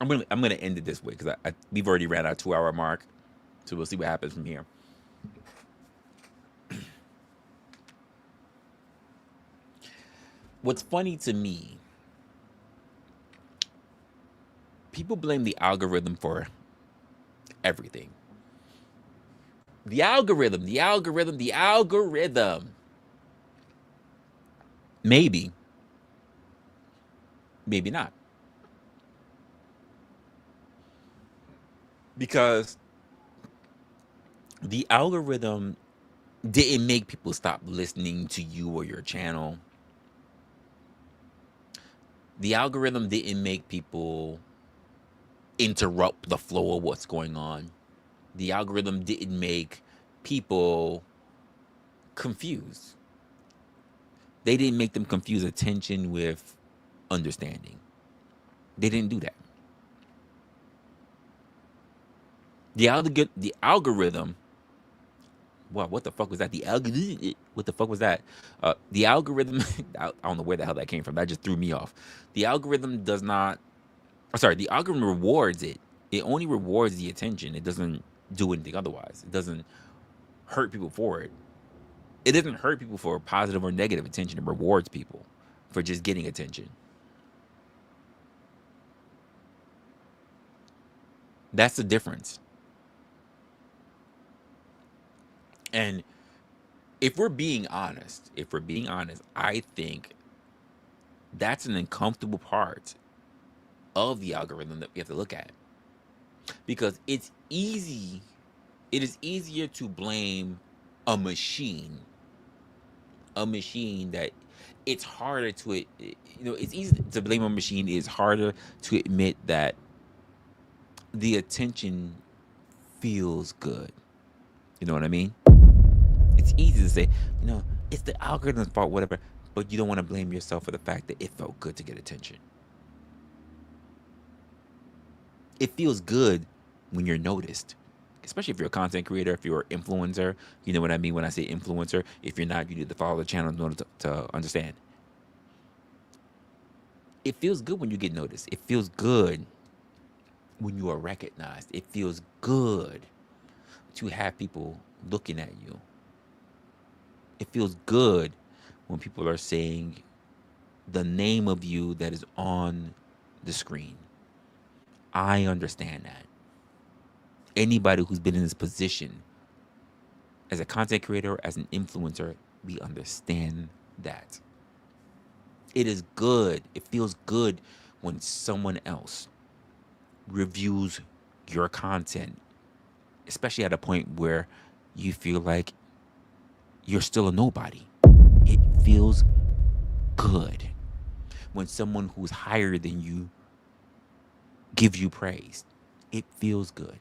I'm gonna end it this way because we've already ran our 2-hour mark, so we'll see what happens from here. What's funny to me, people blame the algorithm for everything. The algorithm. Maybe. Maybe not. Because the algorithm didn't make people stop listening to you or your channel. The algorithm didn't make people interrupt the flow of what's going on. The algorithm didn't make people confused. They didn't make them confuse attention with understanding. They didn't do that. The algorithm. Wow, what the fuck was that? What the fuck was that? The algorithm. I don't know where the hell that came from. That just threw me off. The algorithm does not. Sorry, the algorithm rewards it. It only rewards the attention. It doesn't do anything otherwise. It doesn't hurt people for it. It doesn't hurt people for positive or negative attention. It rewards people for just getting attention. That's the difference. And if we're being honest, I think that's an uncomfortable part of the algorithm that we have to look at. Because it is easier to blame a machine that it's harder to, it's easy to blame a machine. It's harder to admit that the attention feels good. You know what I mean? It's easy to say, it's the algorithm's fault, whatever, but you don't want to blame yourself for the fact that it felt good to get attention. It feels good when you're noticed, especially if you're a content creator, if you're an influencer. You know what I mean when I say influencer. If you're not, you need to follow the channel in order to understand. It feels good when you get noticed. It feels good when you are recognized. It feels good to have people looking at you. It feels good when people are saying the name of you that is on the screen. I understand that. Anybody who's been in this position as a content creator, as an influencer, we understand that. It is good. It feels good when someone else reviews your content, especially at a point where you feel like you're still a nobody. It feels good when someone who's higher than you gives you praise. It feels good.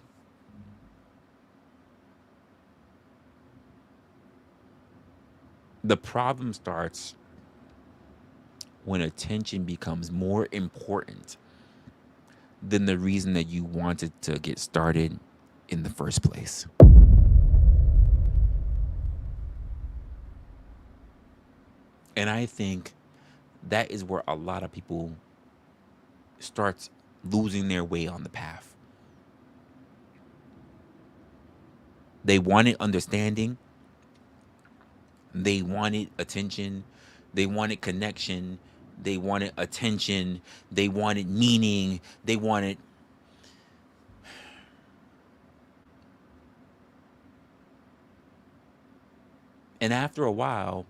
The problem starts when attention becomes more important than the reason that you wanted to get started in the first place. And I think that is where a lot of people start losing their way on the path. They wanted understanding. They wanted attention. They wanted connection. They wanted attention. They wanted meaning. They wanted... And after a while,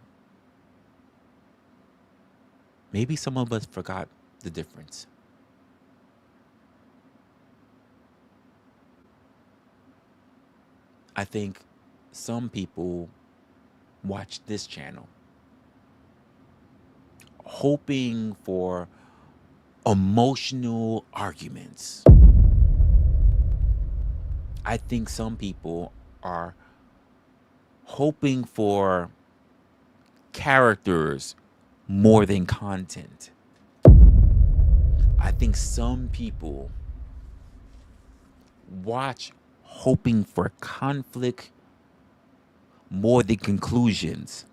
maybe some of us forgot the difference. I think some people watch this channel hoping for emotional arguments. I think some people are hoping for characters more than content. I think some people watch hoping for conflict more than conclusions.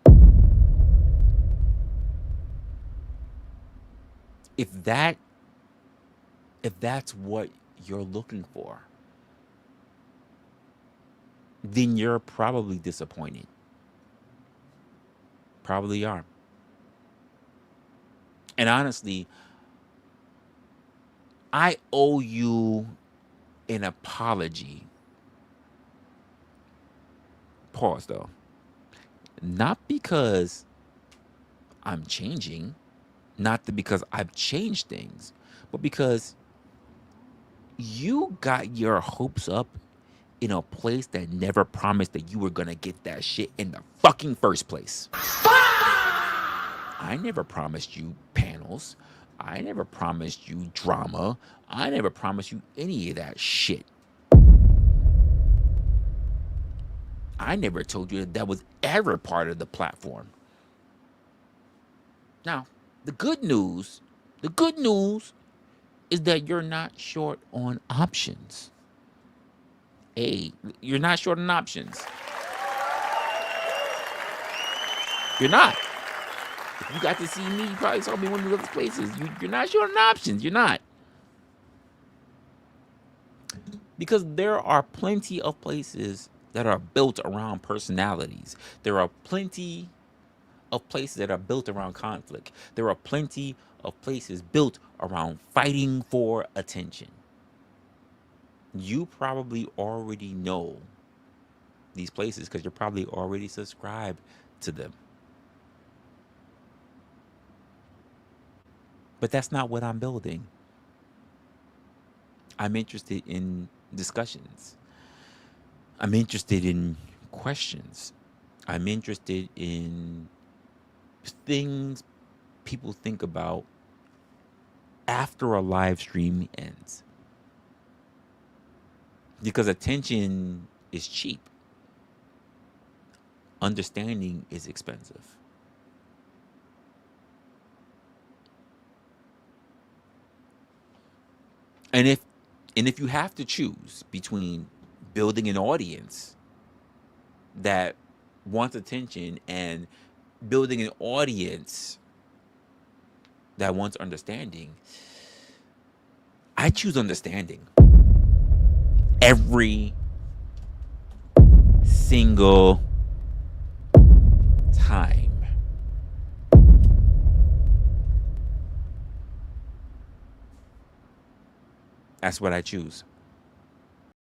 If that's what you're looking for, then you're probably disappointed. Probably are. And honestly, I owe you an apology. Pause though. Not because I'm changing, not because I've changed things, but because you got your hopes up in a place that never promised that you were gonna get that shit in the fucking first place. I never promised you panels. I never promised you drama. I never promised you any of that shit. I never told you that that was ever part of the platform. Now, the good news is that you're not short on options. You're not short on options. You're not. If you got to see me, you probably saw me in one of those places. You're not short on options. You're not. Because there are plenty of places that are built around personalities. There are plenty of places that are built around conflict. There are plenty of places built around fighting for attention. You probably already know these places because you're probably already subscribed to them. But that's not what I'm building. I'm interested in discussions. I'm interested in questions. I'm interested in things people think about after a live stream ends. Because attention is cheap. Understanding is expensive. And if you have to choose between building an audience that wants attention and building an audience that wants understanding, I choose understanding. Every single time. That's what I choose.